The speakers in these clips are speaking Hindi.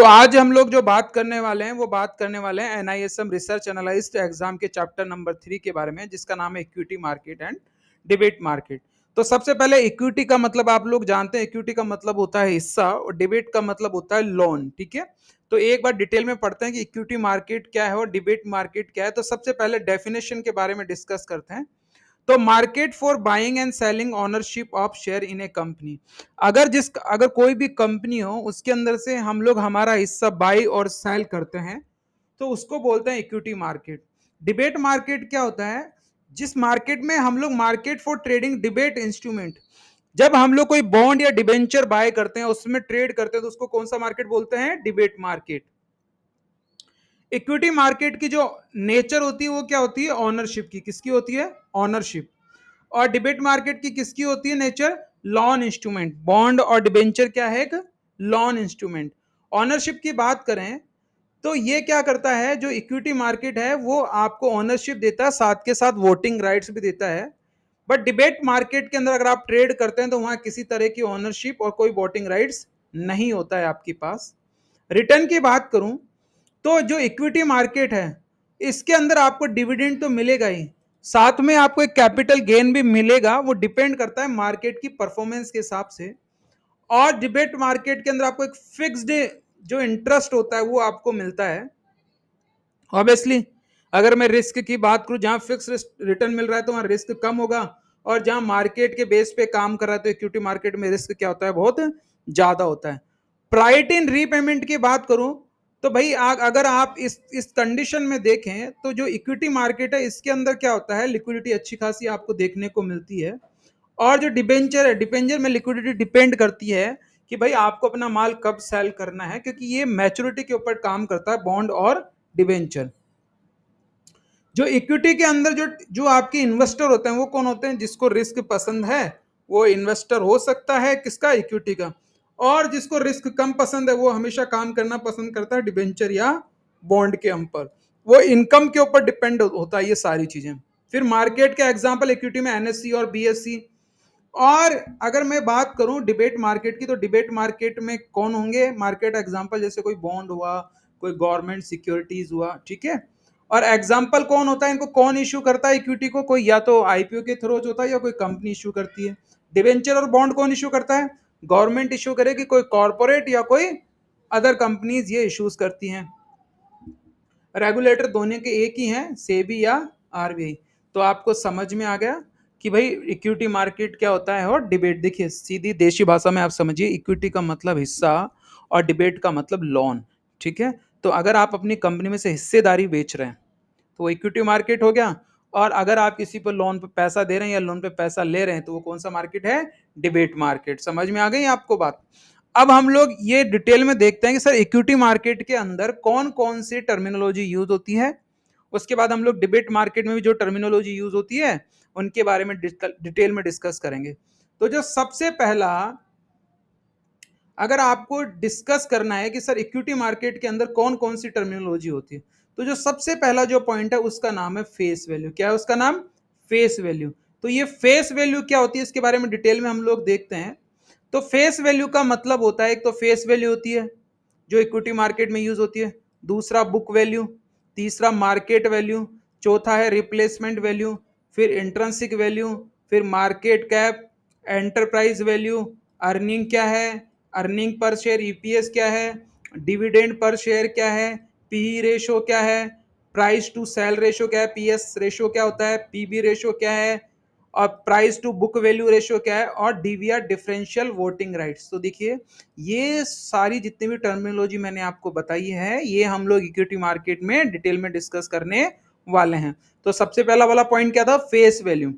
आज हम लोग जो बात करने वाले हैं वो बात करने वाले हैं एनआईएसएम रिसर्च एनालिस्ट एग्जाम के चैप्टर नंबर 3 के बारे में, जिसका नाम है equity market and debate market. तो सबसे पहले इक्विटी का मतलब आप लोग जानते हैं, इक्विटी का मतलब होता है हिस्सा और डिबेट का मतलब होता है लोन। ठीक है, तो एक बार डिटेल में पढ़ते हैं कि इक्विटी मार्केट क्या है और डिबेट मार्केट क्या है। तो सबसे पहले डेफिनेशन के बारे में डिस्कस करते हैं। तो market for buying and selling ownership of share in A company. अगर कोई भी कंपनी हो उसके अंदर से हम लोग हमारा हिस्सा बाई और सेल करते हैं तो उसको बोलते हैं इक्विटी मार्केट। डिबेट मार्केट क्या होता है? जिस मार्केट में हम लोग market for trading debate instrument, जब हम लोग कोई बॉन्ड या डिबेंचर बाय करते हैं उसमें ट्रेड करते हैं तो उसको कौन सा मार्केट बोलते हैं? Debate market. इक्विटी मार्केट की जो नेचर होती है वो क्या होती है? ऑनरशिप की। किसकी होती है? ऑनरशिप। और डिबेट मार्केट की किसकी होती है नेचर? Lawn instrument. बॉन्ड और डिबेंचर क्या है? एक लॉन इंस्ट्रूमेंट। ऑनरशिप की बात करें तो ये क्या करता है, जो इक्विटी मार्केट है वो आपको ओनरशिप देता है, साथ के साथ वोटिंग राइट्स भी देता है। बट डिबेट मार्केट के अंदर अगर आप ट्रेड करते हैं तो वहां किसी तरह की ओनरशिप और कोई वोटिंग राइट्स नहीं होता है आपके पास। रिटर्न की बात करूं तो जो इक्विटी मार्केट है इसके अंदर आपको डिविडेंड तो मिलेगा ही, साथ में आपको एक कैपिटल गेन भी मिलेगा। वो डिपेंड करता है मार्केट की परफॉर्मेंस के हिसाब से। और डिबेट मार्केट के अंदर आपको एक फिक्स्ड जो इंटरेस्ट होता है वो आपको मिलता है। ऑब्वियसली अगर मैं रिस्क की बात करूं, जहां फिक्स रिटर्न मिल रहा है तो वहां रिस्क कम होगा, और जहां मार्केट के बेस पे काम कर रहा है तो इक्विटी मार्केट में रिस्क क्या होता है? बहुत ज्यादा होता है। प्राइट इन रीपेमेंट की बात करूं तो भाई अगर आप इस कंडीशन में देखें तो जो इक्विटी मार्केट है इसके अंदर क्या होता है? लिक्विडिटी अच्छी खासी आपको देखने को मिलती है। और जो डिबेंचर है, डिबेंचर में लिक्विडिटी डिपेंड करती है कि भाई आपको अपना माल कब सेल करना है, क्योंकि ये मैच्योरिटी के ऊपर काम करता है, बॉन्ड और डिबेंचर। जो इक्विटी के अंदर जो जो आपके इन्वेस्टर होते हैं वो कौन होते हैं? जिसको रिस्क पसंद है वो इन्वेस्टर हो सकता है किसका? इक्विटी का। और जिसको रिस्क कम पसंद है वो हमेशा काम करना पसंद करता है डिबेंचर या बॉन्ड के ऊपर। वो इनकम के ऊपर डिपेंड होता है ये सारी चीजें। फिर मार्केट के एग्जांपल इक्विटी में एनएससी और बीएससी। और अगर मैं बात करूं डिबेट मार्केट की तो डिबेट मार्केट में कौन होंगे मार्केट एग्जांपल? जैसे कोई बॉन्ड हुआ, कोई गवर्नमेंट सिक्योरिटीज हुआ। ठीक है, और एग्जांपल कौन होता है? इनको कौन इश्यू करता है इक्विटी को? कोई या तो आईपीओ के थ्रू होता है या कोई कंपनी इश्यू करती है। डिवेंचर और बॉन्ड कौन इश्यू करता है? गवर्नमेंट इश्यू करेगी, कोई कॉर्पोरेट या कोई अदर कंपनीज ये इश्यूज करती हैं। रेगुलेटर दोनों के एक ही हैं, सेबी या आरबीआई। तो आपको समझ में आ गया कि भाई इक्विटी मार्केट क्या होता है और डिबेट। देखिए सीधी देशी भाषा में आप समझिए, इक्विटी का मतलब हिस्सा और डिबेट का मतलब लोन। ठीक है, तो अगर आप अपनी कंपनी में से हिस्सेदारी बेच रहे हैं तो वो इक्विटी मार्केट हो गया। और अगर आप किसी पर लोन पे पैसा दे रहे हैं या लोन पे पैसा ले रहे हैं तो वो कौन सा मार्केट है? Debate market. समझ में आ गई आपको बात? अब हम लोग ये डिटेल में देखते हैं कि सर इक्विटी मार्केट के अंदर कौन कौन सी टर्मिनोलॉजी यूज होती है। उसके बाद हम लोग डिबेट मार्केट में भी जो टर्मिनोलॉजी यूज होती है उनके बारे में डिटेल में डिस्कस करेंगे। तो जो सबसे पहला अगर आपको डिस्कस करना है कि सर इक्विटी मार्केट के अंदर कौन कौन सी टर्मिनोलॉजी होती है, तो जो सबसे पहला जो पॉइंट है उसका नाम है फेस वैल्यू। क्या है उसका नाम? Face value. तो ये फेस वैल्यू क्या होती है इसके बारे में डिटेल में हम लोग देखते हैं। तो फेस वैल्यू का मतलब होता है, एक तो फेस वैल्यू होती है जो इक्विटी मार्केट में यूज होती है, दूसरा बुक वैल्यू, तीसरा मार्केट वैल्यू, चौथा है रिप्लेसमेंट वैल्यू, फिर इंट्रिंसिक वैल्यू, फिर market cap, enterprise value, earning क्या है, अर्निंग पर शेयर ईपीएस क्या है, डिविडेंड पर शेयर क्या है, पी रेशो क्या है, प्राइस टू सेल रेशो क्या है, पीएस रेशो क्या होता है, पीबी रेशो क्या है, और price to book value ratio क्या है, और डीवीआर डिफरेंशियल वोटिंग राइट्स। तो देखिए ये सारी जितनी भी टर्मिनोलॉजी मैंने आपको बताई है ये हम लोग इक्विटी मार्केट में डिटेल में डिस्कस करने वाले हैं। तो सबसे पहला वाला पॉइंट क्या था? Face value.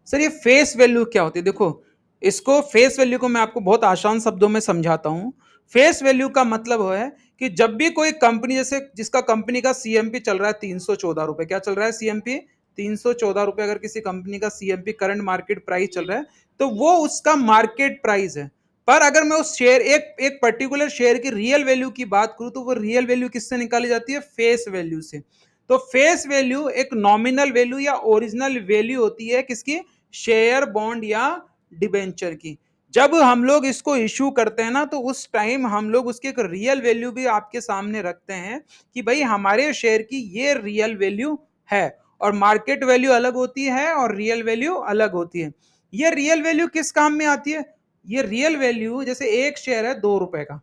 सर ये फेस वैल्यू क्या होती है? देखो इसको फेस वैल्यू को मैं आपको बहुत आसान शब्दों में समझाता हूं। फेस वैल्यू का मतलब है कि जब भी कोई कंपनी, जैसे जिसका कंपनी का सीएमपी चल रहा है 314 रुपए, क्या चल रहा है? सीएमपी 314 रुपए। अगर किसी कंपनी का सीएमपी करंट मार्केट प्राइस चल रहा है तो वो उसका मार्केट प्राइस है। पर अगर मैं उस शेयर एक एक पर्टिकुलर शेयर की रियल वैल्यू की बात करूं तो वो रियल वैल्यू किससे निकाली जाती है? फेस वैल्यू से। तो फेस वैल्यू एक नॉमिनल वैल्यू या ओरिजिनल वैल्यू होती है किसकी? शेयर, बॉन्ड या डिबेंचर की। जब हम लोग इसको इशू करते हैं ना, तो उस टाइम हम लोग उसकी एक रियल वैल्यू भी आपके सामने रखते हैं कि भाई हमारे शेयर की ये रियल वैल्यू है। और मार्केट वैल्यू अलग होती है और रियल वैल्यू अलग होती है। ये रियल वैल्यू किस काम में आती है? ये रियल वैल्यू, जैसे एक शेयर है 2 रुपए का,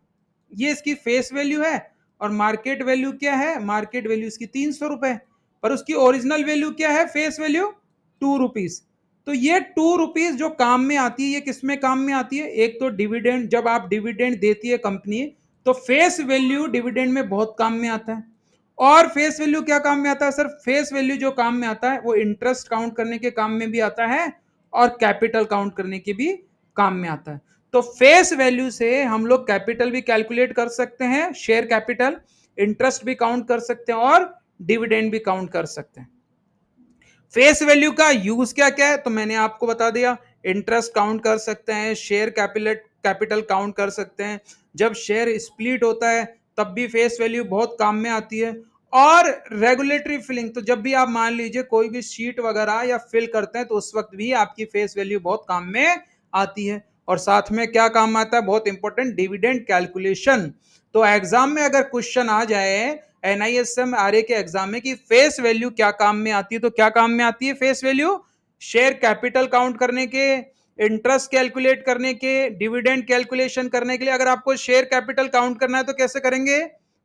ये इसकी फेस वैल्यू है। और मार्केट वैल्यू क्या है? मार्केट वैल्यू इसकी 300 रुपए। पर उसकी ओरिजिनल वैल्यू क्या है? Face value 2 rupees. तो ये 2 रुपीज जो काम में आती है, ये किस में काम में आती है? एक तो डिविडेंड, जब आप डिविडेंड देती है कंपनी, तो फेस वैल्यू डिविडेंड में बहुत काम में आता है। और फेस वैल्यू क्या काम में आता है सर? फेस वैल्यू जो काम में आता है वो इंटरेस्ट काउंट करने के काम में भी आता है और कैपिटल काउंट करने के भी काम में आता है। तो फेस वैल्यू से हम लोग कैपिटल भी कैलकुलेट कर सकते हैं, शेयर कैपिटल, इंटरेस्ट भी काउंट कर सकते हैं और डिविडेंड भी काउंट कर सकते हैं। फेस वैल्यू का यूज क्या क्या है तो मैंने आपको बता दिया। इंटरेस्ट काउंट कर सकते हैं, शेयर कैपिटल काउंट कर सकते हैं। जब शेयर स्प्लिट होता है तब भी फेस वैल्यू बहुत काम में आती है। और रेगुलेटरी फिलिंग, तो जब भी आप मान लीजिए कोई भी शीट वगैरह या फिल करते हैं तो उस वक्त भी आपकी फेस वैल्यू बहुत काम में आती है। और साथ में क्या काम आता है? बहुत इंपॉर्टेंट, डिविडेंड कैलकुलेशन। तो एग्जाम में अगर क्वेश्चन आ जाए एनआईएसएम आरए के एग्जाम में कि फेस वैल्यू क्या काम में आती है, तो क्या काम में आती है face value? Share capital count करने के, इंटरेस्ट कैलकुलेट करने के, डिविडेंड कैलकुलेशन करने के लिए। अगर आपको शेयर कैपिटल काउंट करना है तो कैसे करेंगे?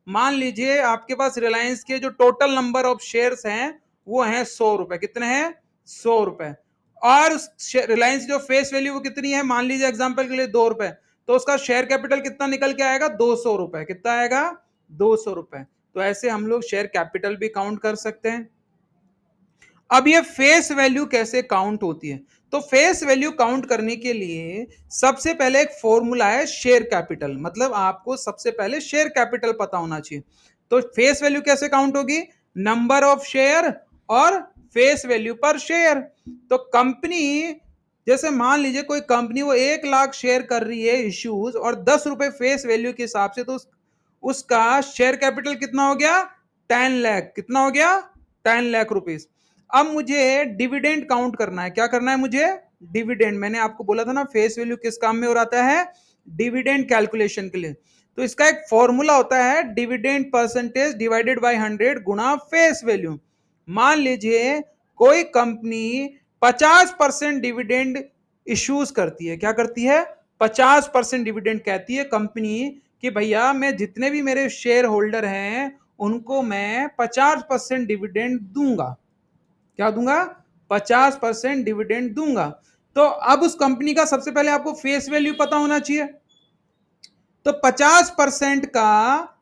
मान लीजिए आपके पास रिलायंस के जो टोटल नंबर ऑफ शेयर्स हैं वो हैं 100 रुपए। कितने हैं? 100 रुपए। और रिलायंस जो फेस वैल्यू वो कितनी है? मान लीजिए एग्जांपल के लिए 2 रुपए। तो उसका शेयर कैपिटल कितना निकल के आएगा? 200 रुपए। कितना आएगा? 200 रुपए। तो ऐसे हम लोग शेयर कैपिटल भी काउंट कर सकते हैं। अब ये फेस वैल्यू कैसे काउंट होती है? तो फेस वैल्यू काउंट करने के लिए सबसे पहले एक फॉर्मूला है शेयर कैपिटल, मतलब आपको सबसे पहले शेयर कैपिटल पता होना चाहिए। तो फेस वैल्यू कैसे काउंट होगी? नंबर ऑफ शेयर और फेस वैल्यू पर शेयर। तो कंपनी, जैसे मान लीजिए कोई कंपनी वो 1 लाख शेयर कर रही है इश्यूज और 10 रुपए फेस वैल्यू के हिसाब से, तो उसका शेयर कैपिटल कितना हो गया? 10 लाख। कितना हो गया? 10 लाख रुपीज। अब मुझे डिविडेंड काउंट करना है। क्या करना है मुझे? डिविडेंड। मैंने आपको बोला था ना फेस वैल्यू किस काम में हो आता है? डिविडेंड कैलकुलेशन के लिए। तो इसका एक फॉर्मूला होता है, dividend percentage divided by 100 Guna face value. मान लीजिए कोई कंपनी 50% डिविडेंड इश्यूज करती है। क्या करती है? 50% डिविडेंड कहती है कंपनी कि भैया मैं जितने भी मेरे शेयर होल्डर हैं उनको मैं 50% डिविडेंड दूंगा। क्या दूंगा? 50% डिविडेंड दूंगा। तो अब उस कंपनी का सबसे पहले आपको फेस वैल्यू पता होना चाहिए। तो 50% का,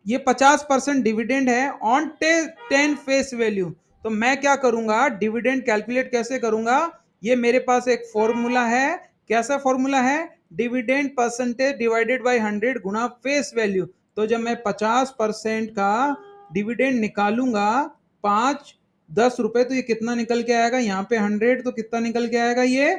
ये 50% डिविडेंड है ऑन 10 फेस वैल्यू। तो मैं क्या करूंगा? डिविडेंड कैलकुलेट कैसे करूंगा? ये मेरे पास एक फॉर्मूला है। कैसा फॉर्मूला है? Dividend percentage divided by 100 Guna face value. तो जब मैं 50% का डिविडेंड निकालूंगा, 5 10 रुपए, तो ये कितना निकल के आएगा? यहाँ पे 100, तो कितना निकल के आएगा? ये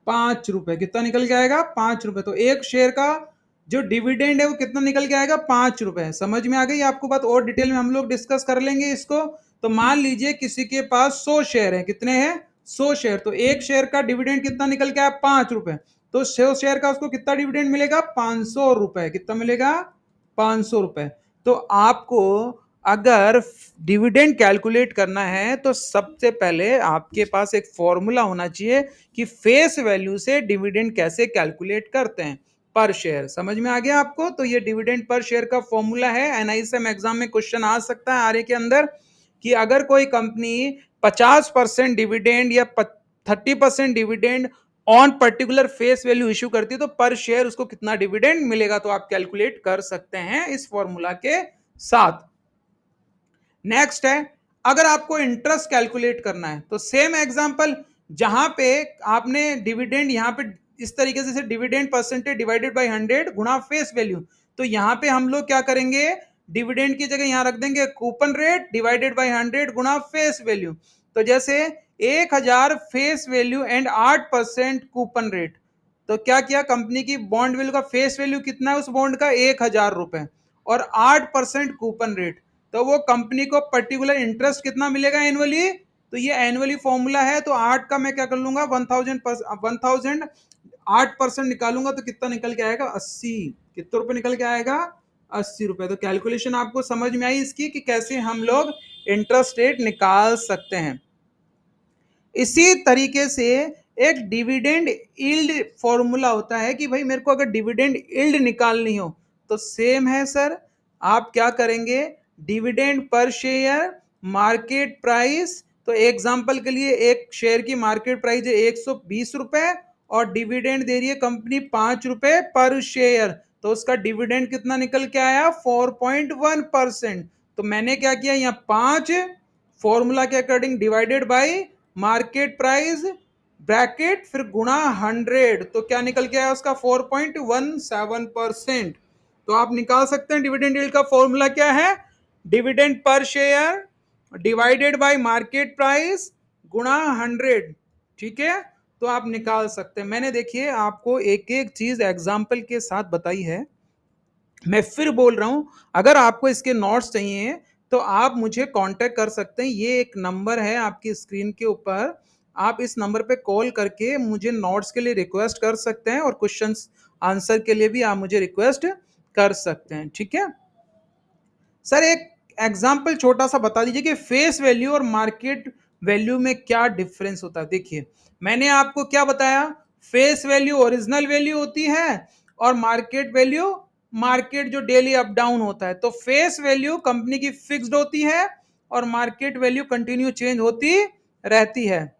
5 रुपए। कितना निकल के आएगा? 5 रुपए। तो एक शेयर का जो डिविडेंड है वो कितना निकल के आएगा? 5 रुपए। समझ में आ गई आपको बात? और डिटेल में हम लोग डिस्कस कर लेंगे इसको। तो मान लीजिए किसी के पास 100 शेयर है। कितने हैं? 100 शेयर। तो एक शेयर का डिविडेंड कितना निकल के आया? 5 रुपए। तो 100 शेयर का उसको कितना डिविडेंड मिलेगा? 500 रुपए। कितना मिलेगा? 500 रुपए। तो आपको अगर डिविडेंड कैलकुलेट करना है तो सबसे पहले आपके पास एक फॉर्मूला होना चाहिए कि फेस वैल्यू से डिविडेंड कैसे कैलकुलेट करते हैं पर शेयर। समझ में आ गया आपको? तो ये डिविडेंड पर शेयर का फॉर्मूला है। एनआईएसएम एग्जाम में क्वेश्चन आ सकता है आरए के अंदर कि अगर कोई कंपनी 50% डिविडेंड या 30% dividend on particular face value issue करती है तो पर शेयर उसको कितना डिविडेंड मिलेगा, तो आप कैलकुलेट कर सकते हैं इस फॉर्मूला के साथ। नेक्स्ट है, अगर आपको इंटरेस्ट कैलकुलेट करना है तो सेम एग्जांपल, जहां पे आपने डिविडेंड यहां पे इस तरीके से dividend percentage divided by 100 Guna face value, तो यहां पे हम लोग क्या करेंगे? डिविडेंड की जगह यहां रख देंगे coupon rate divided by 100 Guna face value. तो जैसे 1000 face value and 8% coupon rate, तो क्या किया? कंपनी की बॉन्ड वैल्यू का फेस वैल्यू कितना है उस बॉन्ड का? 1000 रुपए और 8% कूपन रेट। तो वो कंपनी को पर्टिकुलर इंटरेस्ट कितना मिलेगा एनुअली? तो ये एनुअली फॉर्मूला है, तो 8 का मैं क्या कर लूंगा 1000 8% निकालूंगा तो कितना निकल के आएगा 80। कितने रुपए निकल के आएगा 80 रुपए। तो कैलकुलेशन आपको समझ में आई इसकी कि कैसे हम लोग इंटरेस्ट रेट निकाल सकते हैं। इसी तरीके से एक डिविडेंड यील्ड फॉर्मूला होता है कि भाई मेरे को अगर डिविडेंड यील्ड निकालनी हो तो सेम है सर, आप क्या करेंगे dividend per share market price. तो एग्जांपल के लिए एक शेयर की मार्केट प्राइस है 120 रुपए और डिविडेंड दे रही है कंपनी 5 रुपए पर शेयर, तो उसका डिविडेंड कितना निकल के आया 4.1%। तो मैंने क्या किया यहाँ 5 फॉर्मूला के according divided by market price bracket फिर गुणा 100, तो क्या निकल के आया उसका 4.17%। तो आप निकाल सकते हैं डिविडेंड यील्ड का फॉर्मूला क्या है, dividend per share divided by market price गुणा 100। ठीक है, तो आप निकाल सकते हैं। मैंने देखिए आपको एक एक चीज एग्जाम्पल के साथ बताई है। मैं फिर बोल रहा हूं, अगर आपको इसके नोट्स चाहिए तो आप मुझे कांटेक्ट कर सकते हैं। ये एक नंबर है आपकी स्क्रीन के ऊपर, आप इस नंबर पे कॉल करके मुझे नोट्स के लिए रिक्वेस्ट कर सकते हैं और क्वेश्चंस आंसर के लिए भी आप मुझे रिक्वेस्ट कर सकते हैं। ठीक है सर, एक एग्जाम्पल छोटा सा बता दीजिए कि फेस वैल्यू और मार्केट वैल्यू में क्या डिफरेंस होता है। देखिए मैंने आपको क्या बताया, फेस वैल्यू ओरिजिनल वैल्यू होती है और मार्केट वैल्यू मार्केट जो डेली अप डाउन होता है। तो फेस वैल्यू कंपनी की फिक्स्ड होती है और मार्केट वैल्यू कंटिन्यू चेंज होती रहती है।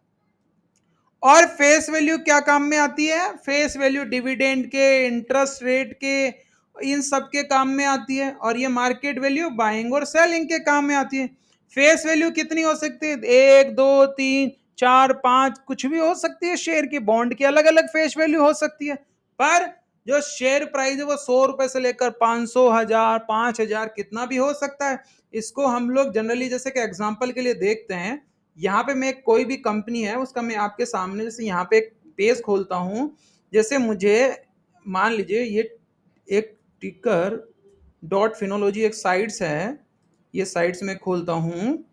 और फेस वैल्यू क्या काम में आती है, फेस वैल्यू डिविडेंड के इंटरेस्ट रेट के इन सब के काम में आती है, और ये मार्केट वैल्यू बाइंग और सेलिंग के काम में आती है। फेस वैल्यू कितनी हो सकती है, 1 2 3 4 5 कुछ भी हो सकती है। शेयर की बॉन्ड की अलग अलग फेस वैल्यू हो सकती है, पर जो शेयर प्राइस है वो 100 रुपए से लेकर 500 1000 5000 कितना भी हो सकता है। इसको हम लोग जनरली जैसे कि एग्जांपल के लिए देखते हैं, यहाँ पे मैं कोई भी कंपनी है उसका मैं आपके सामने जैसे यहाँ पे एक पेज खोलता हूँ। जैसे मुझे मान लीजिए ये एक टिकर डॉट फिनोलॉजी एक साइट्स है, ये साइट्स में खोलता हूँ।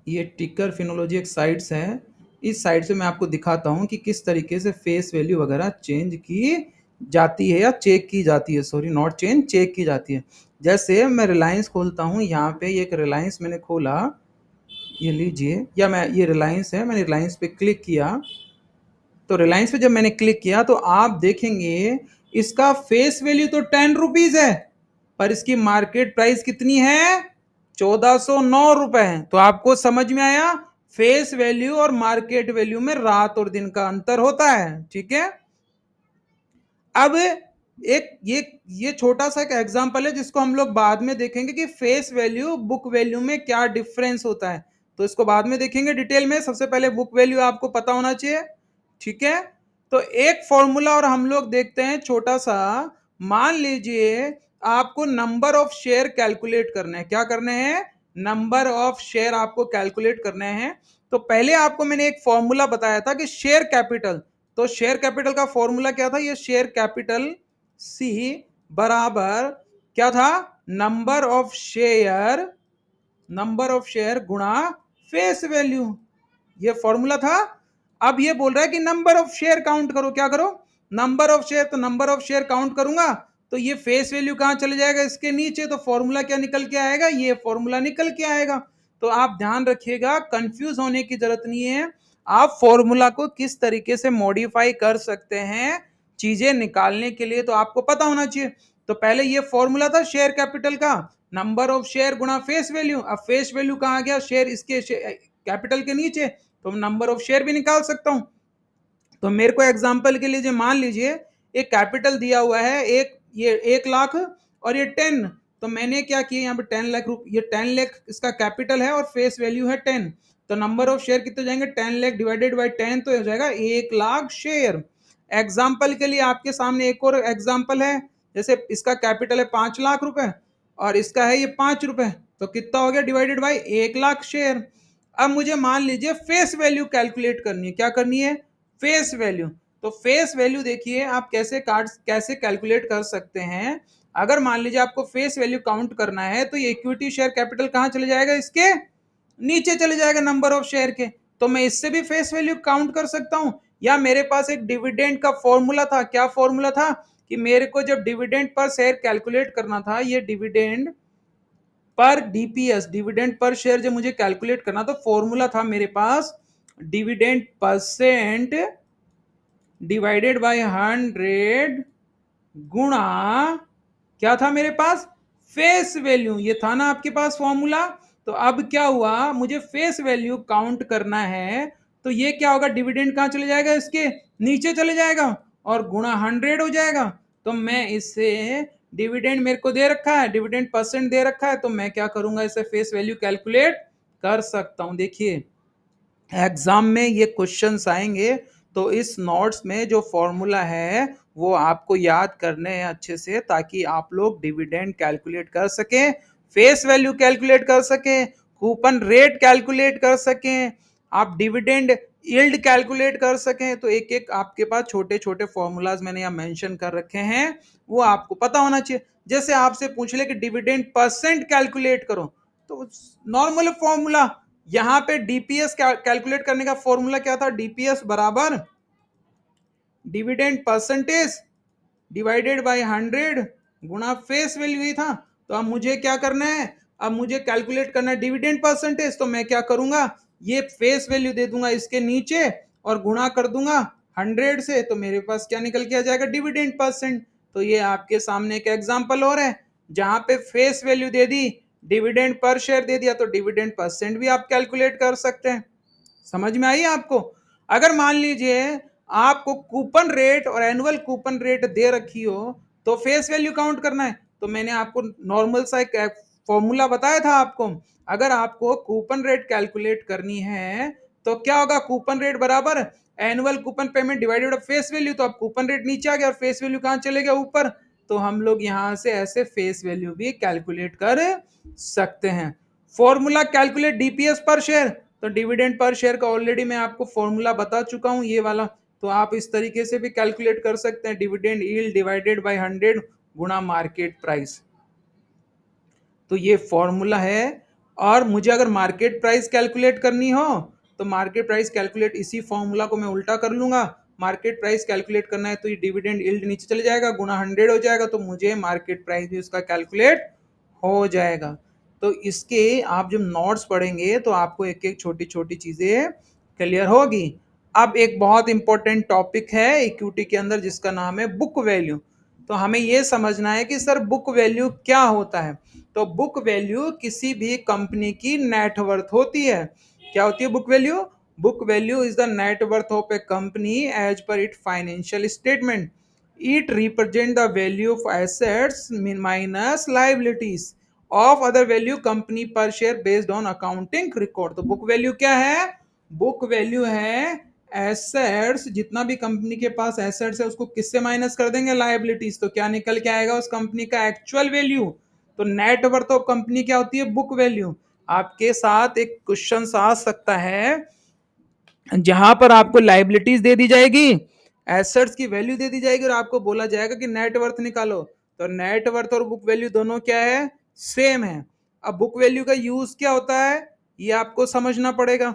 ये टिकर फिनोलॉजी एक साइट्स है, इस साइट से मैं आपको दिखाता हूँ कि किस तरीके से फेस वैल्यू वगैरह चेंज की जाती है या चेक की जाती है, सॉरी नॉट चेंज, चेक की जाती है। जैसे मैं रिलायंस खोलता हूँ, यहाँ पे एक रिलायंस मैंने खोला, ये लीजिए, या मैं ये रिलायंस है, मैंने रिलायंस पे क्लिक किया। तो रिलायंस पे जब मैंने क्लिक किया तो आप देखेंगे इसका फेस वैल्यू तो 10 रुपीज है, पर इसकी मार्केट प्राइस कितनी है 1409 रुपए है। तो आपको समझ में आया, फेस वैल्यू और मार्केट वैल्यू में रात और दिन का अंतर होता है। ठीक है, अब एक ये छोटा सा एक एग्जांपल है जिसको हम लोग बाद में देखेंगे कि फेस वैल्यू बुक वैल्यू में क्या डिफरेंस होता है, तो इसको बाद में देखेंगे डिटेल में। सबसे पहले बुक वैल्यू आपको पता होना चाहिए। ठीक है, तो एक फॉर्मूला और हम लोग देखते हैं छोटा सा। मान लीजिए आपको नंबर ऑफ शेयर कैलकुलेट करने हैं, क्या करने हैं, नंबर ऑफ शेयर आपको कैलकुलेट करने हैं। तो पहले आपको मैंने एक फॉर्मूला बताया था कि शेयर कैपिटल, तो शेयर कैपिटल का फॉर्मूला क्या था, ये शेयर कैपिटल सी बराबर क्या था, नंबर ऑफ शेयर गुणा फेस वैल्यू, ये फॉर्मूला था। अब ये बोल रहा है कि नंबर ऑफ शेयर काउंट करो, क्या करो, नंबर ऑफ शेयर, तो नंबर ऑफ शेयर काउंट करूंगा तो ये फेस वैल्यू कहां चले जाएगा, इसके नीचे, तो फॉर्मूला क्या निकल के आएगा, ये फॉर्मूला निकल के आएगा। तो आप ध्यान रखिएगा, कंफ्यूज होने की जरूरत नहीं है, आप फॉर्मूला को किस तरीके से मॉडिफाई कर सकते हैं चीजें निकालने के लिए, तो आपको पता होना चाहिए। तो पहले ये फॉर्मूला था शेयर कैपिटल का, नंबर ऑफ शेयर गुणा फेस वैल्यू। अब फेस वैल्यू कहां गया, शेयर इसके कैपिटल के नीचे, तो नंबर ऑफ शेयर भी निकाल सकता हूं। तो मेरे को एग्जांपल के लिए मान लीजिए एक कैपिटल दिया हुआ है, एक ये 1 लाख और ये 10, तो मैंने क्या किया यहाँ पे 10 लाख ये 10 लाख इसका कैपिटल है और फेस वैल्यू है 10। तो नंबर ऑफ शेयर कितने जाएंगे, 10 लाख डिवाइडेड बाई 10, तो हो जाएगा 1 लाख शेयर। एग्जाम्पल के लिए आपके सामने एक और एग्जाम्पल है, जैसे इसका कैपिटल है 5 लाख रुपए और इसका है ये 5 रुपए, तो कितना हो गया डिवाइडेड बाई 1 लाख शेयर। अब मुझे मान लीजिए फेस वैल्यू कैलकुलेट करनी है, क्या करनी है, फेस वैल्यू। तो फेस वैल्यू देखिए आप कैसे कैलकुलेट कर सकते हैं। अगर मान लीजिए आपको फेस वैल्यू काउंट करना है तो ये इक्विटी शेयर कैपिटल कहाँ चले जाएगा, इसके नीचे चले जाएगा नंबर ऑफ शेयर के। तो मैं इससे भी फेस वैल्यू काउंट कर सकता हूं। या मेरे पास एक डिविडेंड का फॉर्मूला था, क्या फॉर्मूला था कि मेरे को जब डिविडेंड पर शेयर कैलकुलेट करना था, ये dividend per DPS, dividend per share जब मुझे कैलकुलेट करना, तो फॉर्मूला था मेरे पास डिविडेंड परसेंट डिवाइडेड बाय 100 गुणा क्या था मेरे पास, फेस वैल्यू। ये था ना आपके पास फॉर्मूला। तो अब क्या हुआ, मुझे फेस वैल्यू काउंट करना है, तो ये क्या होगा, डिविडेंड कहां चले जाएगा, इसके नीचे चले जाएगा और गुणा 100 हो जाएगा। तो मैं इससे, डिविडेंड मेरे को दे रखा है, डिविडेंड परसेंट दे रखा है, तो मैं क्या करूंगा, इसे फेस वैल्यू कैलकुलेट कर सकता हूं। देखिए एग्जाम में ये क्वेश्चंस आएंगे, तो इस नोट्स में जो फॉर्मूला है वो आपको याद करने हैं अच्छे से, ताकि आप लोग डिविडेंड कैलकुलेट कर सकें, फेस वैल्यू कैलकुलेट कर सकें, कूपन रेट कैलकुलेट कर सकें, आप डिविडेंड यील्ड कैलकुलेट कर सकें। तो एक एक आपके पास छोटे छोटे फॉर्मूलाज मैंने यहाँ मेंशन कर रखे हैं, वो आपको पता होना चाहिए। जैसे आपसे पूछ ले कि डिविडेंड परसेंट कैलकुलेट करो, तो नॉर्मल फॉर्मूला, यहां पे डीपीएस कैलकुलेट करने का फॉर्मूला क्या था, डीपीएस बराबर डिविडेंड परसेंटेज डिवाइडेड बाय 100 गुणा फेस वैल्यू ही था। तो अब मुझे क्या करना है, अब मुझे कैलकुलेट करना है डिविडेंड परसेंटेज। तो मैं क्या करूंगा, ये फेस वैल्यू दे दूंगा इसके नीचे और गुणा कर दूंगा 100 से, तो मेरे पास क्या निकल के आ जाएगा, डिविडेंड परसेंट। तो ये आपके सामने एक एग्जांपल और है, जहां पे फेस वैल्यू दे दी, डिविडेंड पर शेयर दे दिया, तो डिविडेंड परसेंट भी आप कैलकुलेट कर सकते हैं। समझ में आई आपको। अगर मान लीजिए आपको कूपन रेट और एनुअल कूपन रेट दे रखी हो, तो फेस वैल्यू काउंट करना है। तो मैंने आपको नॉर्मल सा एक फॉर्मूला बताया था आपको, अगर आपको कूपन रेट कैलकुलेट करनी है तो क्या होगा, कूपन रेट बराबर annual coupon payment divided face value. तो अब कूपन रेट नीचे आ गया और फेस वैल्यू कहां चले गया, ऊपर। तो हम लोग यहां से ऐसे फेस वैल्यू भी कैलकुलेट कर सकते हैं। फॉर्मूला कैलकुलेट डीपीएस पर शेयर, तो डिविडेंड पर शेयर का ऑलरेडी मैं आपको फॉर्मूला बता चुका हूं, ये वाला। तो आप इस तरीके से भी कैलकुलेट कर सकते हैं, डिविडेंड यील्ड डिवाइडेड बाय 100 गुणा मार्केट प्राइस। तो ये फॉर्मूला है। और मुझे अगर मार्केट प्राइस कैलकुलेट करनी हो, तो मार्केट प्राइस कैलकुलेट, इसी फॉर्मूला को मैं उल्टा कर लूंगा। मार्केट प्राइस कैलकुलेट करना है तो ये डिविडेंड यील्ड नीचे चले जाएगा, गुणा 100 हो जाएगा, तो मुझे मार्केट प्राइस भी उसका कैलकुलेट हो जाएगा। तो इसके आप जब नोट्स पढ़ेंगे तो आपको एक एक छोटी छोटी चीजें क्लियर होगी। अब एक बहुत इंपॉर्टेंट टॉपिक है इक्विटी के अंदर, जिसका नाम है बुक वैल्यू। तो हमें यह समझना है कि सर बुक वैल्यू क्या होता है। तो बुक वैल्यू किसी भी कंपनी की नेटवर्थ होती है। क्या होती है book value, book value is the net worth of a company as per it financial statement. It represent the value of assets minus liabilities of other value company per share based on accounting record. तो बुक वैल्यू क्या है, बुक वैल्यू है एसेट्स, जितना भी कंपनी के पास एसेट्स है उसको किससे माइनस कर देंगे, लायबिलिटीज। तो क्या निकल के आएगा, उस कंपनी का एक्चुअल वैल्यू। तो नेट वर्थ ऑफ कंपनी क्या होती है, बुक वैल्यू। आपके साथ एक क्वेश्चन आ सकता है जहां पर आपको लाइबिलिटीज दे दी जाएगी, एसेट्स की वैल्यू दे दी जाएगी, और आपको बोला जाएगा कि नेट वर्थ निकालो। तो नेट वर्थ और बुक वैल्यू दोनों क्या है, सेम है। अब बुक वैल्यू का यूज क्या होता है, ये आपको समझना पड़ेगा।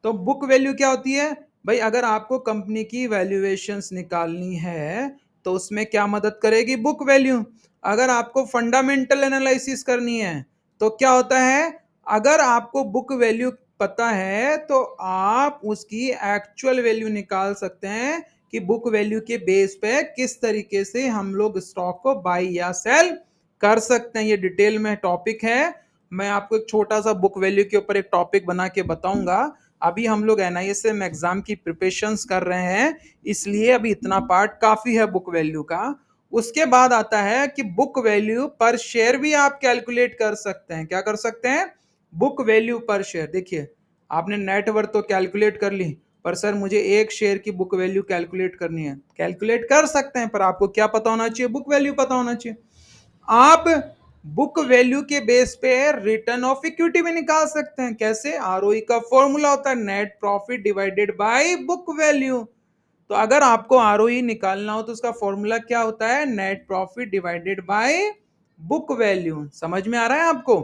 तो बुक वैल्यू क्या होती है भाई, अगर आपको कंपनी की वैल्यूएशंस निकालनी है तो उसमें क्या मदद करेगी, बुक वैल्यू। अगर आपको फंडामेंटल एनालिसिस करनी है तो क्या होता है, अगर आपको बुक वैल्यू पता है तो आप उसकी एक्चुअल वैल्यू निकाल सकते हैं कि बुक वैल्यू के बेस पे किस तरीके से हम लोग स्टॉक को बाई या सेल कर सकते हैं। ये डिटेल में टॉपिक है, मैं आपको एक छोटा सा बुक वैल्यू के ऊपर एक टॉपिक बना के बताऊंगा। अभी हम लोग एनआईएसएम एग्जाम की प्रिपरेशंस कर रहे हैं, इसलिए अभी इतना पार्ट काफी है बुक वैल्यू का। उसके बाद आता है कि बुक वैल्यू पर शेयर भी आप कैलकुलेट कर सकते हैं। क्या कर सकते हैं, बुक वैल्यू पर शेयर। देखिए आपने नेटवर्थ तो कैलकुलेट कर ली, पर सर मुझे एक शेयर की बुक वैल्यू कैलकुलेट करनी है, कैलकुलेट कर सकते हैं, पर आपको क्या पता होना चाहिए, बुक वैल्यू पता होना चाहिए। आप बुक वैल्यू के बेस पे रिटर्न ऑफ इक्विटी भी निकाल सकते हैं। कैसे, आरओई का फॉर्मूला होता है net profit divided by book value. तो अगर आपको आरओई निकालना हो तो उसका फॉर्मूला क्या होता है, net profit divided by book value. समझ में आ रहा है आपको?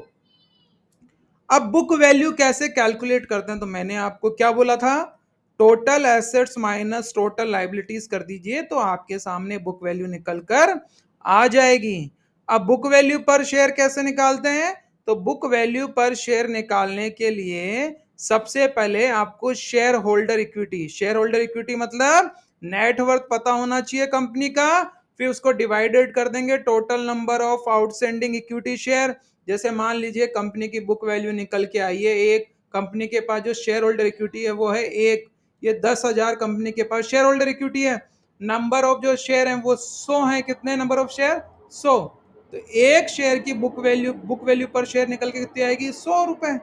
अब बुक वैल्यू कैसे कैलकुलेट करते हैं, तो मैंने आपको क्या बोला था, total assets minus total liabilities कर दीजिए तो आपके सामने बुक वैल्यू निकल कर आ जाएगी। अब बुक वैल्यू पर शेयर कैसे निकालते हैं, तो बुक वैल्यू पर शेयर निकालने के लिए सबसे पहले आपको share holder equity, share holder equity मतलब नेटवर्थ पता होना चाहिए कंपनी का, फिर उसको डिवाइडेड कर देंगे total number of outstanding equity share. जैसे मान लीजिए कंपनी की बुक वैल्यू निकल के आई है एक, कंपनी के पास जो शेयर होल्डर इक्विटी है वो है एक, ये 10,000 कंपनी के पास शेयर होल्डर इक्विटी है, नंबर ऑफ जो शेयर है वो 100 है, कितने नंबर ऑफ शेयर 100, तो एक शेयर की बुक वैल्यू पर शेयर निकल के कितनी आएगी 100 रुपए।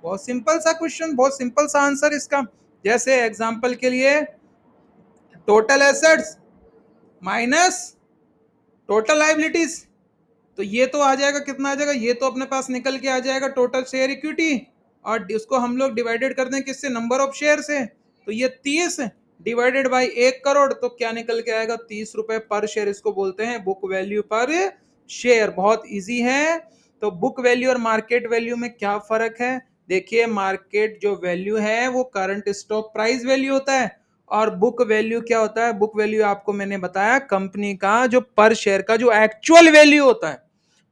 बहुत सिंपल सा क्वेश्चन, बहुत सिंपल सा आंसर इसका। जैसे एग्जांपल के लिए total assets minus total liabilities, तो ये तो आ जाएगा, कितना आ जाएगा, ये तो अपने पास निकल के आ जाएगा टोटल शेयर इक्विटी, और उसको हम लोग डिवाइडेड कर दें किससे, नंबर ऑफ शेयर से, तो ये 30 डिवाइडेड बाई 1 करोड़, तो क्या निकल के आएगा 30 रुपए पर शेयर, इसको बोलते हैं बुक वैल्यू पर शेयर। बहुत इजी है। तो बुक वैल्यू और मार्केट वैल्यू में क्या फर्क है, देखिए मार्केट जो वैल्यू है वो करंट स्टॉक प्राइस वैल्यू होता है, और बुक वैल्यू क्या होता है, बुक वैल्यू आपको मैंने बताया कंपनी का जो पर शेयर का जो एक्चुअल वैल्यू होता है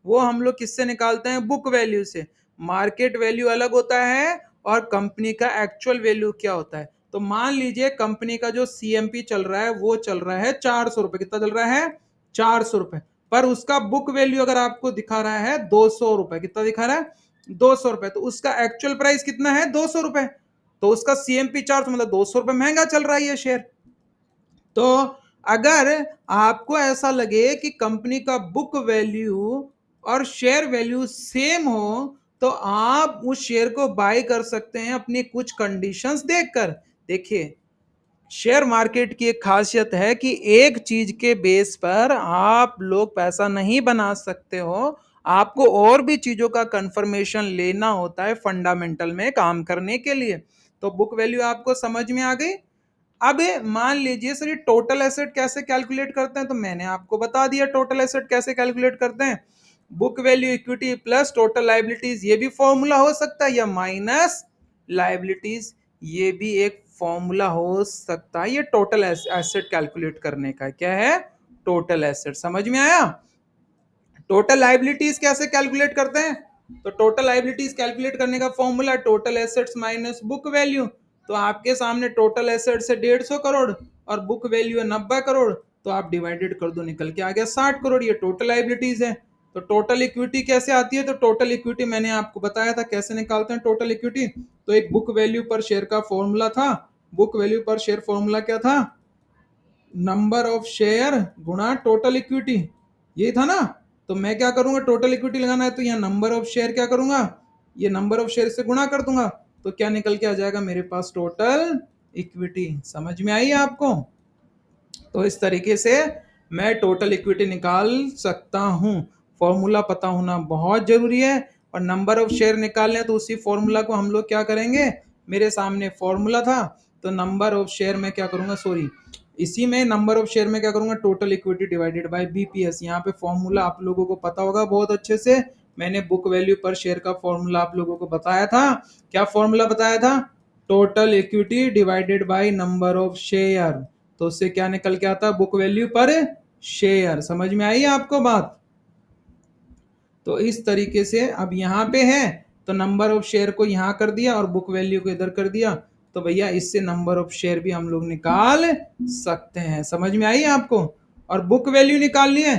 वो हम लोग किससे निकालते हैं, बुक वैल्यू से। मार्केट वैल्यू अलग होता है और कंपनी का एक्चुअल वैल्यू क्या होता है। तो मान लीजिए कंपनी का जो सीएमपी चल रहा है वो चल रहा है 400 रुपए, कितना चल रहा है 400 रुपए, पर उसका बुक वैल्यू अगर आपको दिखा रहा है 200 रुपए, कितना दिखा रहा है 200 रुपए, तो उसका एक्चुअल प्राइस कितना है 200 रुपए, तो उसका सीएमपी 400 मतलब 200 रुपए महंगा चल रहा है ये शेयर। तो अगर आपको ऐसा लगे कि कंपनी का बुक वैल्यू और शेयर वैल्यू सेम हो तो आप उस शेयर को बाय कर सकते हैं अपनी कुछ कंडीशंस देखकर। देखिए शेयर मार्केट की एक खासियत है कि एक चीज के बेस पर आप लोग पैसा नहीं बना सकते हो, आपको और भी चीजों का कंफर्मेशन लेना होता है फंडामेंटल में काम करने के लिए। तो बुक वैल्यू आपको समझ में आ गई। अब मान लीजिए सर ये टोटल एसेट कैसे कैलकुलेट करते हैं, तो मैंने आपको बता दिया टोटल एसेट कैसे कैलकुलेट करते हैं, book value equity plus total liabilities, ये भी फॉर्मूला हो सकता है, या माइनस लाइबिलिटीज, ये भी एक फॉर्मूला हो सकता है। ये टोटल एसेट कैलकुलेट करने का क्या है, टोटल एसेट। समझ में आया? टोटल लाइबिलिटीज कैसे कैलकुलेट करते हैं, तो टोटल लाइबिलिटीज कैलकुलेट करने का formula total assets minus book value. तो आपके सामने टोटल एसेट्स है 150 करोड़ और बुक वैल्यू है 90 करोड़, तो आप डिवाइडेड कर दो निकल के आ गया 60 करोड़, ये टोटल लाइबिलिटीज है। तो टोटल इक्विटी कैसे आती है, तो टोटल इक्विटी मैंने आपको बताया था कैसे निकालते हैं टोटल इक्विटी। तो एक बुक वैल्यू पर शेयर का फॉर्मूला था, book value per share formula क्या था, नंबर ऑफ शेयर गुणा टोटल इक्विटी, ये था ना। तो मैं क्या करूंगा, टोटल इक्विटी लगाना है तो यहाँ नंबर ऑफ शेयर क्या करूंगा, ये नंबर ऑफ शेयर से गुणा कर दूंगा, तो क्या निकल के आ जाएगा मेरे पास टोटल इक्विटी। समझ में आई आपको? तो इस तरीके से मैं टोटल इक्विटी निकाल सकता हूं। फॉर्मूला पता होना बहुत जरूरी है, और नंबर ऑफ शेयर निकालने तो उसी फॉर्मूला को हम लोग क्या करेंगे, मेरे सामने फॉर्मूला था तो नंबर ऑफ शेयर में क्या करूंगा, सॉरी इसी में नंबर ऑफ शेयर में क्या करूंगा, total equity divided by BPS. यहाँ पे फॉर्मूला आप लोगों को पता होगा बहुत अच्छे से, मैंने बुक वैल्यू पर शेयर का फॉर्मूला आप लोगों को बताया था। क्या फॉर्मूला बताया था, total equity divided by number of share, तो उससे क्या निकल के आता है, बुक वैल्यू पर शेयर। समझ में आई आपको बात? तो इस तरीके से अब यहाँ पे है तो नंबर ऑफ शेयर को यहाँ कर दिया और बुक वैल्यू को इधर कर दिया, तो भैया इससे नंबर ऑफ शेयर भी हम लोग निकाल सकते हैं। समझ में आई आपको? और बुक वैल्यू निकालनी है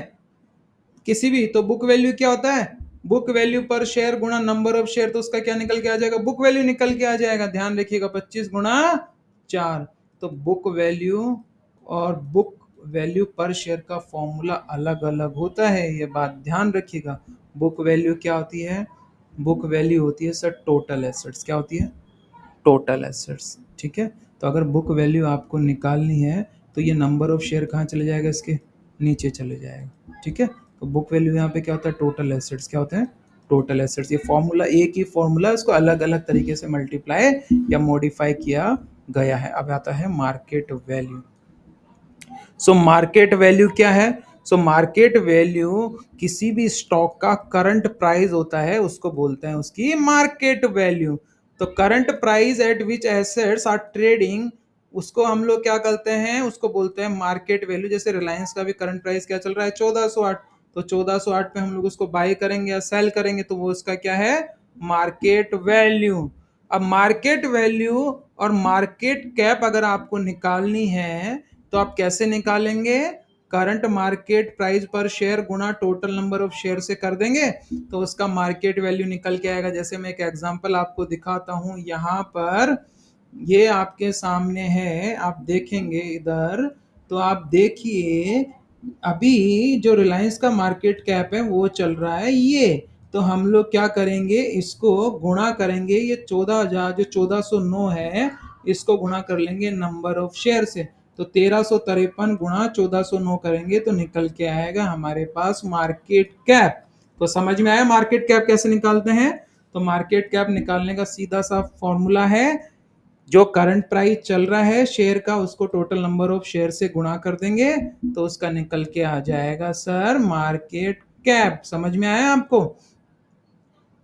किसी भी, तो बुक वैल्यू क्या होता है, बुक वैल्यू पर शेयर गुणा नंबर ऑफ शेयर, तो उसका क्या निकल के आ जाएगा, बुक वैल्यू निकल के आ जाएगा। ध्यान रखिएगा 25 गुणा 4, तो बुक वैल्यू और बुक वैल्यू पर शेयर का फॉर्मूला अलग अलग होता है, ये बात ध्यान रखिएगा। बुक वैल्यू क्या होती है, बुक वैल्यू होती है सर टोटल एसेट्स, क्या होती है, टोटल एसेट्स। ठीक है, तो अगर बुक वैल्यू आपको निकालनी है तो ये नंबर ऑफ शेयर कहाँ चले जाएगा, इसके नीचे चले जाएगा। ठीक है, तो बुक वैल्यू यहाँ पे क्या होता है, टोटल एसेट्स, क्या होते हैं, टोटल एसेट्स। ये फॉर्मूला एक ही फॉर्मूला, इसको अलग अलग तरीके से मल्टीप्लाई या मॉडिफाई किया गया है। अब आता है market value. So market value क्या है? सो मार्केट वैल्यू किसी भी स्टॉक का करंट प्राइस होता है, उसको बोलते हैं उसकी मार्केट वैल्यू। तो current price at which assets are trading, उसको हम लोग क्या करते हैं, उसको बोलते हैं मार्केट वैल्यू। जैसे रिलायंस का भी करंट प्राइस क्या चल रहा है, 1408। तो 1408 पे हम लोग उसको बाय करेंगे या सेल करेंगे, तो वो उसका क्या है, मार्केट वैल्यू। अब मार्केट वैल्यू और मार्केट कैप अगर आपको निकालनी है तो आप कैसे निकालेंगे, करंट मार्केट प्राइस पर share Guna total number of share से कर देंगे, तो उसका मार्केट वैल्यू निकल के आएगा। जैसे मैं एक एग्जांपल आपको दिखाता हूं, यहाँ पर ये आपके सामने है, आप देखेंगे इधर, तो आप देखिए अभी जो रिलायंस का मार्केट कैप है वो चल रहा है ये। तो हम लोग क्या करेंगे, इसको गुणा करेंगे, ये 14,000 जो 1409 है, इसको गुणा कर लेंगे नंबर ऑफ शेयर से। तो 1353 गुणा 1409 करेंगे तो निकल के आएगा हमारे पास मार्केट कैप। तो समझ में आया मार्केट कैप कैसे निकालते हैं? तो मार्केट कैप निकालने का सीधा सा फॉर्मूला है, जो करंट प्राइस चल रहा है शेयर का उसको टोटल नंबर ऑफ शेयर से गुणा कर देंगे, तो उसका निकल के आ जाएगा सर मार्केट कैप। समझ में आया आपको?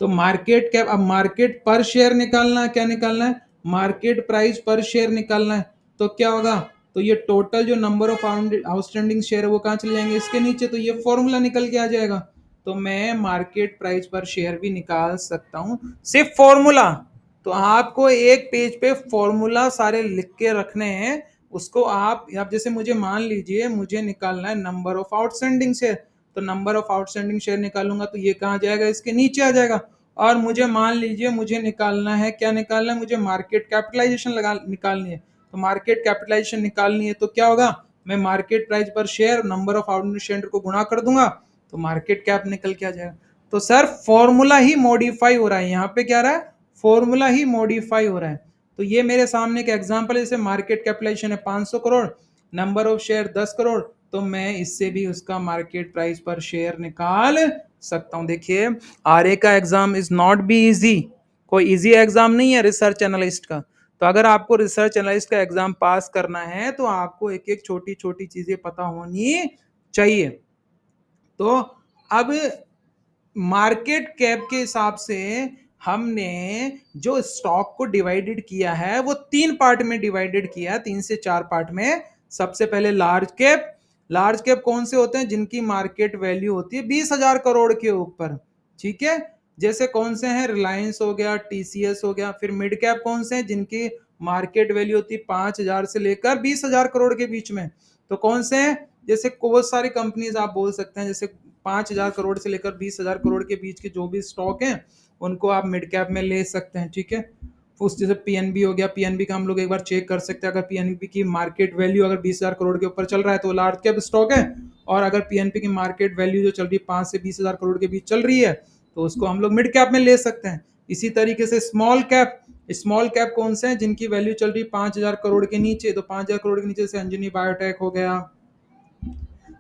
तो मार्केट कैप, अब मार्केट पर शेयर निकालना है, क्या निकालना है, मार्केट प्राइस पर शेयर निकालना है। तो क्या होगा, तो ये टोटल जो नंबर ऑफ आउटस्टैंडिंग शेयर है वो कहां चले जाएंगे, इसके नीचे, तो ये फॉर्मूला निकल के आ जाएगा। तो मैं मार्केट प्राइस पर शेयर भी निकाल सकता हूं, सिर्फ फॉर्मूला। तो आपको एक पेज पे फॉर्मूला सारे लिख के रखने हैं, उसको आप जैसे मुझे मान लीजिए मुझे निकालना है नंबर ऑफ आउटस्टैंडिंग शेयर, तो नंबर ऑफ आउटस्टैंडिंग शेयर निकालूंगा तो ये कहाँ जाएगा, इसके नीचे आ जाएगा। और मुझे मान लीजिए मुझे निकालना है, क्या निकालना है, मुझे मार्केट कैपिटलाइजेशन लगा निकालनी है। तो मार्केट कैपिटलाइजेशन निकालनी है तो क्या होगा, मैं मार्केट प्राइस पर share number of outstanding share को गुणा कर दूंगा, तो मार्केट कैप निकल के आ जाएगा। तो सर फॉर्मूला ही मॉडिफाई हो रहा है, यहाँ पे क्या रहा है, फॉर्मूला ही मॉडिफाई हो रहा है। तो ये मेरे सामने एक एग्जांपल है, जैसे मार्केट कैपिटलाइजेशन है 500 crore, number of share 10 crore, तो मैं इससे भी उसका मार्केट प्राइस पर शेयर निकाल सकता हूं। देखिए आरए का exam is not be easy, कोई इजी एग्जाम नहीं है रिसर्च एनालिस्ट का। तो अगर आपको रिसर्च एनालिस्ट का एग्जाम पास करना है तो आपको एक एक छोटी छोटी चीजें पता होनी चाहिए। तो अब मार्केट कैप के हिसाब से हमने जो स्टॉक को डिवाइडेड किया है वो 3 पार्ट में डिवाइडेड किया है, 3 से 4 पार्ट में। सबसे पहले लार्ज कैप, लार्ज कैप कौन से होते हैं, जिनकी मार्केट वैल्यू होती है 20,000 करोड़ के ऊपर, ठीक है। जैसे कौन से हैं, रिलायंस हो गया, टीसीएस हो गया। फिर मिड कैप कौन से हैं, जिनकी मार्केट वैल्यू होती है 5,000 से लेकर 20,000 करोड़ के बीच में। तो कौन से हैं, जैसे बहुत सारी कंपनीज आप बोल सकते हैं, जैसे 5,000 करोड़ से लेकर 20,000 करोड़ के बीच के जो भी स्टॉक हैं उनको आप मिड कैप में ले सकते हैं, ठीक है। उस जैसे पीएनबी हो गया, पीएनबी का हम लोग एक बार चेक कर सकते हैं, अगर पीएनबी की मार्केट वैल्यू अगर 20,000 करोड़ के ऊपर चल रहा है तो लार्ज कैप स्टॉक है। और अगर पीएनबी की मार्केट वैल्यू जो चल रही है 5 से 20,000 करोड़ के बीच चल रही है तो उसको हम लोग मिड कैप में ले सकते हैं। इसी तरीके से स्मॉल कैप, स्मॉल कैप कौन से हैं, जिनकी वैल्यू चल रही है 5,000 करोड़ के नीचे, तो 5,000 करोड़ के नीचे से अंजनी बायोटेक हो गया,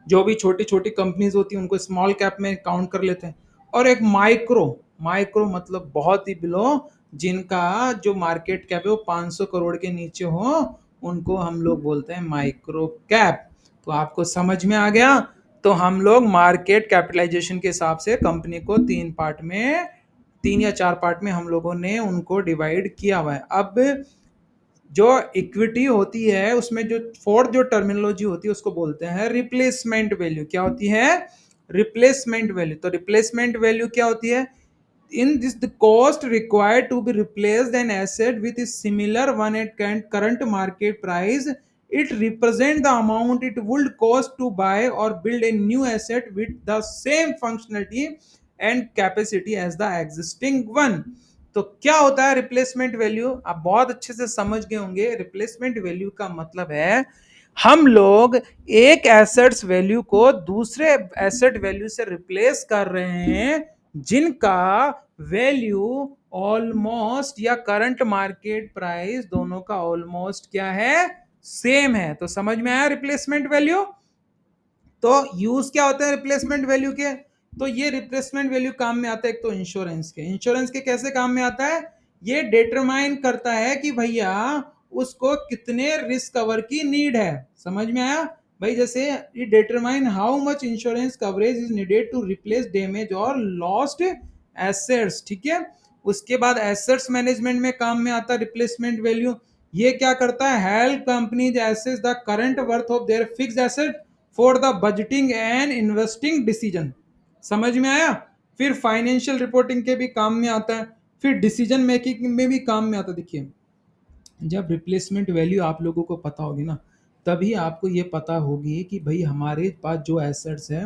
जो भी छोटी छोटी कंपनीज होती हैं उनको स्मॉल कैप में काउंट कर लेते हैं। और एक माइक्रो, माइक्रो मतलब बहुत ही बिलो, जिनका जो मार्केट कैप है वो 500 करोड़ के नीचे हो, उनको हम लोग बोलते हैं माइक्रो कैप। तो आपको समझ में आ गया। तो हम लोग मार्केट कैपिटलाइजेशन के हिसाब से कंपनी को 3 पार्ट में, 3 या 4 पार्ट में हम लोगों ने उनको डिवाइड किया हुआ है। अब जो इक्विटी होती है उसमें जो फोर्थ जो टर्मिनोलॉजी होती है उसको बोलते हैं रिप्लेसमेंट वैल्यू। क्या होती है, रिप्लेसमेंट वैल्यू। तो रिप्लेसमेंट वैल्यू क्या होती है, in this the cost required to be replaced an asset with a similar one at current market price. It represent the amount it would cost to buy or build a new asset with the same functionality and capacity as the existing one. तो क्या होता है रिप्लेसमेंट वैल्यू, आप बहुत अच्छे से समझ गए होंगे। रिप्लेसमेंट वैल्यू का मतलब है हम लोग एक एसेट्स वैल्यू को दूसरे एसेट वैल्यू से रिप्लेस कर रहे हैं जिनका वैल्यू ऑलमोस्ट या करंट मार्केट प्राइस दोनों का ऑलमोस्ट क्या है, सेम है। तो समझ में आया रिप्लेसमेंट वैल्यू। तो यूज क्या होते हैं रिप्लेसमेंट वैल्यू के, तो ये रिप्लेसमेंट वैल्यू काम में आता है एक तो इंश्योरेंस के, इंश्योरेंस के कैसे काम में आता है, ये डिटरमाइन करता है कि भैया उसको कितने रिस्क कवर की नीड है। समझ में आया, भाई जैसे ये determine how much insurance coverage is needed to replace damage और लॉस्ट एसेट्स, ठीक है। उसके बाद एसेट्स मैनेजमेंट में काम में आता है रिप्लेसमेंट वैल्यू। ये क्या करता है, help companies assess the current worth of their fixed asset for the budgeting and investing decision. समझ में आया। फिर फाइनेंशियल रिपोर्टिंग के भी काम में आता है, फिर डिसीजन मेकिंग में भी काम में आता है। देखिए जब रिप्लेसमेंट वैल्यू आप लोगों को पता होगी ना, तभी आपको ये पता होगी कि भाई हमारे पास जो एसेट्स है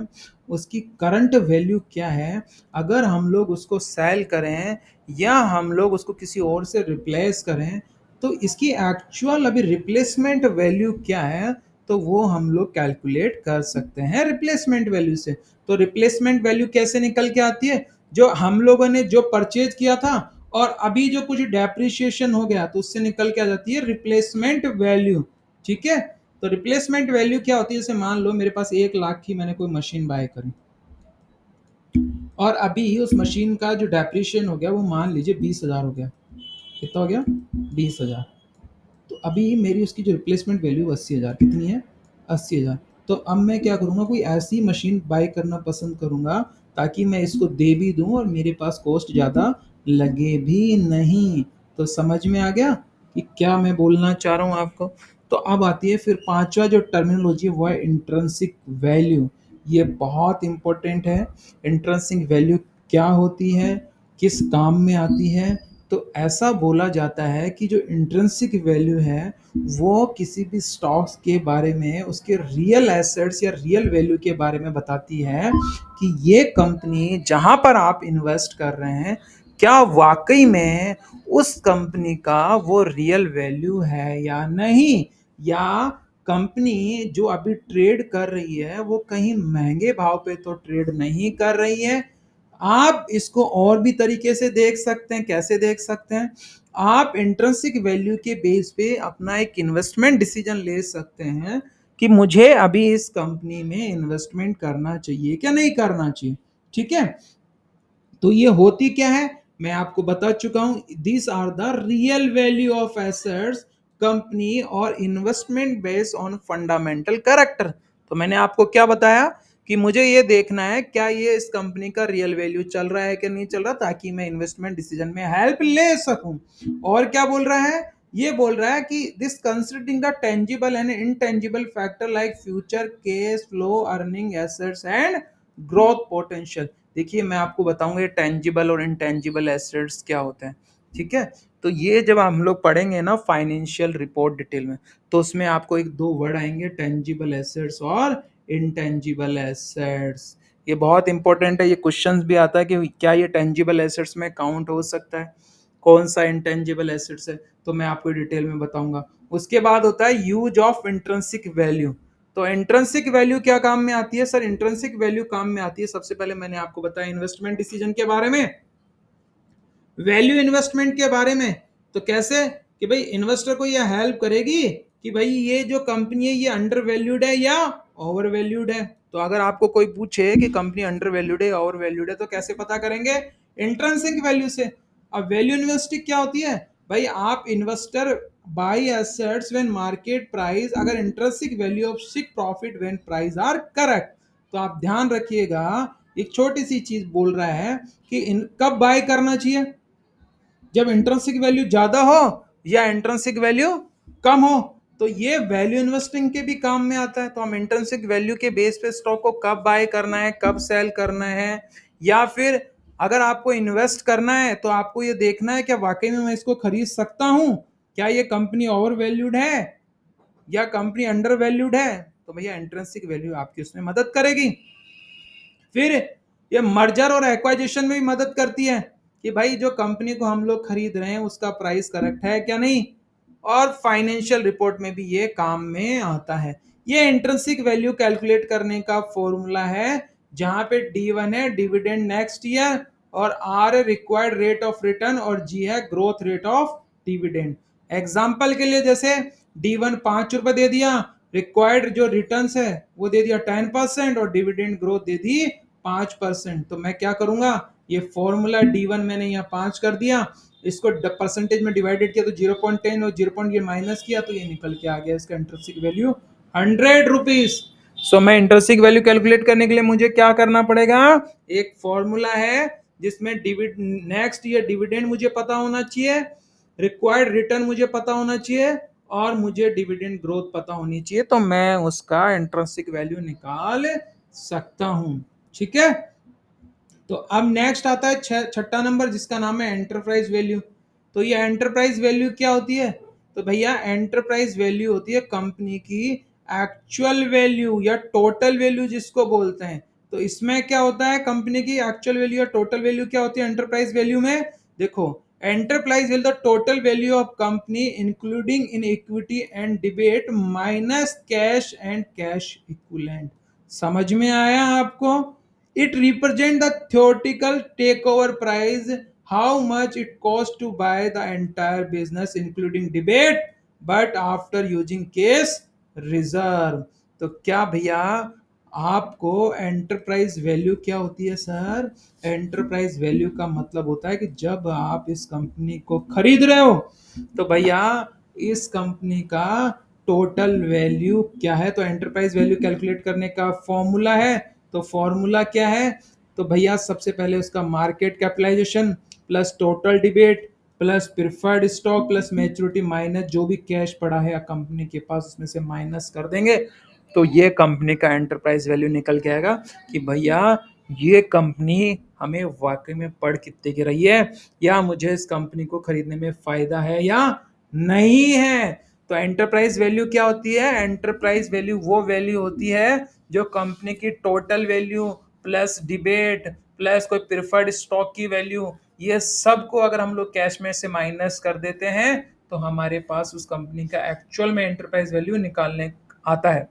उसकी करंट वैल्यू क्या है। अगर हम लोग उसको सेल करें या हम लोग उसको किसी और से रिप्लेस करें, तो इसकी एक्चुअल अभी रिप्लेसमेंट वैल्यू क्या है, तो वो हम लोग कैलकुलेट कर सकते हैं रिप्लेसमेंट वैल्यू से। तो रिप्लेसमेंट वैल्यू कैसे निकल के आती है, जो हम लोगों ने जो परचेज किया था और अभी जो कुछ डेप्रिसिएशन हो गया तो उससे निकल के आ जाती है रिप्लेसमेंट वैल्यू, ठीक है। तो रिप्लेसमेंट वैल्यू क्या होती है, जैसे मान लो मेरे पास 1 लाख की मैंने कोई मशीन बाय करी और अभी उस मशीन का जो डेप्रिसिएशन हो गया वो मान लीजिए 20,000 हो गया। कितना हो गया, 20,000। तो अभी मेरी उसकी जो रिप्लेसमेंट वैल्यू 80,000 कितनी है, 80,000। तो अब मैं क्या करूँगा, कोई ऐसी मशीन बाय करना पसंद करूँगा ताकि मैं इसको दे भी दूँ और मेरे पास कॉस्ट ज़्यादा लगे भी नहीं। तो समझ में आ गया कि क्या मैं बोलना चाह रहा हूँ आपको। तो अब आती है फिर पांचवा जो टर्मिनोलॉजी वो है इंट्रिंसिक वैल्यू। ये बहुत इंपॉर्टेंट है। इंट्रिंसिक वैल्यू क्या होती है, किस काम में आती है। तो ऐसा बोला जाता है कि जो इंट्रिंसिक वैल्यू है वो किसी भी स्टॉक्स के बारे में, उसके रियल एसेट्स या रियल वैल्यू के बारे में बताती है कि ये कंपनी जहां पर आप इन्वेस्ट कर रहे हैं क्या वाकई में उस कंपनी का वो रियल वैल्यू है या नहीं, या कंपनी जो अभी ट्रेड कर रही है वो कहीं महंगे भाव पे तो ट्रेड नहीं कर रही है। आप इसको और भी तरीके से देख सकते हैं। कैसे देख सकते हैं, आप इंट्रिंसिक वैल्यू के बेस पे अपना एक इन्वेस्टमेंट डिसीजन ले सकते हैं कि मुझे अभी इस कंपनी में इन्वेस्टमेंट करना चाहिए क्या नहीं करना चाहिए, ठीक है। तो ये होती क्या है, मैं आपको बता चुका हूं, this are the real value of assets company और investment based on fundamental character. तो मैंने आपको क्या बताया कि मुझे ये देखना है क्या ये इस कंपनी का रियल वैल्यू चल रहा है कि नहीं चल रहा, ताकि मैं इन्वेस्टमेंट डिसीजन में हेल्प ले सकूं। और क्या बोल रहा है, ये बोल रहा है कि this considering the tangible and intangible factor like future cash flow earning assets and growth potential. देखिए मैं आपको बताऊंगा ये टेंजिबल और इनटेंजिबल एसेट्स क्या होते हैं, ठीक है। तो ये जब हम लोग पढ़ेंगे ना फाइनेंशियल रिपोर्ट डिटेल में, तो उसमें आपको एक दो वर्ड आएंगे, टेंजिबल एसेट्स और इनटेंजिबल एसेट्स। ये बहुत इंपॉर्टेंट है, ये क्वेश्चंस भी आता है कि क्या ये टेंजिबल एसेट्स में काउंट हो सकता है, कौन सा इंटेंजिबल एसेट्स है, तो मैं आपको डिटेल में बताऊंगा। उसके बाद होता है यूज ऑफ इंट्रिंसिक वैल्यू। तो इंट्रिंसिक वैल्यू क्या काम में आती है सर, इंट्रिंसिक वैल्यू काम में आती है, सबसे पहले मैंने आपको बताया इन्वेस्टमेंट डिसीजन के बारे में, वैल्यू इन्वेस्टमेंट के बारे में। तो कैसे कि भाई इन्वेस्टर को ये हेल्प करेगी कि भाई ये जो कंपनी है ये अंडर वैल्यूड है या ओवर वैल्यूड है। तो अगर आपको कोई पूछे कि कंपनी अंडर वैल्यूड है या ओवर वैल्यूड है तो कैसे पता करेंगे, इंट्रिंसिक वैल्यू से। अब वैल्यू इन्वेस्टिंग क्या होती है, भाई आप investor buy assets when market price, अगर intrinsic value of sick profit when price are correct. तो आप ध्यान रखिएगा, एक छोटी सी चीज बोल रहा है कि कब बाय करना चाहिए, जब इंट्रिंसिक वैल्यू ज्यादा हो या इंट्रिंसिक वैल्यू कम हो। तो ये वैल्यू इन्वेस्टिंग के भी काम में आता है। तो हम इंट्रिंसिक वैल्यू के बेस पे स्टॉक को कब बाय करना है, कब सेल करना है, या फिर अगर आपको इन्वेस्ट करना है तो आपको ये देखना है क्या वाकई में मैं इसको खरीद सकता हूं, क्या ये कंपनी ओवर वैल्यूड है या कंपनी अंडर वैल्यूड है। तो भैया इंट्रिंसिक वैल्यू आपकी उसमें मदद करेगी। फिर ये मर्जर और एक्वाइजिशन में भी मदद करती है कि भाई जो कंपनी को हम लोग खरीद रहे हैं उसका प्राइस करेक्ट है क्या नहीं। और फाइनेंशियल रिपोर्ट में भी ये काम में आता है। ये इंट्रिंसिक वैल्यू कैलकुलेट करने का फॉर्मूला है, जहां पे D1 है डिविडेंड नेक्स्ट ईयर, और R है रिक्वायर्ड रेट ऑफ रिटर्न, और G है growth rate of dividend. Example के लिए जैसे D1 5 रुपए दे दिया, रिक्वायर्ड जो रिटर्न्स है वो दे दिया 10% और डिविडेंड ग्रोथ दे दी 5%। तो मैं क्या करूंगा, ये फॉर्मूला D1 मैंने यहाँ 5 कर दिया, इसको परसेंटेज में डिवाइडेड किया तो 0.10 और 0. माइनस किया तो ये निकल के आ गया इसका इंट्रिंसिक वैल्यू 100 रुपीज। सो मैं इंट्रिंसिक वैल्यू कैलकुलेट करने के लिए मुझे क्या करना पड़ेगा, एक फॉर्मूला है जिसमें नेक्स्ट ईयर डिविडेंड मुझे पता होना चाहिए, रिक्वायर्ड रिटर्न मुझे पता होना चाहिए, और मुझे डिविडेंड ग्रोथ पता होनी चाहिए, तो मैं उसका इंट्रिंसिक वैल्यू निकाल सकता हूं। ठीक है, तो अब नेक्स्ट आता है छठा नंबर, जिसका नाम है एंटरप्राइज वैल्यू। तो ये एंटरप्राइज वैल्यू क्या होती है, तो भैया एंटरप्राइज वैल्यू होती है कंपनी की एक्चुअल वैल्यू या टोटल वैल्यू जिसको बोलते हैं। तो इसमें क्या होता है, कंपनी की एक्चुअल वैल्यू या टोटल वैल्यू क्या होती है एंटरप्राइज वैल्यू में, देखो enterprise value the total value of company including in equity and debate minus cash and cash equivalent. समझ में आया आपको? It represents the theoretical takeover price, how much it costs to buy the entire business, including debate, but after using case reserve। तो क्या भैया आपको एंटरप्राइज वैल्यू क्या होती है सर? एंटरप्राइज वैल्यू का मतलब होता है कि जब आप इस कंपनी को खरीद रहे हो तो भैया इस कंपनी का टोटल वैल्यू क्या है। तो एंटरप्राइज वैल्यू कैलकुलेट करने का फॉर्मूला है, तो फॉर्मूला क्या है, तो भैया सबसे पहले उसका मार्केट कैपिटलाइजेशन प्लस टोटल डिबेट plus preferred stock plus maturity minus जो भी कैश पड़ा है कंपनी के पास उसमें से माइनस कर देंगे, तो ये कंपनी का एंटरप्राइज वैल्यू निकल के आएगा कि भैया ये कंपनी हमें वाकई में पढ़ कितने की रही है, या मुझे इस कंपनी को खरीदने में फायदा है या नहीं है। तो एंटरप्राइज वैल्यू क्या होती है, एंटरप्राइज वैल्यू वो वैल्यू होती है जो कंपनी की total value plus debate plus कोई प्रिफर्ड स्टॉक की वैल्यू, ये सब को अगर हम लोग कैश में से माइनस कर देते हैं तो हमारे पास उस कंपनी का एक्चुअल में एंटरप्राइज वैल्यू निकालने आता है।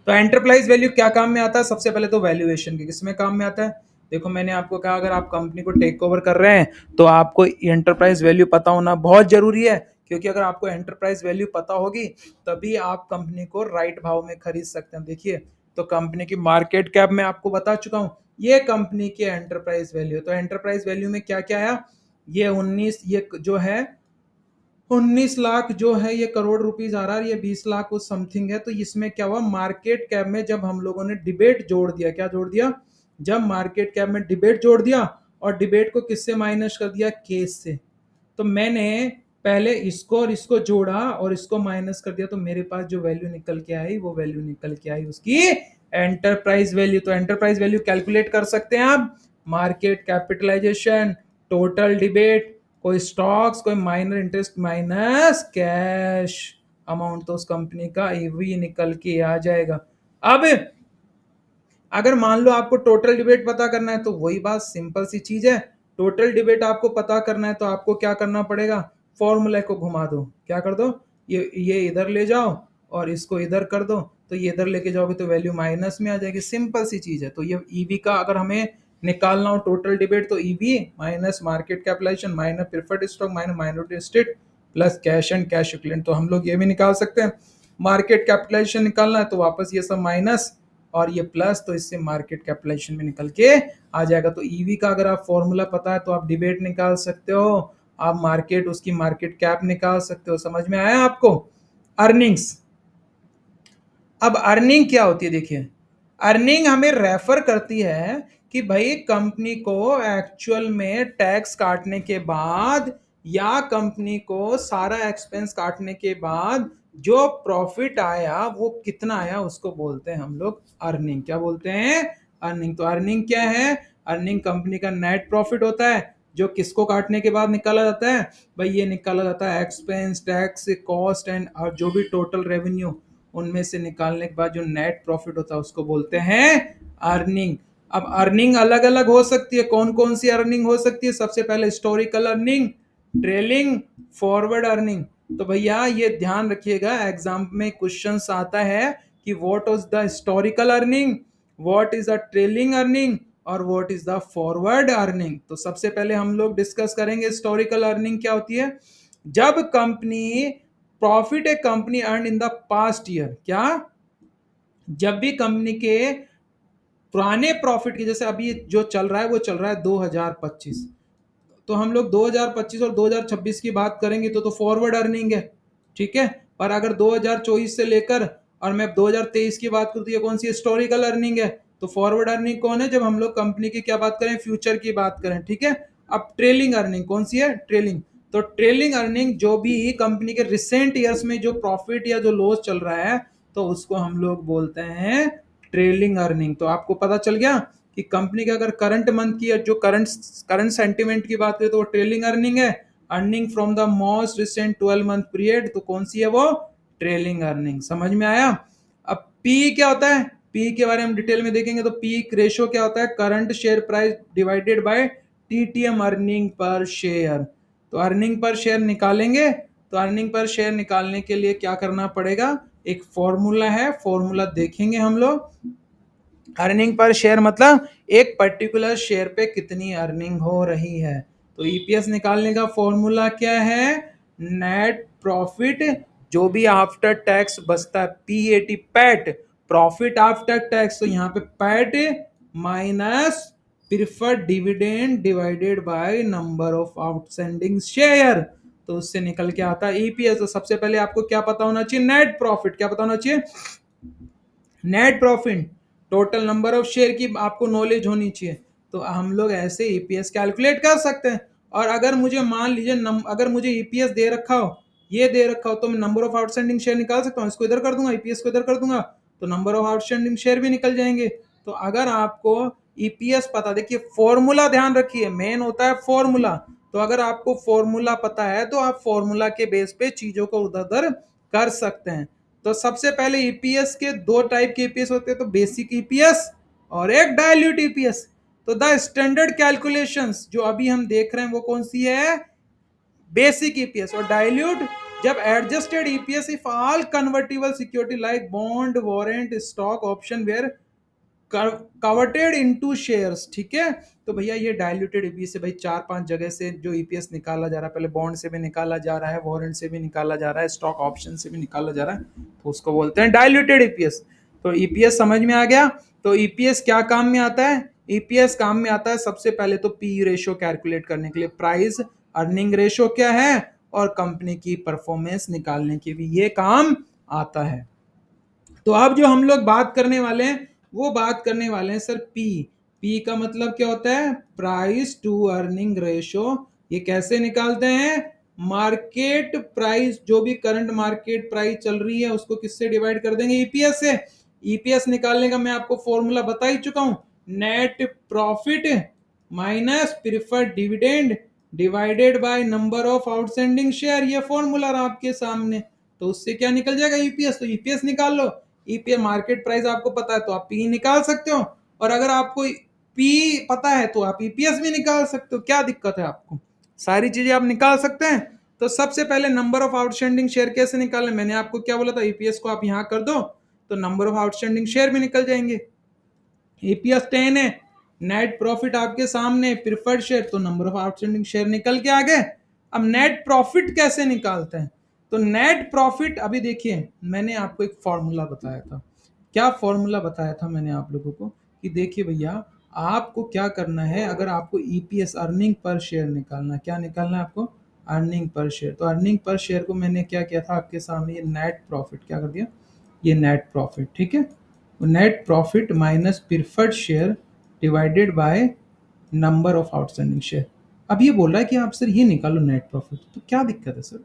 तो एंटरप्राइज वैल्यू क्या काम में आता है, सबसे पहले तो वैल्यूएशन की किसमें काम में आता है। देखो मैंने आपको कहा अगर आप कंपनी को टेक ओवर कर रहे हैं तो आपको एंटरप्राइज वैल्यू पता होना बहुत जरूरी है, क्योंकि अगर आपको एंटरप्राइज वैल्यू पता होगी तभी आप कंपनी को राइट भाव में खरीद सकते हैं। देखिए तो कंपनी की मार्केट कैप में आपको बता चुका हूं, ये कंपनी की एंटरप्राइज वैल्यू। तो एंटरप्राइज वैल्यू में क्या क्या आया, ये 19, ये जो है 19 लाख जो है ये करोड़ रुपीज आ रहा है, ये 20 लाख कुछ समथिंग है। तो इसमें क्या हुआ, मार्केट कैप में जब हम लोगों ने डिबेट जोड़ दिया, क्या जोड़ दिया, जब मार्केट कैप में डिबेट जोड़ दिया और डिबेट को किससे माइनस कर दिया, केस से। तो मैंने पहले इसको और इसको जोड़ा और इसको माइनस कर दिया, तो मेरे पास जो वैल्यू निकल के आई वो वैल्यू निकल के आई उसकी एंटरप्राइज वैल्यू। तो एंटरप्राइज वैल्यू कैलकुलेट कर सकते हैं आप, मार्केट कैपिटलाइजेशन, टोटल डिबेट, कोई स्टॉक्स, कोई minor interest minus cash amount, तो उस कंपनी का ईवी निकल के आ जाएगा। अब अगर मान लो आपको टोटल डिबेट पता करना है तो वही बात सिंपल सी चीज है, टोटल डिबेट आपको पता करना है तो आपको क्या करना पड़ेगा, फॉर्मूले को घुमा दो, क्या कर दो, ये इधर ले जाओ और इसको इधर कर दो, तो ये इधर लेके जाओगे तो वैल्यू माइनस में आ जाएगी, सिंपल सी चीज है। तो ये ईवी का अगर हमें निकालना हो टोटल डिबेट तो EV minus market capitalisation minus preferred stock minus minority stake plus cash and cash equivalent. तो हम लोग ये भी निकाल सकते हैं, मार्केट कैपिटलाइजेशन निकालना है तो वापस ये सब माइनस और ये प्लस, तो इससे मार्केट कैपिटलाइजेशन में निकल के आ जाएगा। तो ईवी का अगर आप फॉर्मूला पता है तो आप डिबेट निकाल सकते हो, आप मार्केट उसकी मार्केट कैप निकाल सकते हो। समझ में आया आपको? अर्निंग्स, अब अर्निंग क्या होती है, देखिए अर्निंग हमें रेफर करती है कि भाई कंपनी को एक्चुअल में टैक्स काटने के बाद या कंपनी को सारा एक्सपेंस काटने के बाद जो प्रॉफिट आया वो कितना आया उसको बोलते हैं हम लोग अर्निंग। क्या बोलते हैं? अर्निंग। तो अर्निंग क्या है, अर्निंग कंपनी का नेट प्रॉफिट होता है जो किसको काटने के बाद निकाला जाता है, भाई ये निकाला जाता है एक्सपेंस टैक्स कॉस्ट एंड और जो भी टोटल रेवेन्यू उनमें से निकालने के बाद जो नेट प्रॉफिट होता है उसको बोलते हैं अर्निंग। अब अर्निंग अलग अलग हो सकती है, कौन कौन सी अर्निंग हो सकती है, सबसे पहले historical earning, trailing, forward earning. तो भैया ये ध्यान रखिएगा एग्जाम में क्वेश्चंस आता है कि what is the historical earning, what is the trailing earning और what is the forward earning. तो सबसे पहले हम लोग डिस्कस करेंगे हिस्टोरिकल अर्निंग क्या होती है। जब company profit A company earn in the past year, क्या, जब भी कंपनी के पुराने प्रॉफिट की, जैसे अभी जो चल रहा है वो चल रहा है 2025, तो हम लोग 2025 और 2026 की बात करेंगे तो फॉरवर्ड अर्निंग है, ठीक है। पर अगर 2024 से लेकर और मैं 2023 की बात करूँ तो ये कौन सी हिस्टोरिकल अर्निंग है। तो फॉरवर्ड अर्निंग कौन है, जब हम लोग कंपनी की क्या बात करें, फ्यूचर की बात करें, ठीक है। अब ट्रेलिंग अर्निंग कौन सी है, ट्रेलिंग। तो ट्रेलिंग अर्निंग जो भी कंपनी के रिसेंट ईयर्स में जो प्रॉफिट या जो लॉस चल रहा है, तो उसको हम लोग बोलते हैं ट्रेलिंग अर्निंग। तो आपको पता चल गया कि कंपनी के अगर करंट मंथ की जो करंट करंट सेंटिमेंट की बात करें तो वो ट्रेलिंग अर्निंग है। Earning from the most recent 12 month period, तो कौन सी है वो, ट्रेलिंग अर्निंग। समझ में आया। अब पी क्या होता है, पी के बारे में डिटेल में देखेंगे तो पी रेशो क्या होता है, current share price divided by TTM earning per share. तो अर्निंग पर शेयर निकालेंगे, तो अर्निंग पर शेयर निकालने के लिए क्या करना पड़ेगा, एक फॉर्मूला है, फॉर्मूला देखेंगे हम लोग। अर्निंग पर शेयर मतलब एक पर्टिकुलर शेयर पे कितनी अर्निंग हो रही है। तो ईपीएस निकालने का फॉर्मूला क्या है, नेट प्रॉफिट जो भी आफ्टर टैक्स बचता है, PAT PAT, profit after tax. तो यहाँ पे PAT minus preferred dividend divided by number of outstanding share, तो उससे निकल के आता है ईपीएस। तो सबसे पहले आपको क्या पता होना चाहिए, नेट प्रॉफिट। क्या पता होना चाहिए, net profit. Total number of share की आपको नॉलेज होनी चाहिए। तो हम लोग ऐसे ईपीएस कैलकुलेट कर सकते हैं। और अगर मुझे मान लीजिए अगर मुझे ईपीएस दे रखा हो, ये दे रखा हो, तो मैं नंबर ऑफ आउटस्टैंडिंग शेयर निकाल सकता हूँ। इसको इधर कर दूंगा, ईपीएस को इधर कर दूंगा, तो नंबर ऑफ आउटस्टैंडिंग शेयर भी निकल जाएंगे। तो अगर आपको ईपीएस पता, देखिए फॉर्मूला ध्यान रखिए, मेन होता है फॉर्मूला। तो अगर आपको फॉर्मूला पता है तो आप फॉर्मूला के बेस पे चीजों को उधर उधर कर सकते हैं। तो सबसे पहले ईपीएस के दो टाइप के ईपीएस होते हैं, तो बेसिक ईपीएस और एक डायल्यूट ईपीएस। तो द स्टैंडर्ड कैलकुलेशंस जो अभी हम देख रहे हैं वो कौन सी है, बेसिक ईपीएस। और डायल्यूट जब adjusted EPS if all convertible security like bond, warrant, stock, option were converted into shares, ठीक है। तो भैया ये डायल्यूटेड ईपीएस है भाई, 4-5 जगह से जो ईपीएस निकाला जा रहा है, पहले बॉन्ड से भी निकाला जा रहा है, वारंट से भी निकाला जा रहा है, स्टॉक ऑप्शन से भी निकाला जा रहा है, तो उसको बोलते हैं डायल्यूटेड ईपीएस। तो ईपीएस समझ में आ गया। तो ईपीएस क्या काम में आता है, ईपीएस काम में आता है सबसे पहले तो पी रेशो कैलकुलेट करने के लिए, प्राइस अर्निंग रेशो क्या है, और कंपनी की परफॉर्मेंस निकालने के भी ये काम आता है। तो अब जो हम लोग बात करने वाले हैं वो बात करने वाले हैं सर पी। पी का मतलब क्या होता है, प्राइस टू अर्निंग रेशो। ये कैसे निकालते हैं, मार्केट प्राइस जो भी करंट मार्केट प्राइस चल रही है उसको किससे डिवाइड कर देंगे, ईपीएस से। ईपीएस निकालने का मैं आपको फॉर्मूला बता ही चुका हूं, net profit minus preferred dividend divided by number of outstanding share. ये फॉर्मूला रहा आपके सामने। तो उससे क्या निकल जाएगा, ईपीएस। तो ईपीएस निकाल लो, ईपीएस मार्केट प्राइस आपको पता है तो आप पी निकाल सकते हो, और अगर आपको पी पता है तो आप ईपीएस भी निकाल सकते हो। क्या दिक्कत है आपको, सारी चीजें आप निकाल सकते हैं। तो सबसे पहले नंबर ऑफ आउटस्टैंडिंग शेयर कैसे निकालें, मैंने आपको क्या बोला था, ईपीएस को आप यहां कर दो तो नंबर ऑफ आउटस्टैंडिंग शेयर भी निकल जाएंगे। ईपीएस 10 है, नेट प्रॉफिट आपके सामने, प्रिफर्ड शेयर, तो नंबर ऑफ आउटस्टैंडिंग शेयर निकल के आ गए। अब नेट प्रॉफिट कैसे निकालते हैं, तो नेट प्रॉफिट अभी देखिए मैंने आपको एक फॉर्मूला बताया था। क्या फॉर्मूला बताया था मैंने आप लोगों को, कि देखिए भैया आपको क्या करना है, अगर आपको ईपीएस अर्निंग पर शेयर निकालना, क्या निकालना है आपको, अर्निंग पर शेयर। तो अर्निंग पर शेयर को मैंने क्या किया था आपके सामने, ये नेट प्रॉफिट क्या कर दिया, ये नेट प्रॉफिट, ठीक है। Net profit minus preferred share divided by number of outstanding share. अब ये बोल रहा है कि आप सर ये निकालो नेट प्रॉफिट, तो क्या दिक्कत है सर,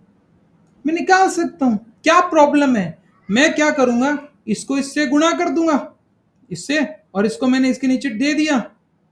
मैं निकाल सकता हूं, क्या प्रॉब्लम है। मैं क्या करूंगा, इसको इससे गुणा कर दूंगा, इससे, और इसको मैंने इसके नीचे दे दिया,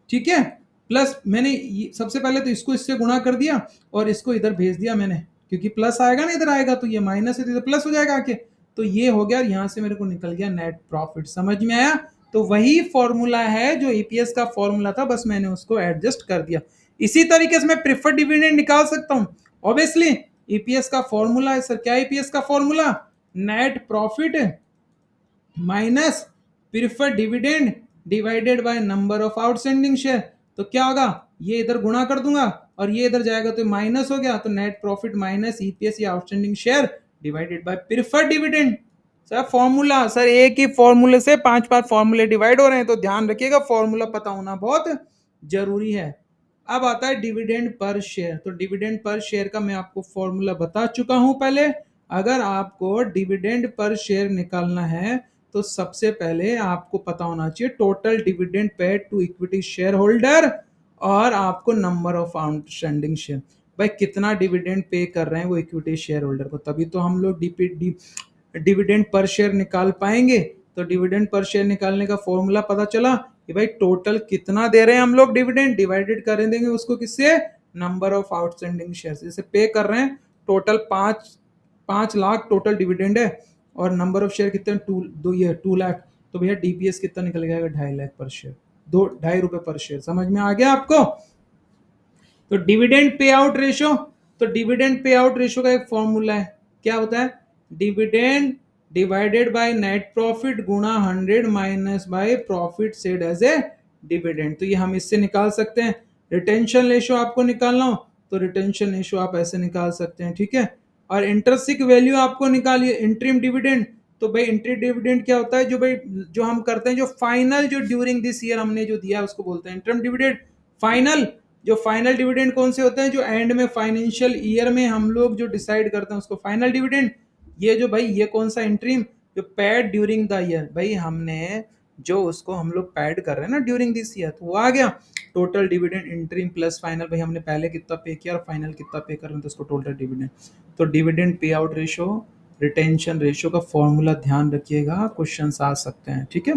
ठीक है। प्लस मैंने सबसे पहले तो इसको इससे गुणा कर दिया और इसको इधर भेज दिया मैंने, क्योंकि प्लस आएगा ना इधर आएगा, तो ये माइनस है तो इधर प्लस हो जाएगा आके। तो ये हो गया, यहां से मेरे को निकल गया नेट प्रॉफिट। समझ में आया। तो वही फॉर्मूला है जो ईपीएस का फॉर्मूला था, बस मैंने उसको एडजस्ट कर दिया। इसी तरीके से मैं प्रीफर्ड डिविडेंड निकाल सकता हूं, ऑब्वियसली ईपीएस का फॉर्मूला है सर, क्या ईपीएस का formula, net profit minus preferred dividend divided by number of outstanding share. तो क्या होगा, ये इधर गुणा कर दूंगा और ये इधर जाएगा तो माइनस हो गया, तो नेट प्रॉफिट माइनस ईपीएस या outstanding share divided by preferred dividend. Sir formula, sir एक ही फॉर्मूले से 5-5 फॉर्मूले डिवाइड हो रहे हैं, तो ध्यान रखिएगा फॉर्मूला पता होना बहुत जरूरी है। अब आता है डिविडेंड पर शेयर। तो डिविडेंड पर शेयर का मैं आपको फॉर्मूला बता चुका हूं पहले, अगर आपको डिविडेंड पर शेयर निकालना है तो सबसे पहले आपको पता होना चाहिए total dividend paid to equity shareholder और आपको नंबर ऑफ आउटस्टैंडिंग शेयर। भाई कितना डिविडेंड पे कर रहे हैं वो इक्विटी शेयर होल्डर को, तभी तो हम लोग डिविडेंड पर शेयर निकाल पाएंगे। तो डिविडेंड पर शेयर निकालने का फॉर्मूला पता चला कि भाई टोटल कितना दे रहे हैं हम लोग डिविडेंड, डिवाइडेड कर देंगे उसको किससे, नंबर ऑफ आउटस्टैंडिंग शेयर। जैसे पे कर रहे हैं टोटल 5 लाख टोटल डिविडेंड है और नंबर ऑफ शेयर कितने, 2 लाख, तो भैया डीपीएस कितना निकल जाएगा, 2.5 लाख पर शेयर, 2.5 रुपए पर शेयर। समझ में आ गया आपको। तो डिविडेंड पे आउट रेशियो, तो डिविडेंड पे आउट रेशियो का एक फॉर्मूला है, क्या होता है, dividend divided by net profit गुणा 100 minus by profit said as a dividend. तो ये हम इससे निकाल सकते हैं। रिटेंशन रेशियो आपको निकालना हो तो रिटेंशन रेशियो आप ऐसे निकाल सकते हैं, ठीक है। और इंटरेस्टिक वैल्यू आपको निकालिए इंटरिम डिविडेंड। तो भाई इंटरिम डिविडेंड क्या होता है, जो भाई जो हम करते हैं, जो फाइनल जो ड्यूरिंग दिस ईयर हमने जो दिया उसको बोलते हैं इंटरिम डिविडेंड। फाइनल, जो फाइनल डिविडेंड कौन से होते हैं, जो एंड में फाइनेंशियल ईयर में हम लोग जो डिसाइड करते हैं उसको फाइनल डिविडेंड। ये जो भाई ये कौन सा इंटरिम, जो पैड ड्यूरिंग द ईयर, भाई हमने जो उसको हम लोग पैड कर रहे हैं ना ड्यूरिंग दिस ईयर, तो वो आ गया total dividend interim plus final. भाई हमने पहले कितना पे किया और फाइनल कितना पे कर रहे हैं तो उसको टोटल डिविडेंड। तो dividend payout ratio, retention ratio का फॉर्मूला ध्यान रखिएगा, क्वेश्चन आ सकते हैं, ठीक है।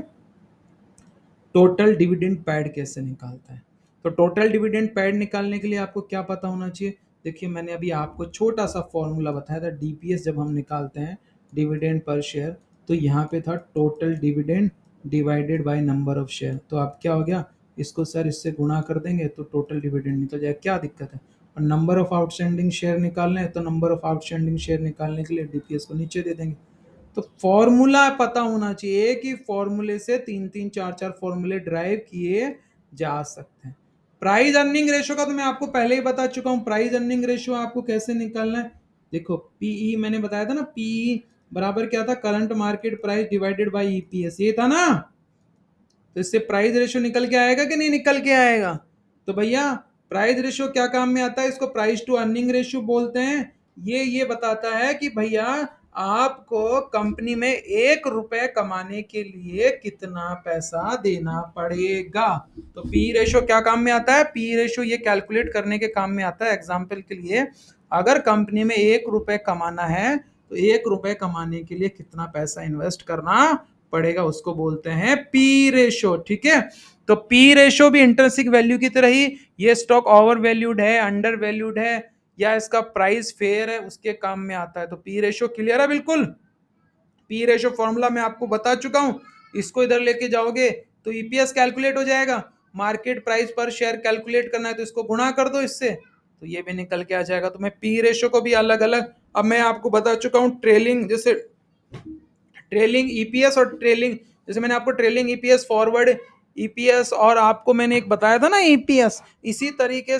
टोटल डिविडेंड पैड कैसे निकालता है, तो टोटल डिविडेंड पैड निकालने के लिए आपको क्या पता होना चाहिए। देखिए मैंने अभी आपको छोटा सा फॉर्मूला बताया था, डीपीएस जब हम निकालते हैं डिविडेंड पर शेयर, तो यहाँ पे था total dividend divided by number of share. तो आप क्या हो गया, इसको सर इससे गुणा कर देंगे तो टोटल डिविडेंड निकल जाएगा, क्या दिक्कत है। और नंबर ऑफ आउटस्टैंडिंग शेयर निकालना है तो नंबर ऑफ आउटस्टैंडिंग शेयर निकालने के लिए डीपीएस को नीचे दे देंगे। तो फॉर्मूला पता होना चाहिए कि फॉर्मूले से 3-3 4-4 फॉर्मूले ड्राइव किए जा सकते हैं। प्राइस अर्निंग रेशियो का तो मैं आपको पहले ही बता चुका हूं, प्राइस अर्निंग रेशियो आपको कैसे निकालना है। देखो पीई मैंने बताया था ना, पीई बराबर क्या था, current market price divided by EPS, ये था ना। तो इससे प्राइस रेशियो निकल के आएगा कि नहीं निकल के आएगा। तो भैया प्राइस रेशियो क्या काम में आता है, इसको प्राइस टू अर्निंग रेशियो बोलते हैं। ये बताता है कि भैया आपको कंपनी में 1 रुपए कमाने के लिए कितना पैसा देना पड़ेगा। तो पी रेशियो क्या काम में आता है, पी रेशियो ये कैलकुलेट करने के काम में आता है। एग्जाम्पल के लिए अगर कंपनी में 1 रुपए कमाना है तो 1 रुपए कमाने के लिए कितना पैसा इन्वेस्ट करना पड़ेगा, उसको बोलते हैं पी रेशो, ठीक है। तो पी रेशो भी इंट्रिंसिक वैल्यू की तरह ही, ये स्टॉक ओवर वैल्यूड है, अंडर वैल्यूड है या इसका प्राइस फेयर है, उसके काम में आता है। तो पी रेशो क्लियर है बिल्कुल। पी रेशो फॉर्मूला मैं आपको बता चुका हूं, इसको इधर लेके जाओगे तो ईपीएस कैलकुलेट हो जाएगा। मार्केट प्राइस पर शेयर कैलकुलेट करना है तो इसको गुणा कर दो इससे, तो ये भी निकल के आ जाएगा। तो मैं पी रेशो को भी अलग अलग, अब मैं आपको बता चुका हूं ट्रेलिंग, जैसे ट्रेलिंग ईपीएस और ट्रेलिंग, जैसे मैंने आपको ट्रेलिंग ईपीएस, फॉरवर्ड ईपीएस और आपको मैंने एक बताया था ना ईपीएस, इसी तरीके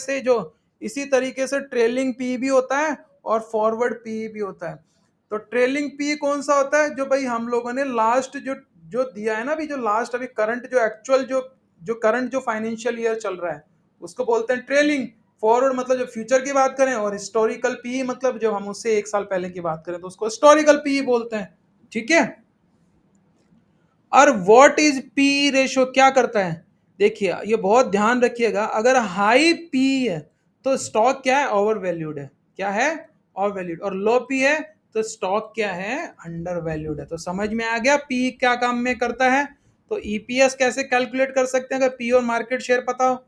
से ट्रेलिंग पी भी होता है और फॉरवर्ड पी भी होता है। तो ट्रेलिंग पी कौन सा होता है, जो भाई हम लोगों ने लास्ट जो जो दिया है ना, अभी जो लास्ट अभी करंट जो एक्चुअल जो करंट जो फाइनेंशियल ईयर चल रहा है उसको बोलते हैं ट्रेलिंग। फॉरवर्ड मतलब जो फ्यूचर की बात करें, और हिस्टोरिकल पी मतलब जो हम उससे 1 साल पहले की बात करें तो उसको हिस्टोरिकल पी बोलते हैं, ठीक है। और व्हाट इज पी रेशियो क्या करता है, देखिए ये बहुत ध्यान रखिएगा, अगर हाई पी है तो स्टॉक क्या है, ओवर वैल्यूड है, क्या है, ओवर वैल्यूड। और लो पी है तो स्टॉक क्या है, अंडर वैल्यूड है। तो समझ में आ गया पी क्या काम में करता है। तो ईपीएस कैसे कैलकुलेट कर सकते हैं, अगर पी और मार्केट शेयर पता हो।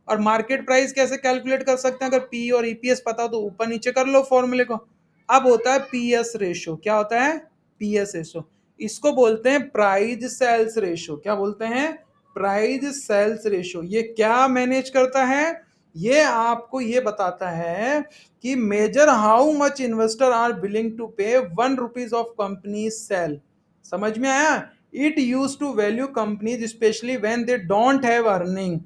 और मार्केट प्राइस कैसे कैलकुलेट कर सकते हैं, अगर पी और ईपीएस पता हो तो ऊपर नीचे कर लो फॉर्मूले को। अब होता है पीएस रेशियो, क्या होता है, पीएस रेशियो, इसको बोलते हैं प्राइस सेल्स रेशियो। क्या बोलते हैं, प्राइस सेल्स रेशियो। ये क्या मैनेज करता है, ये आपको ये बताता है कि measure how much investor are willing to pay 1 rupees of company sale. समझ में आया। It use to value companies specially when they don't have earning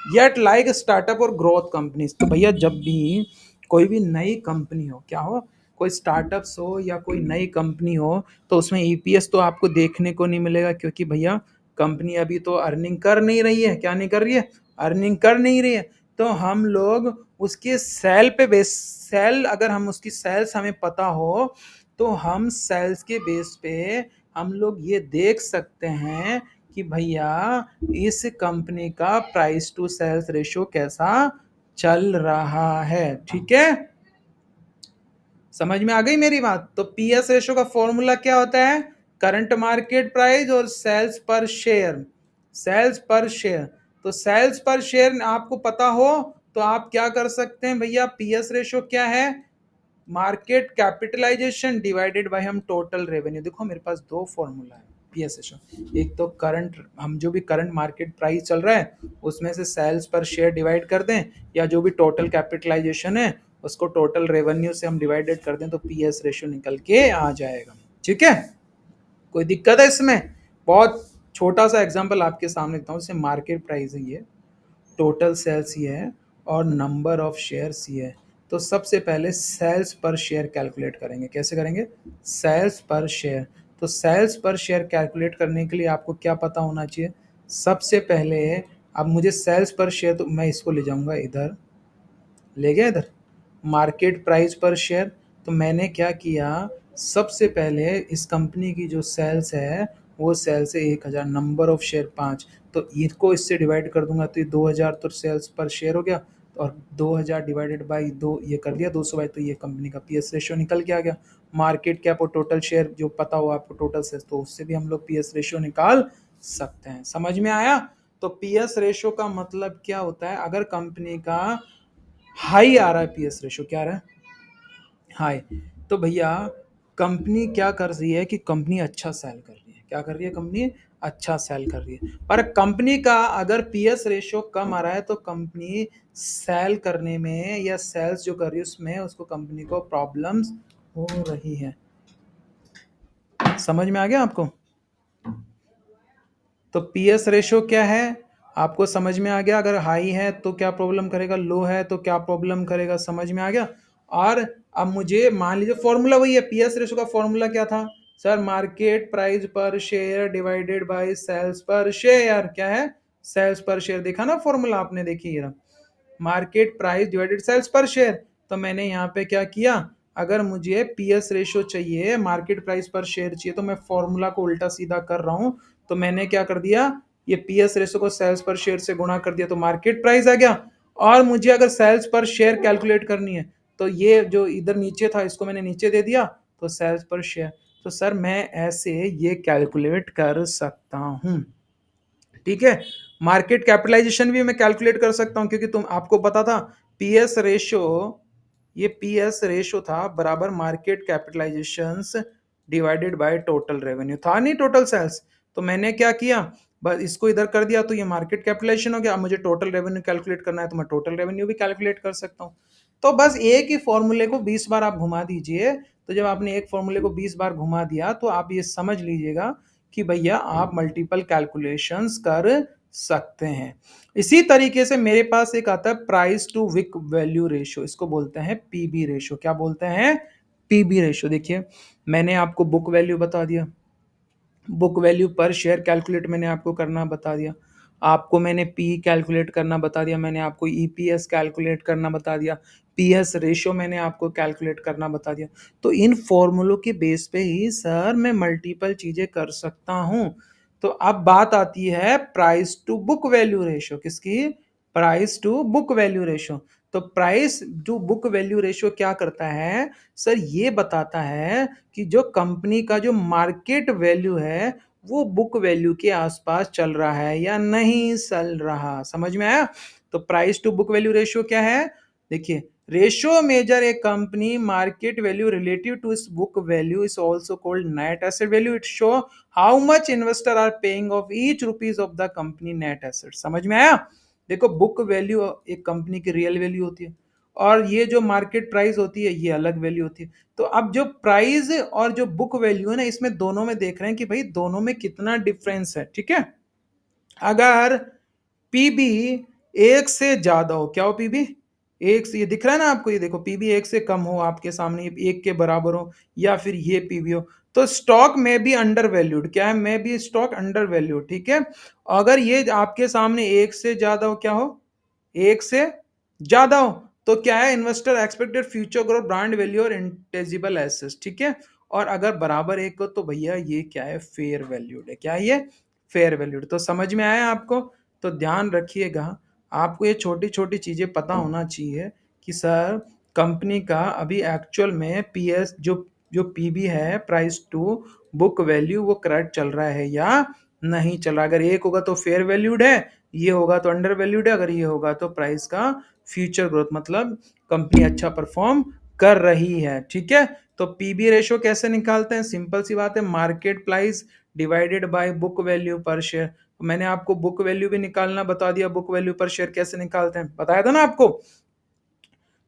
yet like startup और ग्रोथ कंपनीज। तो भैया जब भी कोई भी नई कंपनी हो, क्या हो, कोई स्टार्टअप्स हो या कोई नई कंपनी हो, तो उसमें ईपीएस तो आपको देखने को नहीं मिलेगा, क्योंकि भैया कंपनी अभी तो अर्निंग कर नहीं रही है। क्या नहीं कर रही है, अर्निंग कर नहीं रही है। तो हम लोग उसके सेल पे बेस, सेल अगर हम उसकी सेल्स हमें पता हो तो हम सेल्स के बेस पे हम लोग ये देख सकते हैं कि भैया इस कंपनी का प्राइस टू सेल्स रेशियो कैसा चल रहा है। ठीक है, समझ में आ गई मेरी बात। तो पीएस रेशो का फॉर्मूला क्या होता है? करंट मार्केट प्राइस और सेल्स पर शेयर। सेल्स पर शेयर, तो सेल्स पर शेयर आपको पता हो तो आप क्या कर सकते हैं भैया, पीएस रेशो क्या है? मार्केट कैपिटलाइजेशन डिवाइडेड बाय हम टोटल रेवेन्यू। देखो मेरे पास दो फॉर्मूला है पीएस रेशो, एक तो करंट, हम जो भी करंट मार्केट प्राइस चल रहा है उसमें से सेल्स पर शेयर डिवाइड कर दें, या जो भी टोटल कैपिटलाइजेशन है उसको टोटल रेवेन्यू से हम डिवाइडेड कर दें तो पीएस रेशियो निकल के आ जाएगा। ठीक है, कोई दिक्कत है इसमें? बहुत छोटा सा एग्जांपल आपके सामने देता हूँ। जैसे मार्केट प्राइस है ये, टोटल सेल्स ये है और नंबर ऑफ शेयर्स ये है। तो सबसे पहले सेल्स पर शेयर कैलकुलेट करेंगे। कैसे करेंगे? सेल्स पर शेयर। तो सेल्स पर शेयर कैलकुलेट करने के लिए आपको क्या पता होना चाहिए? सबसे पहले, अब मुझे सेल्स पर शेयर, तो मैं इसको ले जाऊंगा इधर, ले गया इधर, मार्केट प्राइस पर शेयर। तो मैंने क्या किया, सबसे पहले इस कंपनी की जो सेल्स है वो सेल्स है 1000, नंबर ऑफ शेयर 5, तो इसको इससे डिवाइड कर दूंगा तो ये 2000 तो सेल्स पर शेयर हो गया, और 2000 डिवाइडेड बाई 2 ये कर दिया 200 बाई, तो ये कंपनी का पीएस रेशियो निकल के आ गया। मार्केट कैप और टोटल शेयर जो पता हो आपको टोटल सेल्स, तो उससे भी हम लोग पीएस रेशियो निकाल सकते हैं। समझ में आया? तो पीएस रेशियो का मतलब क्या होता है? अगर कंपनी का हाई आ रहा है पीएस रेशो, क्या आ रहा है? हाई। तो भैया कंपनी क्या कर रही है कि कंपनी अच्छा सेल कर रही है। क्या कर रही है? कंपनी अच्छा सेल कर रही है। पर कंपनी का अगर पीएस रेशो कम आ रहा है तो कंपनी सेल करने में या सेल्स जो कर रही है उसमें उसको कंपनी को प्रॉब्लम्स हो रही है। समझ में आ गया आपको? तो पीएस रेशो क्या है आपको समझ में आ गया? अगर हाई है तो क्या प्रॉब्लम करेगा, लो है तो क्या प्रॉब्लम करेगा, समझ में आ गया? और अब मुझे मान लीजिए फॉर्मूला वही है, पीएस रेशो का फॉर्मूला क्या था सर? मार्केट प्राइस पर शेयर डिवाइडेड बाय सेल्स पर शेयर। क्या है? सेल्स पर शेयर। देखा ना फॉर्मूला आपने? देखिए मार्केट प्राइस डिवाइडेड सेल्स पर शेयर। तो मैंने यहाँ पे क्या किया, अगर मुझे पीएस रेशो चाहिए, मार्केट प्राइस पर शेयर चाहिए, तो मैं फॉर्मूला को उल्टा सीधा कर रहा हूं। तो मैंने क्या कर दिया, ये पीएस रेशो को सेल्स पर शेयर से गुणा कर दिया तो मार्केट प्राइस आ गया। और मुझे अगर सेल्स पर शेयर कैलकुलेट करनी है तो ये जो इधर नीचे था इसको मैंने नीचे दे दिया, तो सेल्स पर शेयर। तो सर मैं ऐसे ये कैलकुलेट कर सकता हूं। ठीक है, मार्केट कैपिटलाइजेशन भी मैं कैलकुलेट कर सकता हूं, क्योंकि तुम आपको पता था पीएस रेशियो, ये पीएस रेशियो था बराबर market capitalisation divided by total revenue, था नहीं टोटल सेल्स। तो मैंने क्या किया, बस इसको इधर कर दिया तो ये मार्केट कैपिटलाइजेशन हो गया। अब मुझे टोटल रेवेन्यू कैलकुलेट करना है तो मैं टोटल रेवेन्यू भी कैलकुलेट कर सकता हूँ। तो बस एक ही फॉर्मूले को 20 बार आप घुमा दीजिए। तो जब आपने एक फॉर्मूले को 20 बार घुमा दिया तो आप ये समझ लीजिएगा कि भैया आप मल्टीपल कैलकुलेशंस कर सकते हैं। इसी तरीके से मेरे पास एक आता है price to book value ratio, इसको बोलते हैं पीबी रेशियो। क्या बोलते हैं? PB ratio. देखिए मैंने आपको बुक वैल्यू बता दिया, book value per share calculate मैंने आपको करना बता दिया, आपको मैंने पी कैलकुलेट करना बता दिया, मैंने आपको ईपीएस कैलकुलेट करना बता दिया, पीएस रेशियो मैंने आपको कैलकुलेट करना बता दिया। तो इन फॉर्मूलों के बेस पे ही सर मैं मल्टीपल चीजें कर सकता हूं। तो अब बात आती है price to book value ratio. किसकी? Price to book value ratio. तो price to book value ratio क्या करता है सर? ये बताता है कि जो कंपनी का जो मार्केट वैल्यू है वो बुक वैल्यू के आसपास चल रहा है या नहीं चल रहा। समझ में आया? तो price to book value ratio क्या है? देखिए, ratio measure a company market value relative to its book value is also called net asset value. It show how much investor are paying of each rupees of the company net asset. समझ में आया? देखो बुक वैल्यू एक कंपनी की रियल वैल्यू होती है, और ये जो मार्केट प्राइस होती है ये अलग वैल्यू होती है। तो अब जो प्राइस और जो बुक वैल्यू है ना, इसमें दोनों में देख रहे हैं कि भाई दोनों में कितना डिफरेंस है। ठीक है, अगर पीबी एक से ज्यादा हो, क्या हो? पीबी एक से, ये दिख रहा है ना आपको, ये देखो पीबी एक से कम हो, आपके सामने एक के बराबर हो, या फिर ये पीबी हो, तो स्टॉक में भी अंडर वैल्यूड। क्या है? में भी स्टॉक अंडर वैल्यूड। ठीक है, अगर ये आपके सामने एक से ज्यादा हो, क्या हो? एक से ज्यादा हो, तो क्या है? Investor expected future growth brand value और इंटेजिबल एसेट्स। ठीक है, और अगर बराबर एक हो तो भैया ये क्या है, फेयर वैल्यूड है। क्या है ये, फेयर वैल्यूड। तो समझ में आया आपको? तो ध्यान रखिएगा, आपको ये छोटी छोटी चीजें पता होना चाहिए कि सर कंपनी का अभी एक्चुअल में पीएस जो जो पीबी है, प्राइस टू बुक वैल्यू, वो करेक्ट चल रहा है या नहीं चल रहा। अगर एक होगा तो फेयर वैल्यूड है, ये होगा तो अंडर वैल्यूड है, अगर ये होगा तो प्राइस का फ्यूचर ग्रोथ, मतलब कंपनी अच्छा परफॉर्म कर रही है। ठीक है, तो पीबी रेशो कैसे निकालते हैं? सिंपल सी बात है, market price divided by book value per share. मैंने आपको बुक वैल्यू भी निकालना बता दिया, बुक वैल्यू पर शेयर कैसे निकालते हैं बताया था ना आपको।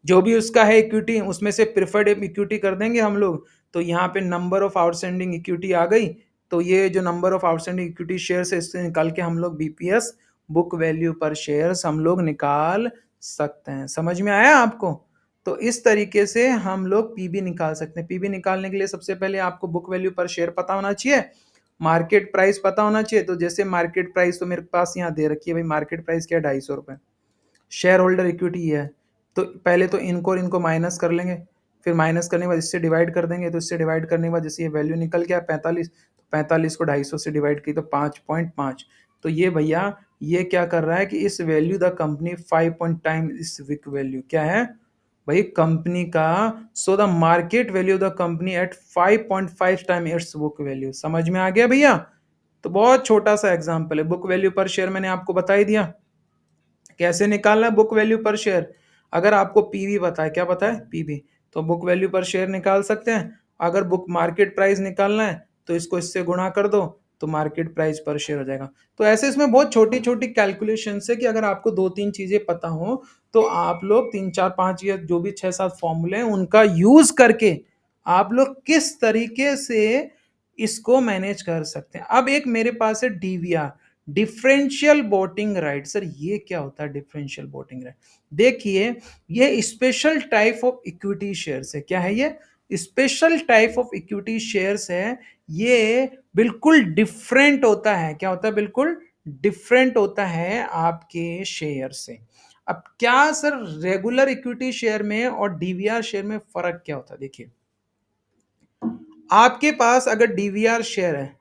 जो भी उसका है इक्विटी, उसमें से प्रिफर्ड इक्विटी कर देंगे हम लोग, तो यहाँ पे नंबर ऑफ आउटस्टैंडिंग इक्विटी आ गई। तो ये जो number of outstanding equity share है, इससे निकाल के हम लोग BPS, book value per share, हम लोग निकाल सकते हैं। समझ में आया आपको? तो इस तरीके से हम लोग पीबी निकाल सकते हैं। पीबी निकालने के लिए सबसे पहले आपको बुक वैल्यू पर शेयर पता होना चाहिए, मार्केट प्राइस पता होना चाहिए। तो जैसे मार्केट प्राइस तो मेरे पास यहाँ दे रखी है भाई, मार्केट प्राइस क्या है, 250 रुपये। शेयर होल्डर इक्विटी है, तो पहले तो इनको और इनको माइनस कर लेंगे, फिर माइनस करने के बाद इससे डिवाइड कर देंगे। तो इससे डिवाइड करने के बाद जैसे ये वैल्यू निकल गया 45, तो 45 को 250 से डिवाइड की तो 5.5। तो ये भैया ये क्या कर रहा है कि इस वैल्यू द कंपनी 5 टाइम इस विक वैल्यू क्या है भाई कंपनी का। So the market value the company at 5.5 time it's book value. समझ में आ गया भैया? तो बहुत छोटा सा एग्जांपल है, बुक वैल्यू पर शेयर मैंने आपको बता ही दिया कैसे निकालना है बुक वैल्यू पर शेयर। अगर आपको पीवी पता है, क्या पता है, पीवी, तो बुक वैल्यू पर शेयर निकाल सकते हैं। अगर बुक मार्केट प्राइस निकालना है तो इसको इससे गुणा कर दो, तो मार्केट प्राइस पर शेयर हो जाएगा। तो ऐसे इसमें बहुत छोटी छोटी कैलकुलेशन है कि अगर आपको दो तीन चीजें पता हो तो आप लोग तीन चार पांच या जो भी छह सात फॉर्मूले हैं उनका यूज करके आप लोग किस तरीके से इसको मैनेज कर सकते हैं। अब एक मेरे पास है DVR, differential voting right. Sir ये क्या होता है डिफरेंशियल वोटिंग राइट? देखिए, ये special type of equity shares है। क्या है ये? Special type of equity shares है। ये बिल्कुल डिफरेंट होता है। क्या होता है? बिल्कुल डिफरेंट होता है आपके शेयर से। अब क्या सर रेगुलर इक्विटी शेयर में और डीवीआर शेयर में फर्क क्या होता है? देखिए, आपके पास अगर डीवीआर शेयर है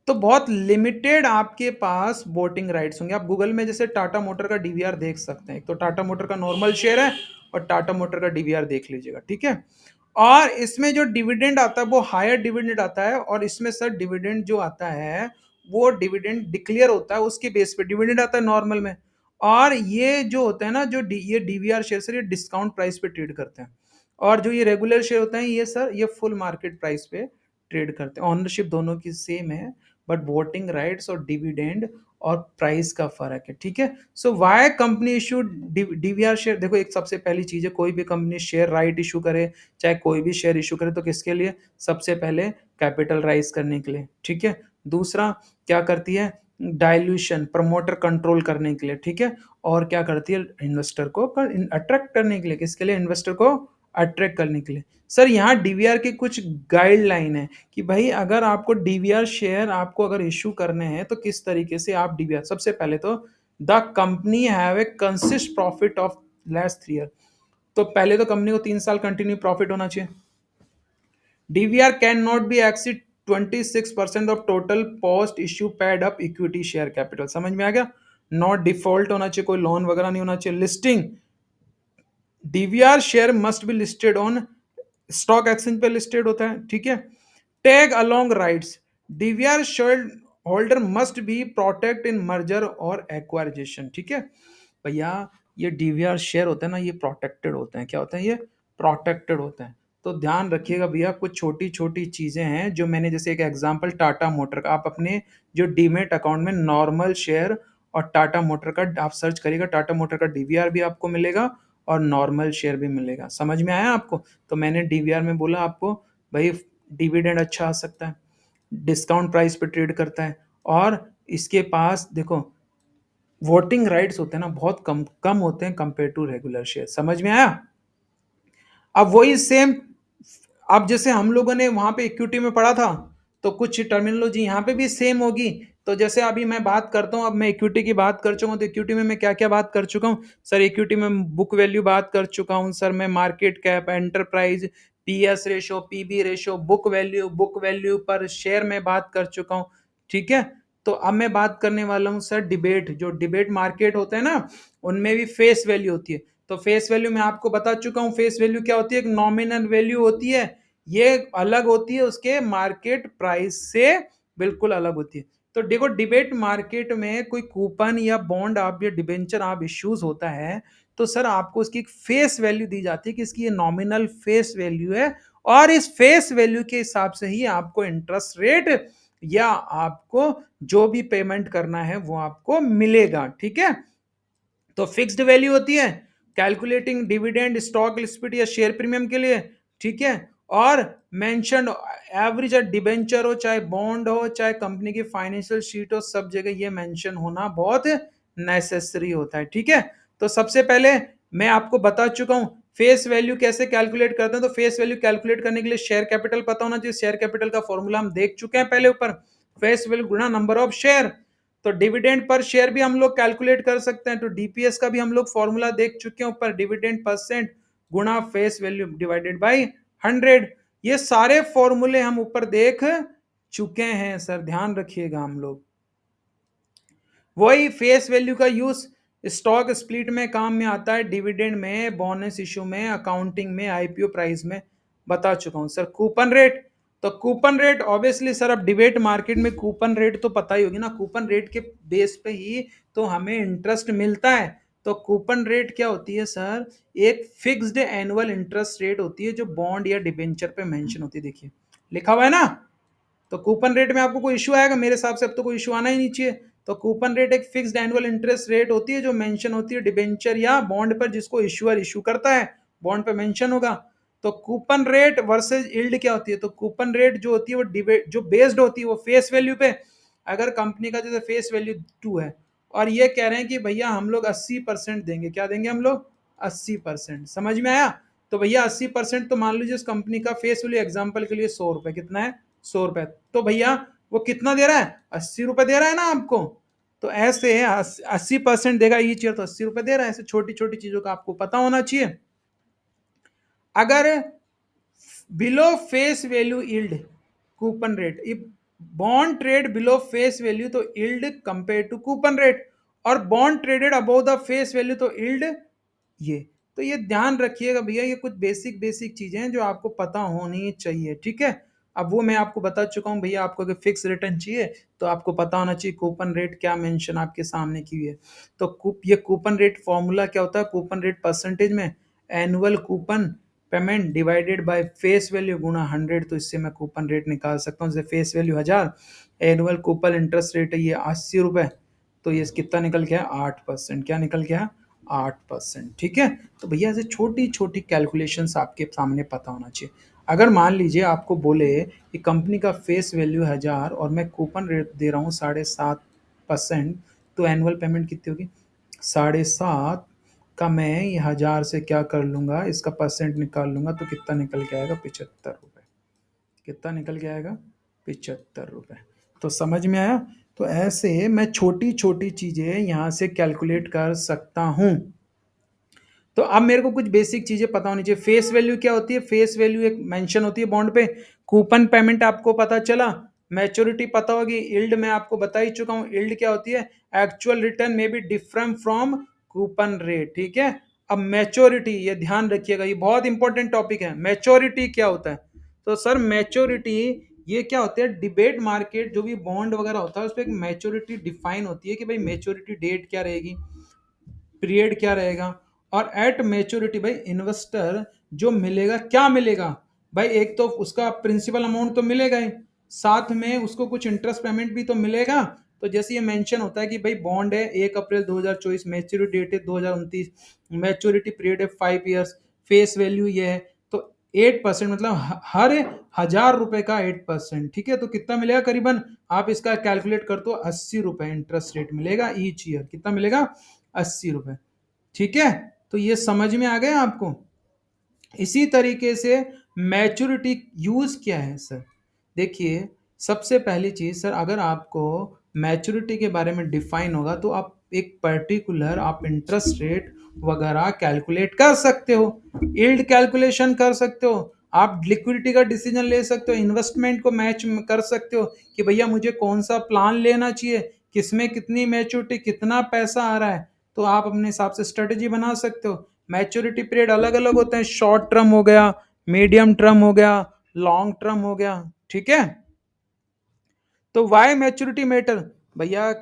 तो बहुत लिमिटेड आपके पास वोटिंग राइट्स होंगे। आप गूगल में जैसे टाटा मोटर का डीवीआर देख सकते हैं, एक तो टाटा मोटर का नॉर्मल शेयर है और टाटा मोटर का डीवीआर देख लीजिएगा। ठीक है, और इसमें जो डिविडेंड आता है वो हायर डिविडेंड आता है, और इसमें सर डिविडेंड जो आता है वो डिविडेंड डिक्लेयर होता है, उसके बेस पे डिविडेंड आता है नॉर्मल में। और ये जो होता है ना, ये डीवीआर शेयर सर ये डिस्काउंट प्राइस पे ट्रेड करते हैं, और जो ये रेगुलर शेयर होते हैं ये सर ये फुल मार्केट प्राइस पे ट्रेड करते हैं। ऑनरशिप दोनों की सेम है, बट वोटिंग राइट्स और डिविडेंड और प्राइस का फर्क है। ठीक है, so why company issue DVR share? देखो, एक सबसे पहली चीज है, कोई भी कंपनी शेयर राइट इशू करे, चाहे कोई भी शेयर इशू करे, तो किसके लिए? सबसे पहले कैपिटल राइज करने के लिए। ठीक है, दूसरा क्या करती है? डाइल्यूशन, प्रमोटर कंट्रोल करने के लिए। ठीक है, और क्या करती है? इन्वेस्टर को अट्रैक्ट करने के लिए। किसके लिए? इन्वेस्टर को अट्रैक्ट करने के लिए। सर यहाँ डीवीआर की कुछ गाइडलाइन है कि भाई अगर आपको डीवीआर शेयर आपको अगर इशू करने हैं तो किस तरीके से आप डीवीआर। सबसे पहले तो the company have a consist profit of less 3 year. तो पहले तो कंपनी को 3 साल कंटिन्यू प्रॉफिट होना चाहिए। DVR can not be exceed 26% of total post issue paid up equity share capital. समझ में आ गया? नॉट डिफॉल्ट होना चाहिए, कोई लोन वगैरह नहीं होना चाहिए। Listing, DVR share must be listed on stock exchange पे लिस्टेड होता है। ठीक है, tag along rights, DVR share holder must be protect in merger और एक्वाइजेशन। ठीक है भैया, ये डीवीआर शेयर होते हैं ना, ये प्रोटेक्टेड होते हैं। क्या होते हैं? ये प्रोटेक्टेड होते हैं। तो ध्यान रखिएगा भैया, कुछ छोटी छोटी चीजें हैं जो मैंने, जैसे एक एग्जांपल टाटा मोटर का, आप अपने जो डीमेट अकाउंट में नॉर्मल शेयर और टाटा मोटर का आप सर्च करिएगा, टाटा मोटर का डीवीआर भी आपको मिलेगा और नॉर्मल शेयर भी मिलेगा। समझ में आया आपको? तो मैंने डीवीआर में बोला आपको भाई डिविडेंड अच्छा आ सकता है, डिस्काउंट प्राइस पे ट्रेड करता है, और इसके पास देखो वोटिंग राइट्स होते हैं ना बहुत कम कम होते हैं कंपेयर टू रेगुलर शेयर। समझ में आया? अब वही सेम, अब जैसे हम लोगों ने वहां पे इक्विटी में पढ़ा था, तो कुछ टर्मिनोलॉजी यहाँ पे भी सेम होगी। तो जैसे अभी मैं बात करता हूँ, अब मैं इक्विटी की बात कर चुका हूँ, तो इक्विटी में मैं क्या क्या बात कर चुका हूँ? सर इक्विटी में बुक वैल्यू बात कर चुका हूँ, सर मैं market cap, enterprise, PS ratio, PB ratio, book value per share में बात कर चुका हूं। ठीक है, तो अब मैं बात करने वाला हूं सर डिबेट, जो डिबेट मार्केट होते हैं ना, उनमें भी फेस वैल्यू होती है। तो फेस वैल्यू मैं आपको बता चुका हूं, फेस वैल्यू क्या होती है, एक नॉमिनल वैल्यू होती है, ये अलग होती है उसके मार्केट प्राइस से, बिल्कुल अलग होती है। तो देखो डिबेट मार्केट में कोई कूपन या बॉन्ड आप या डिबेंचर आप इश्यूज होता है, तो सर आपको उसकी एक फेस वैल्यू दी जाती है कि इसकी ये नॉमिनल फेस वैल्यू है, और इस फेस वैल्यू के हिसाब से ही आपको इंटरेस्ट रेट या आपको जो भी पेमेंट करना है वो आपको मिलेगा। ठीक है, तो फिक्स्ड वैल्यू होती है कैलकुलेटिंग डिविडेंड, स्टॉक स्प्लिट या शेयर प्रीमियम के लिए। ठीक है, और मेंशन एवरेज डिबेंचर हो, चाहे बॉन्ड हो, चाहे कंपनी की फाइनेंशियल शीट हो, सब जगह ये मेंशन होना बहुत नेसेसरी होता है। ठीक है, तो सबसे पहले मैं आपको बता चुका हूं फेस वैल्यू कैसे कैलकुलेट करते हैं। तो फेस वैल्यू कैलकुलेट करने के लिए शेयर कैपिटल पता होना चाहिए। शेयर कैपिटल का फॉर्मूला हम देख चुके हैं पहले ऊपर, फेस वैल्यू गुणा नंबर ऑफ शेयर। तो डिविडेंड पर शेयर भी हम लोग कैलकुलेट कर सकते हैं, तो डीपीएस का भी हम लोग फॉर्मूला देख चुके हैं ऊपर, डिविडेंड परसेंट गुणा फेस वैल्यू डिवाइडेड बाय 100। ये सारे फॉर्मूले हम ऊपर देख चुके हैं सर, ध्यान रखिएगा हम लोग। वही फेस वैल्यू का यूज स्टॉक स्प्लिट में काम में आता है, डिविडेंड में, बोनस इशू में, अकाउंटिंग में, आईपीओ प्राइस में बता चुका हूं सर। कूपन रेट, तो कूपन रेट ऑब्वियसली सर अब डिबेट मार्केट में कूपन रेट तो पता ही होगी ना, कूपन रेट के बेस पे ही तो हमें इंटरेस्ट मिलता है। तो कूपन रेट क्या होती है सर, एक फिक्स्ड एनुअल इंटरेस्ट रेट होती है जो बॉन्ड या डिबेंचर पे मेंशन होती है। देखिए लिखा हुआ है ना, तो कूपन रेट में आपको कोई इशू आएगा, मेरे हिसाब से अब तो कोई इशू आना ही नहीं चाहिए। तो कूपन रेट एक फिक्स्ड एनुअल इंटरेस्ट रेट होती है जो मेंशन होती है डिबेंचर या बॉन्ड पर, जिसको इशूअर इशू करता है, बॉन्ड पे मेंशन होगा। तो कूपन रेट वर्सेस यील्ड क्या होती है, तो कूपन रेट जो होती है वो डिबेट जो बेस्ड होती है वो फेस वैल्यू पे। अगर कंपनी का जैसे फेस वैल्यू 2 है और ये कह रहे हैं कि भैया हम लोग 80% देंगे, क्या देंगे हम लोग, 80%, समझ में आया। तो भैया 80%, तो मान लीजिए उस कंपनी का फेस वैल्यू एग्जांपल के लिए 100 रुपए, कितना है, 100 रुपए, तो भैया वो कितना दे रहा है, 80 रुपए दे रहा है ना आपको। तो ऐसे 80% देगा ईच ईयर, तो 80 रुपए दे रहा है। ऐसे छोटी छोटी चीजों का आपको पता होना चाहिए। अगर below face value yield coupon rate, if bond trade below face value तो yield compare to coupon rate, और bond traded above the face value तो यील्ड ये। तो ये ध्यान रखिएगा भैया, ये कुछ बेसिक बेसिक चीजें हैं जो आपको पता होनी चाहिए। ठीक है, अब वो मैं आपको बता चुका हूँ भैया, आपको अगर फिक्स रिटर्न चाहिए तो आपको पता होना चाहिए कूपन रेट क्या मेंशन आपके सामने की हुई है। तो ये कूपन रेट फॉर्मूला क्या होता है, कूपन रेट परसेंटेज में annual coupon payment divided by face value गुणा 100। तो इससे मैं कूपन रेट निकाल सकता हूँ, जैसे face value 1000, annual coupon interest rate है ये 80 रुपए, तो ये कितना निकल गया, 8%। क्या निकल गया, 8%। ठीक है, तो भैया ऐसे छोटी छोटी कैलकुलेशंस आपके सामने पता होना चाहिए। अगर मान लीजिए आपको बोले कि कंपनी का फेस वैल्यू 1000 और मैं कूपन रेट दे रहा हूँ 7.5%, तो एनुअल पेमेंट कितनी होगी, 7.5 का मैं ये 1000 से क्या कर लूंगा, इसका परसेंट निकाल लूंगा, तो कितना निकल के आएगा, 75 रुपये। कितना निकल के आएगा, 75 रुपये। तो समझ में आया। तो ऐसे मैं छोटी छोटी चीजें यहाँ से कैलकुलेट कर सकता हूँ। तो अब मेरे को कुछ बेसिक चीजें पता होनी चाहिए। फेस वैल्यू क्या होती है, फेस वैल्यू एक मेंशन होती है बॉन्ड पे। कूपन पेमेंट आपको पता चला, मैच्योरिटी पता होगी, यील्ड मैं आपको बता ही चुका हूँ, यील्ड क्या होती है, एक्चुअल रिटर्न में be different from coupon rate. ठीक है, अब मैच्योरिटी, ये ध्यान रखिएगा, ये बहुत इंपॉर्टेंट टॉपिक है। मैच्योरिटी क्या होता है, तो सर मैच्योरिटी ये क्या होता है, डिबेट मार्केट जो भी बॉन्ड वगैरह होता है उस पर एक मैच्योरिटी डिफाइन होती है कि भाई मैच्योरिटी डेट क्या रहेगी, पीरियड क्या रहेगा, और एट मेच्योरिटी भाई इन्वेस्टर जो मिलेगा क्या मिलेगा, भाई एक तो उसका प्रिंसिपल अमाउंट तो मिलेगा ही, साथ में उसको कुछ इंटरेस्ट पेमेंट भी तो मिलेगा। तो जैसे ये मेंशन होता है कि भाई बॉन्ड है 1 अप्रैल 2024, मैच्योरिटी डेट है 2029, मैच्योरिटी पीरियड है 5 इयर्स, फेस वैल्यू ये है, तो 8% मतलब हर 1000 रुपए का 8%। ठीक है, तो कितना मिलेगा करीबन, आप इसका कैलकुलेट कर तो 80 रुपए इंटरेस्ट रेट मिलेगा ईच ईयर, कितना मिलेगा, 80 रुपए। ठीक है, तो ये समझ में आ गया आपको। इसी तरीके से मैच्योरिटी यूज क्या है सर, देखिए सबसे पहली चीज सर, अगर आपको मैच्योरिटी के बारे में डिफाइन होगा तो आप एक पर्टिकुलर आप इंटरेस्ट रेट वगैरह कैलकुलेट कर सकते हो, यील्ड कैलकुलेशन कर सकते हो, आप लिक्विडिटी का डिसीजन ले सकते हो, इन्वेस्टमेंट को मैच कर सकते हो कि भैया मुझे कौन सा प्लान लेना चाहिए, किसमें कितनी मैच्योरिटी, कितना पैसा आ रहा है, तो आप अपने हिसाब से स्ट्रेटेजी बना सकते हो। मैच्योरिटी पीरियड अलग अलग होते हैं, शॉर्ट टर्म हो गया, मीडियम टर्म हो गया, लॉन्ग टर्म हो गया, ठीक है। तो वाई मैच्योरिटी मैटर, भैया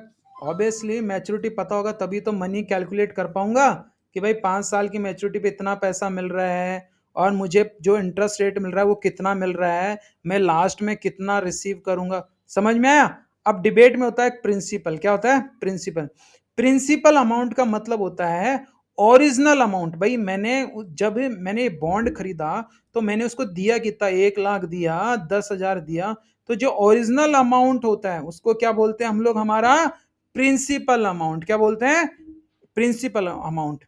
ऑब्वियसली मैच्योरिटी पता होगा तभी तो मनी कैलकुलेट कर पाऊंगा कि भाई 5 साल की मैच्योरिटी पे इतना पैसा मिल रहा है और मुझे जो इंटरेस्ट रेट मिल रहा है वो कितना मिल रहा है, मैं लास्ट में कितना रिसीव करूंगा। समझ में आया? अब डिबेट में होता है प्रिंसिपल, क्या होता है? प्रिंसिपल। प्रिंसिपल अमाउंट का मतलब होता है ओरिजिनल अमाउंट। भाई मैंने जब मैंने बॉन्ड खरीदा तो मैंने उसको दिया कितना, 1 लाख दिया, 10,000 दिया, तो जो ओरिजिनल अमाउंट होता है उसको क्या बोलते हैं हम लोग? हमारा प्रिंसिपल अमाउंट। क्या बोलते हैं? Principal amount.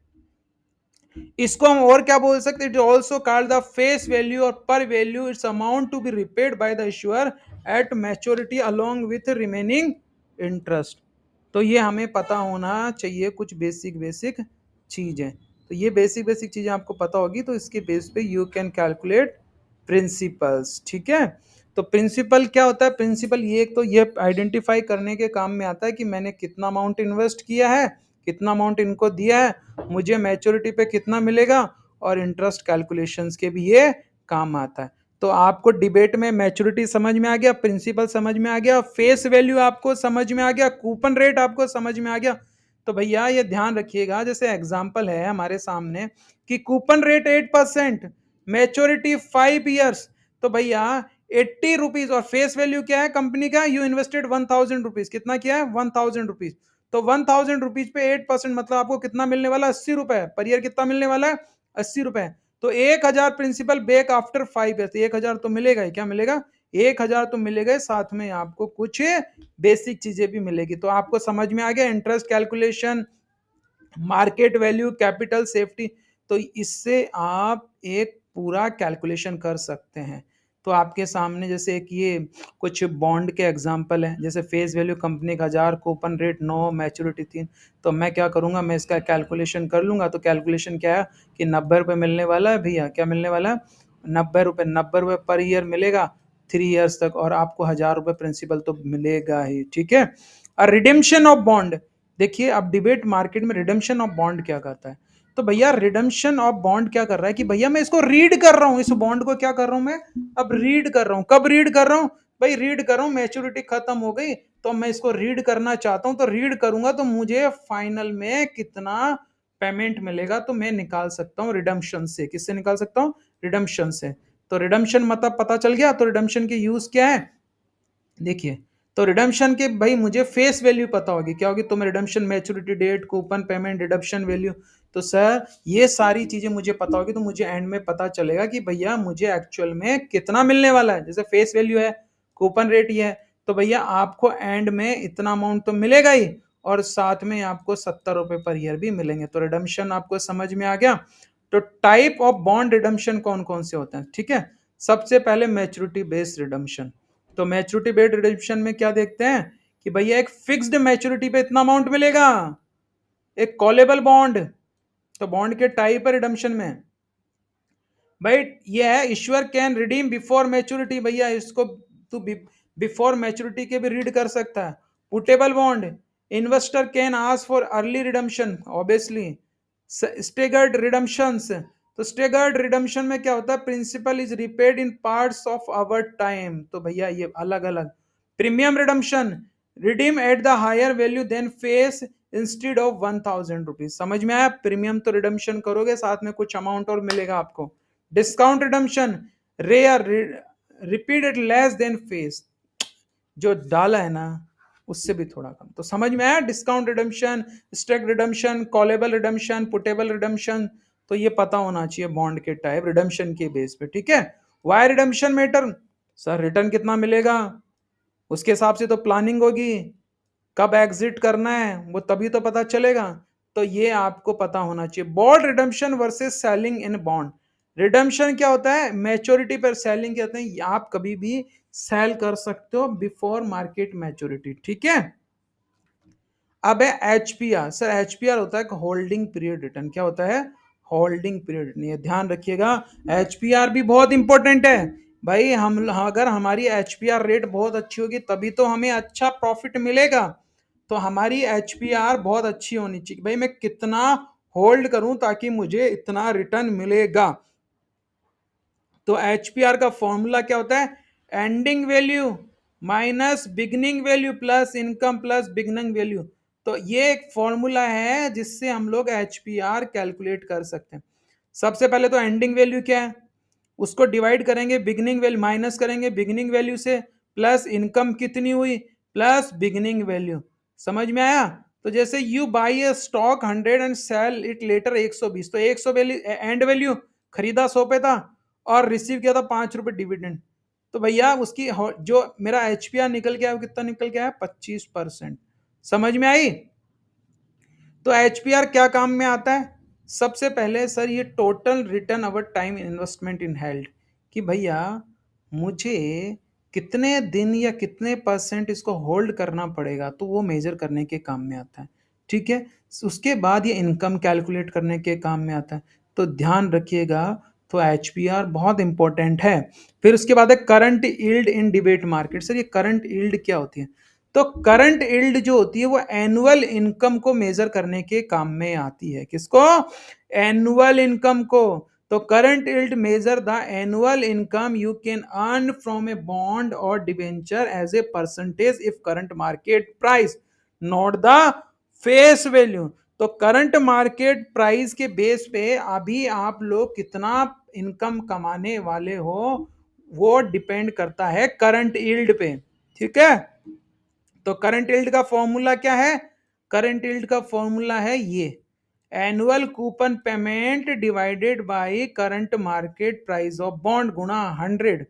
इसको हम और क्या बोल सकते हैं? It also called the face value और par value it's amount to be repaid by the issuer at maturity along with remaining interest. तो ये हमें पता होना चाहिए, कुछ बेसिक बेसिक चीजें। तो ये बेसिक बेसिक चीजें आपको पता होगी तो इसके बेस पे यू कैन कैलकुलेट प्रिंसिपल्स, ठीक है। तो प्रिंसिपल क्या होता है? प्रिंसिपल ये तो ये आइडेंटिफाई करने के काम में आता है कि मैंने कितना अमाउंट इन्वेस्ट किया है, कितना अमाउंट इनको दिया है, मुझे मैच्योरिटी पे कितना मिलेगा, और इंटरेस्ट कैलकुलेशंस के भी ये काम आता है। तो आपको डिबेट में मैच्योरिटी समझ में आ गया, प्रिंसिपल समझ में आ गया, फेस वैल्यू आपको समझ में आ गया, कूपन रेट आपको समझ में आ गया। तो भैया ये ध्यान रखिएगा, जैसे एग्जांपल है हमारे सामने कि कूपन रेट 8%, मैच्योरिटी 5 ईयर्स, तो भैया 80 रुपीज, और फेस वैल्यू क्या है कंपनी का? You invested 1,000 rupees. कितना किया है? 1,000 रुपीज। तो 1,000 रुपीज पे 8% मतलब आपको कितना मिलने वाला? 80 रुपए पर ईयर। कितना मिलने वाला है? 80 रुपए। तो 1,000 प्रिंसिपल बैक आफ्टर 5 ईयर्स, 1,000 तो मिलेगा ही। क्या मिलेगा? 1,000 तो मिलेगा, साथ में आपको कुछ बेसिक चीजें भी मिलेगी। तो आपको समझ में आ गया interest calculation, market value, capital safety. तो इससे आप एक पूरा कैलकुलेशन कर सकते हैं। तो आपके सामने जैसे एक ये कुछ बॉन्ड के एग्जांपल है, जैसे फेस वैल्यू कंपनी का 1,000, कूपन रेट 9, मैच्योरिटी 3। तो मैं क्या करूंगा, मैं इसका कैलकुलेशन कर लूंगा। तो कैलकुलेशन क्या है कि 90 रुपये मिलने वाला है भैया। क्या मिलने वाला है? 90 रुपये। 90 रुपये पर ईयर मिलेगा 3 ईयर्स तक, और आपको 1,000 रुपये प्रिंसिपल तो मिलेगा ही, ठीक है। और रिडेम्पशन ऑफ बॉन्ड, देखिए अब डिबेट मार्केट में रिडेम्पशन ऑफ बॉन्ड क्या कहता है। तो भैया रिडेम्पशन ऑफ बॉन्ड क्या कर रहा है कि भैया मैं इसको रीड कर रहा हूं, इस बॉन्ड को क्या कर रहा हूं मैं? अब रीड कर रहा हूं। कब रीड कर रहा हूं? भाई रीड कर रहा हूं, मैच्योरिटी खत्म हो गई तो मैं इसको रीड करना चाहता हूं, तो रीड करूंगा तो मुझे फाइनल में कितना पेमेंट मिलेगा तो मैं निकाल सकता हूं रिडम्पशन से। किससे निकाल सकता हूं? रिडम्पशन से। तो रिडम्पशन मतलब पता चल गया। तो रिडम्पशन के यूज क्या है देखिए। तो रिडम्पशन के भाई मुझे फेस वैल्यू पता होगी, क्या होगी? तो मैं redemption, maturity date, coupon payment, redemption value, तो सर ये सारी चीजें मुझे पता होगी तो मुझे एंड में पता चलेगा कि भैया मुझे एक्चुअल में कितना मिलने वाला है। जैसे फेस वैल्यू है, कूपन रेट ये है, तो भैया आपको एंड में इतना अमाउंट तो मिलेगा ही, और साथ में आपको 70 रुपए पर ईयर भी मिलेंगे। तो रिडम्पशन आपको समझ में आ गया। तो टाइप ऑफ बॉन्ड रिडम्पशन कौन कौन से होते हैं, ठीक है। सबसे पहले मैच्योरिटी बेस्ड रिडम्पशन। तो मैच्योरिटी बेस्ड रिडम्पशन में क्या देखते हैं कि भैया एक फिक्स्ड मैच्योरिटी पे इतना अमाउंट मिलेगा, एक कॉलेबल बॉन्ड। तो बॉन्ड के टाइप है रिडम्पशन में भाई, ये है issuer can redeem before maturity. भैया इसको तू बिफोर मैच्योरिटी के भी रीड कर सकता है। Puttable bond, investor can ask for early redemption obviously. Staggered redemptions, तो स्टेगर्ड रिडम्पशन में क्या होता है? Principal is repaid in parts of our time. तो भैया ये अलग अलग। Premium redemption, redeem at the higher value then face instead of 1,000 rupees. समझ में आया? प्रीमियम तो रिडम्पशन करोगे, साथ में कुछ अमाउंट और मिलेगा आपको। Discount redemption, rare, repeated less than face, जो डाला है ना उससे भी थोड़ा कम। तो समझ में आया? Discount redemption, stake redemption, callable redemption, puttable redemption. तो ये पता होना चाहिए बॉन्ड के टाइप रिडम्पशन के बेस पे, ठीक है। Why redemption matter, sir return कितना मिलेगा उसके हिसाब से तो प्लानिंग होगी, कब एग्जिट करना है वो तभी तो पता चलेगा। तो ये आपको पता होना चाहिए। Bond redemption versus selling in bond. Redemption क्या होता है? मैच्योरिटी पर सेलिंग कहते हैं, आप कभी भी सेल कर सकते हो बिफोर मार्केट मैच्योरिटी, ठीक है। अब है एचपीआर। सर एचपीआर होता है होल्डिंग पीरियड रिटर्न। क्या होता है? होल्डिंग पीरियड नहीं है, ध्यान रखिएगा। एचपीआर भी बहुत इंपॉर्टेंट है भाई। हम अगर हमारी एचपीआर रेट बहुत अच्छी होगी तभी तो हमें अच्छा प्रॉफिट मिलेगा। तो हमारी एचपीआर बहुत अच्छी होनी चाहिए भाई, मैं कितना होल्ड करूं ताकि मुझे इतना रिटर्न मिलेगा। तो एचपीआर का फॉर्मूला क्या होता है? Ending value minus beginning value plus income plus beginning value. तो ये एक फॉर्मूला है जिससे हम लोग एचपीआर कैलकुलेट कर सकते हैं। सबसे पहले तो एंडिंग वैल्यू क्या है, उसको डिवाइड करेंगे बिगनिंग वैल्यू, माइनस करेंगे बिगनिंग वैल्यू से, प्लस इनकम कितनी हुई प्लस बिगनिंग वैल्यू। समझ में आया? तो जैसे you buy a stock 100 and sell it later 120, तो 100 वैल्यू एंड वैल्यू, खरीदा 100 पे था और रिसीव किया था 5 रुपए डिविडेंड। तो भैया उसकी जो मेरा एचपीआर निकल गया है वो कितना निकल गया है? 25%। समझ में आई? तो एचपीआर क्या काम में आता है? सबसे पहले सर ये total return our time investment in held, कि भैया मुझे कितने दिन या कितने परसेंट इसको होल्ड करना पड़ेगा, तो वो मेजर करने के काम में आता है। ठीक है। उसके बाद ये इनकम कैलकुलेट करने के काम में आता है। तो ध्यान रखिएगा, तो एचपीआर बहुत इंपॉर्टेंट है। फिर उसके बाद है current yield in debate market. Sir ये करंट यील्ड क्या होती है? तो करंट यील्ड जो होती है वो एनुअल इनकम को मेजर करने के काम में आती है। किसको? एनुअल इनकम को। तो current yield measure the annual income you can earn from a bond और debenture as a percentage if current market price not the face value. तो करंट मार्केट प्राइस के बेस पे अभी आप लोग कितना इनकम कमाने वाले हो वो डिपेंड करता है करंट यील्ड पे। ठीक है। तो करंट यील्ड का फॉर्मूला क्या है? करंट यील्ड का फॉर्मूला है ये, annual coupon payment divided by current market price of bond गुणा 100।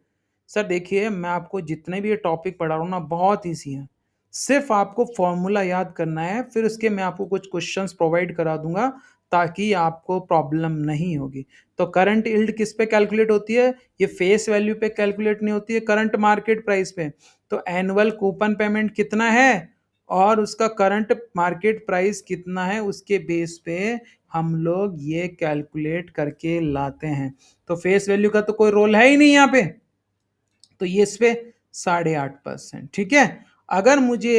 सर देखिए मैं आपको जितने भी ये टॉपिक पढ़ा रहा हूँ ना बहुत ईजी है, सिर्फ आपको फॉर्मूला याद करना है, फिर उसके मैं आपको कुछ क्वेश्चंस प्रोवाइड करा दूंगा ताकि आपको प्रॉब्लम नहीं होगी। तो करंट यील्ड किस पे कैलकुलेट होती है? ये फेस वैल्यू पे कैलकुलेट नहीं होती है, करंट मार्केट प्राइस पे। तो एनुअल कूपन पेमेंट कितना है और उसका करंट मार्केट प्राइस कितना है उसके बेस पे हम लोग ये कैलकुलेट करके लाते हैं। तो फेस वैल्यू का तो कोई रोल है ही नहीं यहाँ पे, तो ये इस पे 8.5%। ठीक है। अगर मुझे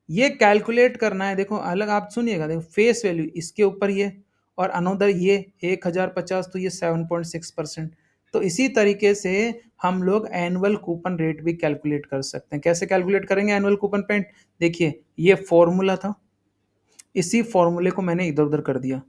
ये कैलकुलेट करना है, देखो अलग आप सुनिएगा, देखो फेस वैल्यू इसके ऊपर ये और अनोदर ये 1050, तो ये 7.6%। तो इसी तरीके से हम लोग एनुअल कूपन रेट भी कैलकुलेट कर सकते हैं। कैसे कैलकुलेट करेंगे एनुअल कूपन पेमेंट? देखिए ये फॉर्मूला था, इसी फॉर्मूले को मैंने इधर उधर कर दिया।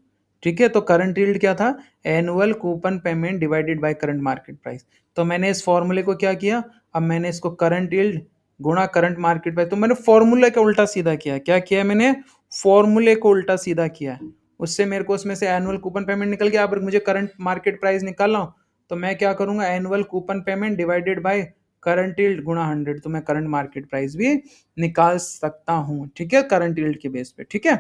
ठीक है। तो करंट यील्ड क्या था? Annual coupon payment divided by current market price. तो मैंने इस फॉर्मूले को क्या किया, अब मैंने इसको करंट यील्ड गुणा करंट मार्केट प्राइस, तो मैंने फॉर्मूले का उल्टा सीधा किया। क्या किया मैंने? फॉर्मूले को उल्टा सीधा किया। उससे मेरे को उसमें से एनुअल कूपन पेमेंट निकल गया। अब मुझे करंट मार्केट प्राइस निकालना हो तो मैं क्या करूंगा, annual coupon payment divided by current yield गुणा 100, तो मैं करंट मार्केट प्राइस भी निकाल सकता हूं। ठीक है, करंट यील्ड के बेस पे। ठीक है।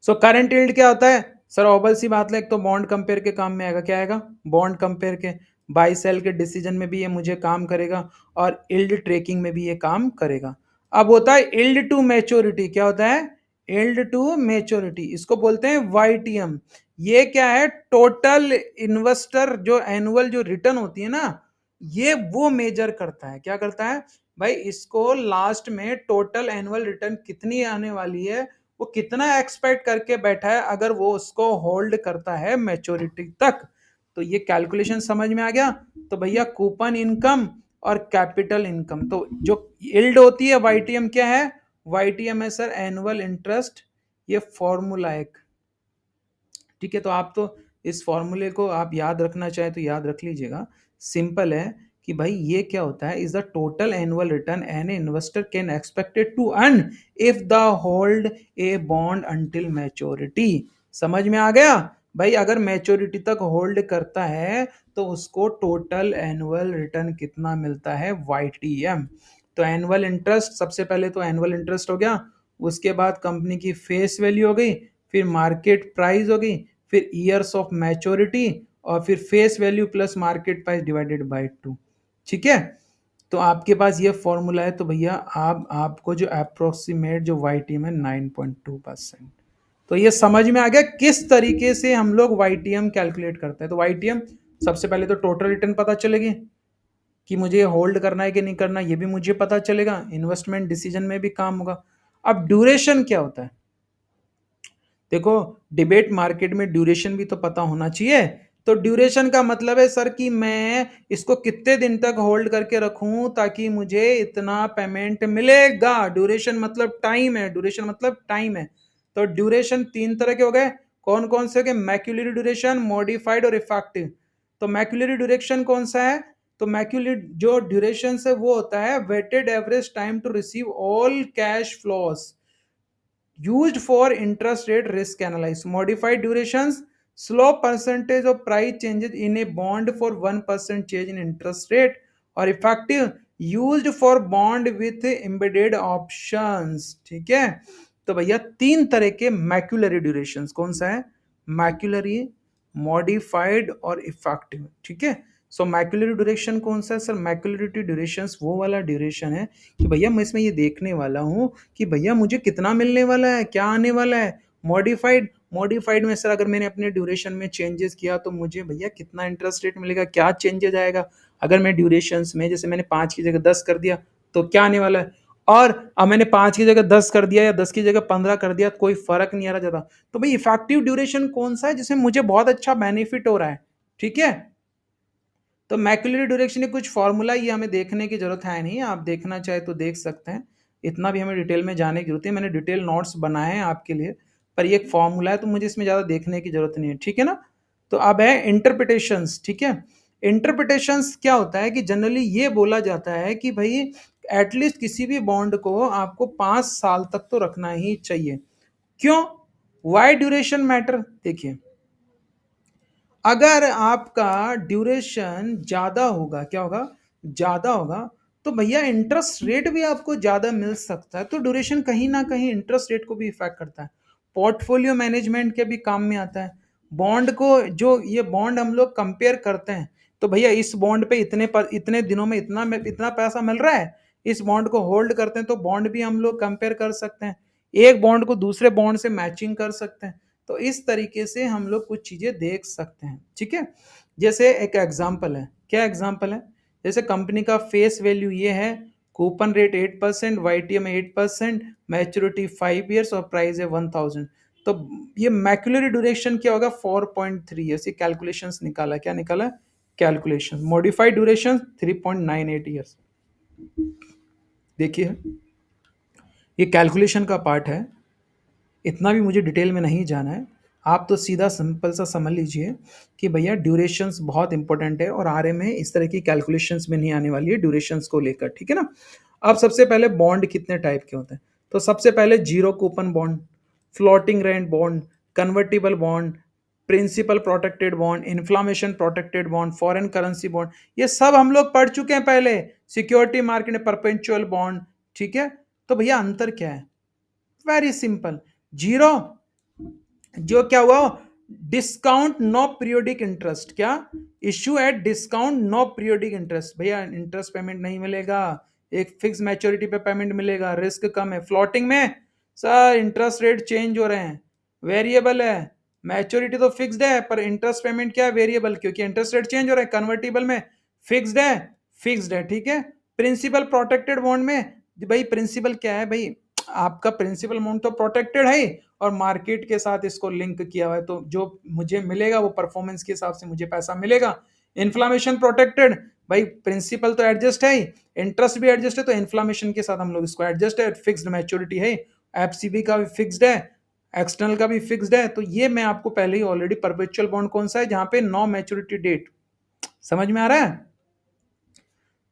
सो करंट यील्ड क्या होता है? सर ऑबल सी बात है, एक तो बॉन्ड कंपेयर के काम में आएगा। क्या आएगा? बॉन्ड कंपेयर के, बाई सेल के डिसीजन में भी ये मुझे काम करेगा और यील्ड ट्रेकिंग में भी ये काम करेगा। अब होता है यील्ड टू मैच्योरिटी। क्या होता है? यील्ड टू मैच्योरिटी, इसको बोलते हैं वाईटीएम। ये क्या है? टोटल इन्वेस्टर जो एनुअल जो रिटर्न होती है ना, ये वो मेजर करता है। क्या करता है भाई? इसको लास्ट में टोटल एनुअल रिटर्न कितनी आने वाली है, वो कितना एक्सपेक्ट करके बैठा है अगर वो उसको होल्ड करता है मैच्योरिटी तक। तो ये कैलकुलेशन समझ में आ गया? तो भैया कूपन इनकम और कैपिटल इनकम, तो जो यील्ड होती है वाईटीएम क्या है? वाईटीएम है सर एनुअल इंटरेस्ट। ये फॉर्मूला एक। ठीक है। तो आप तो इस फॉर्मूले को आप याद रखना चाहे तो याद रख लीजिएगा। सिंपल है कि भाई ये क्या होता है, is the total annual return an investor can expected to earn if the hold a bond until maturity. समझ में आ गया? भाई अगर मैच्योरिटी तक होल्ड करता है तो उसको टोटल एनुअल रिटर्न कितना मिलता है? वाईटीएम। तो एनुअल इंटरेस्ट, सबसे पहले तो एनुअल इंटरेस्ट हो गया, उसके बाद कंपनी की फेस वैल्यू हो गई, फिर मार्केट प्राइस हो गई, फिर ईयर्स ऑफ मैच्योरिटी, और फिर face value plus market price divided by 2। ठीक है। तो आपके पास ये फॉर्मूला है, तो भैया आप आपको जो अप्रोक्सीमेट जो वाई टी में 9.2%। तो ये समझ में आ गया किस तरीके से हम लोग वाईटीएम कैलकुलेट करते हैं। तो वाईटीएम सबसे पहले तो टोटल रिटर्न पता चलेगी कि मुझे होल्ड करना है कि नहीं करना, ये भी मुझे पता चलेगा, इन्वेस्टमेंट डिसीजन में भी काम होगा। अब ड्यूरेशन क्या होता है, देखो डिबेट मार्केट में ड्यूरेशन भी तो पता होना चाहिए। तो ड्यूरेशन का मतलब है सर कि मैं इसको कितने दिन तक होल्ड करके रखूं ताकि मुझे इतना पेमेंट मिलेगा। ड्यूरेशन मतलब टाइम है, ड्यूरेशन मतलब टाइम है। तो ड्यूरेशन तीन तरह के हो गए, कौन कौन से हो गए, मैक्यूलरी ड्यूरेशन, मॉडिफाइड और इफेक्टिव। तो मैक्यूलरी ड्यूरेशन कौन सा है, तो मैक्यूलरी जो ड्यूरेशन है वो होता है weighted average time to receive all cash flows used for interest rate risk analysis. Modified durations, slow percentage of price changes in a bond for 1% change in interest rate. और effective, used for bond with embedded options. ठीक है, तो भैया तीन तरह के मैक्यूलरी ड्यूरेशंस कौन सा है, मैक्यूलरी, मॉडिफाइड और इफेक्टिव। ठीक है, सो मैक्यूलरी ड्यूरेशन कौन सा है सर, मैक्यूलरी ड्यूरेशन वो वाला ड्यूरेशन है कि भैया मैं इसमें ये देखने वाला हूँ कि भैया मुझे कितना मिलने वाला है, क्या आने वाला है। मॉडिफाइड, मॉडिफाइड में सर अगर मैंने अपने ड्यूरेशन में चेंजेस किया तो मुझे भैया कितना इंटरेस्ट रेट मिलेगा, क्या चेंजेस आएगा। अगर मैं ड्यूरेशन में जैसे मैंने 5 की जगह 10 कर दिया तो क्या आने वाला है, और अब मैंने 5 की जगह 10 कर दिया या 10 की जगह 15 कर दिया, कोई फर्क नहीं आ रहा ज्यादा। तो भाई इफेक्टिव ड्यूरेशन कौन सा है जिसमें मुझे बहुत अच्छा बेनिफिट हो रहा है। ठीक है, तो मैक्यूलरी ड्यूरेशन की कुछ फॉर्मूला ये हमें देखने की जरूरत है नहीं, आप देखना चाहे तो देख सकते हैं, इतना भी हमें डिटेल में जाने की जरूरत है, मैंने डिटेल नोट्स बनाए हैं आपके लिए, पर ये एक फॉर्मूला है तो मुझे इसमें ज़्यादा देखने की जरूरत नहीं है। ठीक है ना, तो अब है इंटरप्रिटेशंस। ठीक है, इंटरप्रिटेशंस क्या होता है कि जनरली ये बोला जाता है कि भाई एटलीस्ट किसी भी बॉन्ड को आपको 5 साल तक तो रखना ही चाहिए। क्यों, वाई ड्यूरेशन मैटर, देखिए अगर आपका ड्यूरेशन ज्यादा होगा, क्या होगा, ज्यादा होगा, तो भैया इंटरेस्ट रेट भी आपको ज्यादा मिल सकता है। तो ड्यूरेशन कहीं ना कहीं इंटरेस्ट रेट को भी इफेक्ट करता है, पोर्टफोलियो मैनेजमेंट के भी काम में आता है। बॉन्ड को जो ये बॉन्ड हम लोग कंपेयर करते हैं, तो भैया इस बॉन्ड पे इतने पर इतने दिनों में इतना इतना पैसा मिल रहा है, इस बॉन्ड को होल्ड करते हैं तो बॉन्ड भी हम लोग कंपेयर कर सकते हैं, एक बॉन्ड को दूसरे बॉन्ड से मैचिंग कर सकते हैं। तो इस तरीके से हम लोग कुछ चीजें देख सकते हैं। ठीक है, जैसे एक एग्जांपल है, क्या एग्जांपल है, जैसे कंपनी का फेस वैल्यू ये है, coupon rate 8%, YTM 8%, maturity 5 years और प्राइस है 1000। तो ये मैक्युलरी ड्यूरेशन क्या होगा, 4.3 ईयर्स। ये कैलकुलेशंस निकाला, क्या निकाला, कैलकुलेशन। Modified duration 3.98 years. देखिए ये कैलकुलेशन का पार्ट है, इतना भी मुझे डिटेल में नहीं जाना है, आप तो सीधा सिंपल सा समझ लीजिए कि भैया ड्यूरेशंस बहुत इंपॉर्टेंट है और आरए में इस तरह की कैलकुलेशंस में नहीं आने वाली है ड्यूरेशंस को लेकर। ठीक है ना, अब सबसे पहले बॉन्ड कितने टाइप के होते हैं, तो सबसे पहले zero coupon bond, floating rate bond, convertible bond, principal protected bond, inflation protected bond, foreign currency bond, ये सब हम लोग पढ़ चुके हैं पहले सिक्योरिटी मार्केट में, परपेचुअल बॉन्ड। ठीक है, तो भैया अंतर क्या है, वेरी सिंपल, जीरो जो क्या हुआ, डिस्काउंट नो पीरियोडिक इंटरेस्ट, क्या, issue at discount no periodic interest, भैया इंटरेस्ट पेमेंट नहीं मिलेगा, एक फिक्स मैच्योरिटी पे पेमेंट मिलेगा, रिस्क कम है। फ्लोटिंग में सर इंटरेस्ट रेट चेंज हो रहे हैं, वेरिएबल है, मैच्योरिटी तो फिक्स्ड है पर इंटरेस्ट पेमेंट क्या है, वेरिएबल, क्योंकि इंटरेस्ट रेट चेंज हो रहा है। कन्वर्टिबल में फिक्स्ड है, फिक्स्ड है। ठीक है, प्रिंसिपल प्रोटेक्टेड बॉन्ड में भाई प्रिंसिपल क्या है, भाई आपका प्रिंसिपल अमाउंट तो प्रोटेक्टेड है और मार्केट के साथ इसको लिंक किया हुआ है, तो जो मुझे मिलेगा वो परफॉर्मेंस के हिसाब से मुझे पैसा मिलेगा। इन्फ्लामेशन प्रोटेक्टेड, भाई प्रिंसिपल तो एडजस्ट है, इंटरेस्ट भी एडजस्ट है, तो इन्फ्लामेशन के साथ हम लोग इसको एडजस्ट है, फिक्स्ड मैच्योरिटी है, एफसीबी का भी फिक्स्ड है, एक्सटर्नल का भी फिक्स्ड है। तो ये मैं आपको पहले ही ऑलरेडी, परपेचुअल बॉन्ड कौन सा है जहां पे नो मैच्योरिटी डेट, समझ में आ रहा है।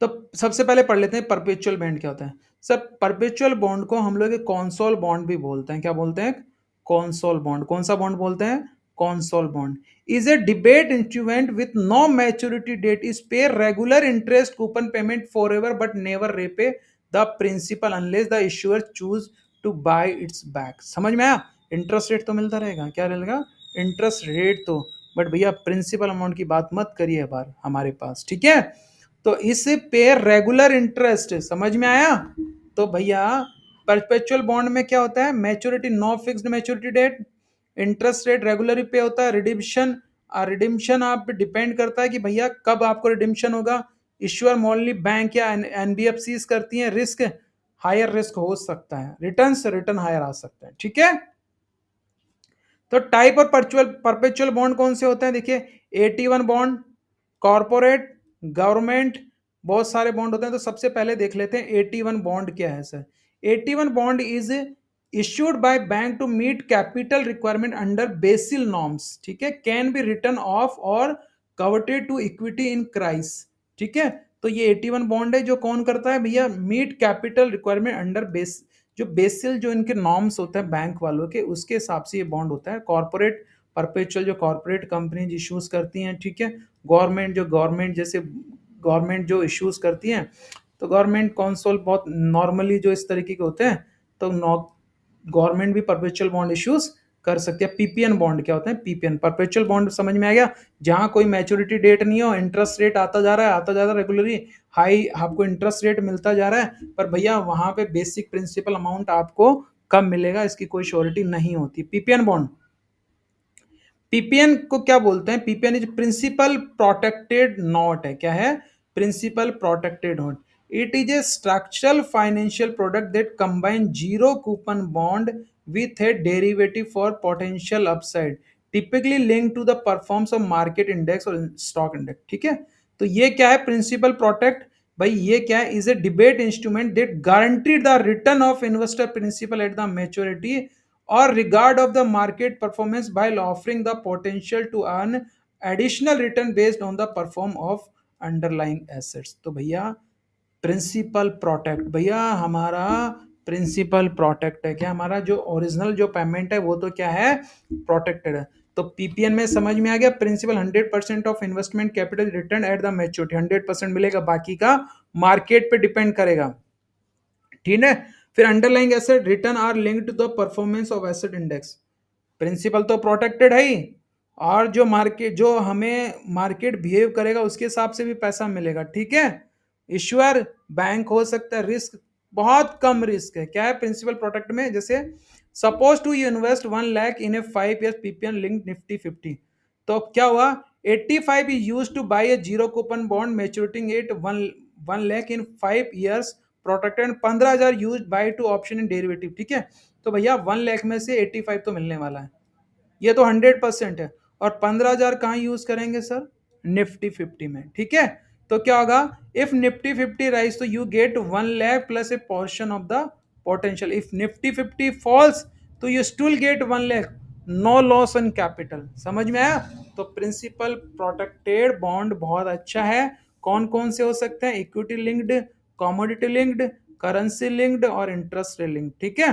तो सबसे पहले पढ़ लेते हैं परपेचुअल बॉन्ड क्या होता है। सर परपेचुअल बॉन्ड को हम लोग कॉन्सोल बॉन्ड भी बोलते हैं, क्या बोलते हैं, कॉन्सोल बॉन्ड। कौन सा बॉन्ड बोलते हैं, कॉन्सोल बॉन्ड। इज ए डिबेट instrument with no maturity date, is pay regular interest coupon payment for ever but never repay the principal unless the issuer choose to buy its back. समझ में आया, इंटरेस्ट रेट तो मिलता रहेगा, क्या रहेगा, इंटरेस्ट रेट तो, बट भैया प्रिंसिपल अमाउंट की बात मत करिए बार हमारे पास। ठीक है, तो इस पे रेगुलर इंटरेस्ट, समझ में आया। तो भैया परपेचुअल बॉन्ड में क्या होता है, maturity no fixed maturity date, interest rate regularly pay होता है। रिडिम्पशन, रिडिम्पशन आप डिपेंड करता है कि भैया कब आपको रिडिम्पशन होगा। इश्यूअर मोनली बैंक या एनबीएफसी करती हैं। रिस्क, हायर रिस्क हो सकता है, रिटर्न से रिटर्न हायर आ सकता है, ठीक है। तो टाइप और परपेचुअल बॉन्ड कौन से होते हैं, देखिए 81 बॉन्ड, कॉर्पोरेट, गवर्नमेंट, बहुत सारे बॉन्ड होते हैं। तो सबसे पहले देख लेते हैं 81 बॉन्ड क्या है सर। 81 bond is issued by bank to meet capital requirement under Basel norms, ठीक है, कैन बी रिटर्न ऑफ और converted to equity in crisis, ठीक है। तो ये 81 बॉन्ड है जो कौन करता है भैया, meet capital requirement under base, जो बेसिल जो इनके नॉर्म्स होते हैं बैंक वालों के, उसके हिसाब से ये बॉन्ड होता है। कॉर्पोरेट परपेचुअल जो कॉर्पोरेट कंपनी इश्यूज करती हैं, ठीक है। गवर्नमेंट जो गवर्नमेंट जैसे गवर्नमेंट जो इश्यूज करती हैं, तो गवर्नमेंट कौंसल बहुत नॉर्मली जो इस तरीके के होते हैं, तो गवर्नमेंट भी परपेचुअल बॉन्ड इश्यूज कर सकती है। पीपीएन बॉन्ड क्या होता है, पीपीएन परपेचुअल बॉन्ड समझ में आ गया, जहां कोई मैच्योरिटी डेट नहीं हो, इंटरेस्ट रेट आता जा रहा है, आता जा रहा है रेगुलरली, हाई आपको इंटरेस्ट रेट मिलता जा रहा है, पर भैया वहां पे बेसिक प्रिंसिपल अमाउंट आपको कब मिलेगा इसकी कोई श्योरिटी नहीं होती। पीपीएन बॉन्ड, पीपीएन को क्या बोलते हैं, PPN is principal protected note है, क्या है, principal protected note. It is a structural financial product that combine zero coupon bond with a derivative for potential upside, typically link to the performance of market index और स्टॉक इंडेक्स, ठीक है। तो ये क्या है, प्रिंसिपल प्रोटेक्ट, भाई ये क्या है, इज ए डिबेट instrument that guaranteed the return of investor principal at the maturity or regard of the market performance while offering the potential to earn additional return based on the perform of underlying assets। तो भैया प्रिंसिपल प्रोटेक्ट, भैया हमारा प्रिंसिपल प्रोटेक्ट है, क्या हमारा जो ओरिजिनल जो पेमेंट है वो तो क्या है, प्रोटेक्टेड है। तो पीपीएन में समझ में आ गया, principal 100% of investment capital return at the maturity, 100% मिलेगा, बाकी का मार्केट पे डिपेंड करेगा, ठीक है। फिर underlying asset return are linked to the performance of asset index, principal तो प्रोटेक्टेड है ही, और जो मार्केट जो हमें मार्केट बिहेव करेगा उसके हिसाब से भी पैसा मिलेगा, ठीक है। इश्यूअर बैंक हो सकता है, रिस्क बहुत कम रिस्क है, क्या है प्रिंसिपल प्रोटेक्ट में, जैसे suppose to you invest 1 lakh in a 5 years PPN link Nifty 50, तो क्या हुआ, 85 is used to buy a zero coupon bond maturing at 1 lakh in 5 years protected, 15,000 use by two option in derivative, ठीक है। तो भैया 1 लाख में से 85 तो मिलने वाला है, ये तो 100% है, और 15,000 कहाँ यूज करेंगे सर, निफ्टी 50 में, ठीक है। तो क्या होगा, इफ निफ्टी 50 राइज तो you get 1 lakh plus a portion of the potential, if Nifty 50 falls तो you still get 1 lakh, no loss on capital, समझ में आया। तो प्रिंसिपल प्रोटेक्टेड बॉन्ड बहुत अच्छा है। कौन कौन से हो सकते हैं, equity linked, commodity linked, currency linked और इंटरेस्ट लिंक्ड, ठीक है।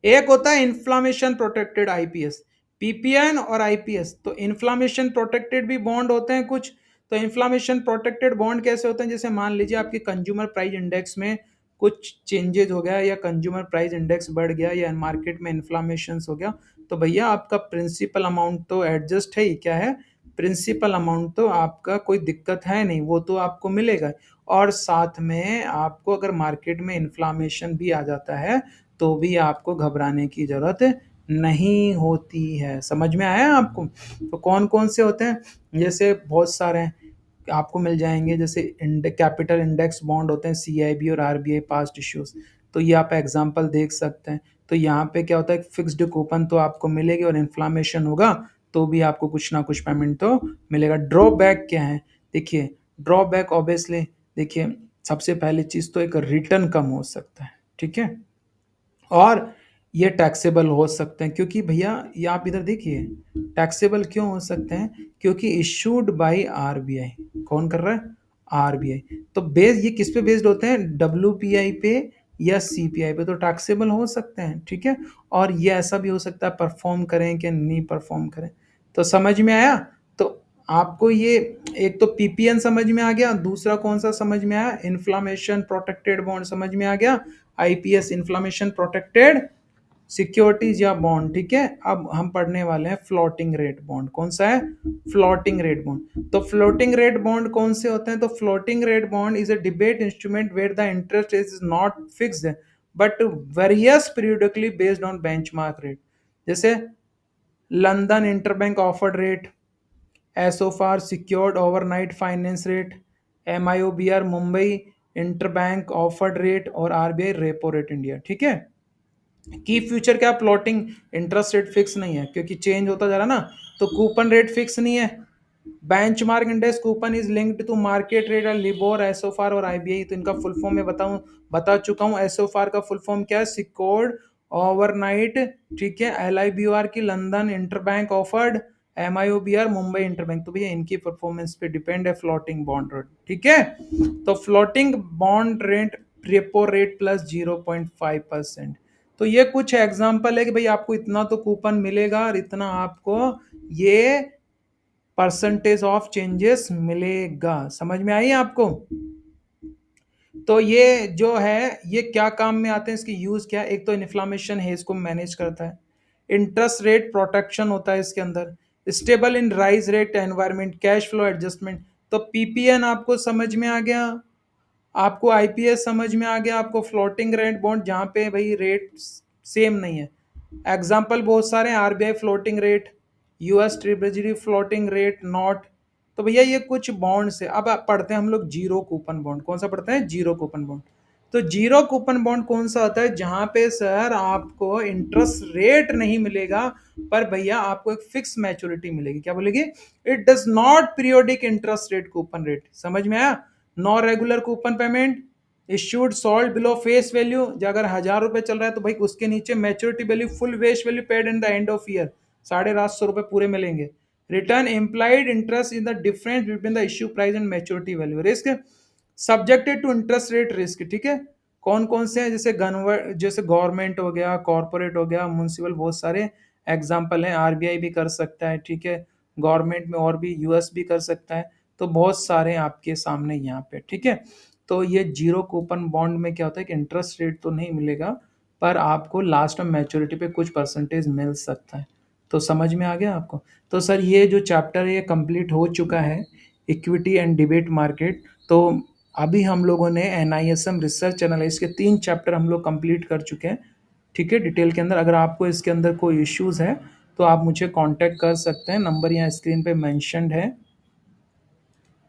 एक होता है इन्फ्लामेशन प्रोटेक्टेड आईपीएस, पीपीएन और आईपीएस। तो इन्फ्लामेशन प्रोटेक्टेड भी बॉन्ड होते हैं कुछ। तो इन्फ्लामेशन प्रोटेक्टेड बॉन्ड कैसे होते हैं, जैसे मान लीजिए आपके कंज्यूमर प्राइस इंडेक्स में कुछ चेंजेस हो गया, या कंज्यूमर प्राइस इंडेक्स बढ़ गया, या मार्केट में इन्फ्लामेशन हो गया, तो भैया आपका प्रिंसिपल अमाउंट तो एडजस्ट है ही, क्या है, प्रिंसिपल अमाउंट तो आपका कोई दिक्कत है नहीं, वो तो आपको मिलेगा। और साथ में आपको अगर मार्केट में इन्फ्लामेशन भी आ जाता है तो भी आपको घबराने की जरूरत नहीं होती है, समझ में आया आपको। तो कौन कौन से होते हैं, जैसे बहुत सारे हैं, आपको मिल जाएंगे, जैसे कैपिटल इंडेक्स बॉन्ड होते हैं, सीआईबी और आरबीआई पास्ट इश्यूज, तो ये आप एग्जांपल देख सकते हैं। तो यहाँ पे क्या होता है, फिक्स्ड कूपन तो आपको मिलेगी, और इन्फ्लामेशन होगा तो भी आपको कुछ ना कुछ पेमेंट तो मिलेगा। ड्रॉबैक क्या है, देखिए ड्रॉबैक ऑब्वियसली, देखिए सबसे पहली चीज तो एक रिटर्न कम हो सकता है, ठीक है, और ये टैक्सेबल हो सकते हैं, क्योंकि भैया ये आप इधर देखिए, टैक्सेबल क्यों हो सकते हैं, क्योंकि इशूड बाय आरबीआई, कौन कर रहा है, आरबीआई। तो बेस ये किस पे बेस्ड होते हैं, डब्ल्यूपीआई पे या सीपीआई पे, तो टैक्सेबल हो सकते हैं, ठीक है। और ये ऐसा भी हो सकता है परफॉर्म करें कि नहीं परफॉर्म करें। तो समझ में आया। तो आपको ये एक तो पीपीएन समझ में आ गया, दूसरा कौन सा समझ में आया, इन्फ्लामेशन प्रोटेक्टेड बॉन्ड समझ में आ गया, आईपीएस इन्फ्लामेशन प्रोटेक्टेड सिक्योरिटीज या बॉन्ड, ठीक है। अब हम पढ़ने वाले हैं फ्लोटिंग रेट बॉन्ड, कौन सा है, फ्लोटिंग रेट बॉन्ड। तो फ्लोटिंग रेट बॉन्ड कौन से होते हैं, तो floating rate bond is a डिबेट instrument where the interest is not fixed but varies periodically based on benchmark rate. जैसे London interbank offered rate, SOFR secured overnight finance rate, MIBOR Mumbai interbank offered rate और आरबीआई रेपो रेट इंडिया। ठीक है, की फ्यूचर क्या, प्लॉटिंग इंटरेस्ट रेट फिक्स नहीं है क्योंकि चेंज होता जा रहा ना, तो कूपन रेट फिक्स नहीं है। Benchmark index coupon is linked to market rate और लिबोर, एसओफार और आईबीआई। तो इनका फुल फॉर्म मैं बता चुका हूं। एसओफार का फुल फॉर्म क्या है, सिक्योर्ड ओवरनाइट। ठीक है, एलआईबीआर की London interbank offered, MIBOR Mumbai interbank. तो भैया इनकी परफॉर्मेंस पे डिपेंड है फ्लोटिंग बॉन्ड रेट। ठीक है, तो floating bond rate repo rate plus 0.5%। तो ये कुछ एग्जांपल है कि भाई आपको इतना तो कूपन मिलेगा और इतना आपको ये परसेंटेज ऑफ चेंजेस मिलेगा। समझ में आई आपको? तो ये जो है ये क्या काम में आते हैं, इसकी यूज क्या है? एक तो इन्फ्लामेशन है, इसको मैनेज करता है। इंटरेस्ट रेट प्रोटेक्शन होता है इसके अंदर। Stable in rise rate environment, cash flow adjustment. तो पीपीएन आपको समझ में आ गया, आपको आईपीएस समझ में आ गया, आपको फ्लोटिंग रेट बॉन्ड जहां पे भाई रेट सेम नहीं है। एग्जाम्पल बहुत सारे हैं, RBI floating rate, US treasury floating rate not. तो भैया ये कुछ बॉन्ड से अब आप पढ़ते हैं हम लोग जीरो कूपन बॉन्ड। कौन सा पढ़ते हैं? Zero coupon bond. तो जीरो कूपन बॉन्ड कौन सा होता है? जहां पे सर आपको इंटरेस्ट रेट नहीं मिलेगा, पर भैया आपको एक फिक्स मैच्योरिटी मिलेगी। क्या बोलेगी? It does not periodic interest rate coupon rate. समझ में आया? Non regular coupon payment, issued salt below face value. अगर 1,000 रुपए चल रहा है तो भाई उसके नीचे maturity value full face value paid in the end of year 750 रुपए पूरे मिलेंगे। Return implied interest in the difference between the issue price and maturity value. Risk subjected to interest rate risk. ठीक है, कौन कौन से हैं? जैसे गवर्नमेंट हो गया, कॉर्पोरेट हो गया, म्यूनसिपल, बहुत सारे एग्जाम्पल हैं। आरबीआई भी कर सकता है। ठीक है, गवर्नमेंट में और भी यूएस भी कर सकता है। तो बहुत सारे आपके सामने यहाँ पे। ठीक है, तो ये जीरो कूपन बॉन्ड में क्या होता है कि इंटरेस्ट रेट तो नहीं मिलेगा, पर आपको लास्ट में मैच्योरिटी पे कुछ परसेंटेज मिल सकता है। तो समझ में आ गया आपको? तो सर ये जो चैप्टर है ये कंप्लीट हो चुका है, इक्विटी एंड डिबेट मार्केट। तो अभी हम लोगों ने एनआईएसएम रिसर्च एनालिसिस के 3 चैप्टर हम लोग कंप्लीट कर चुके हैं। ठीक है, डिटेल के अंदर। अगर आपको इसके अंदर कोई इश्यूज है तो आप मुझे कांटेक्ट कर सकते हैं, नंबर यहाँ स्क्रीन पे मेंशन्ड है।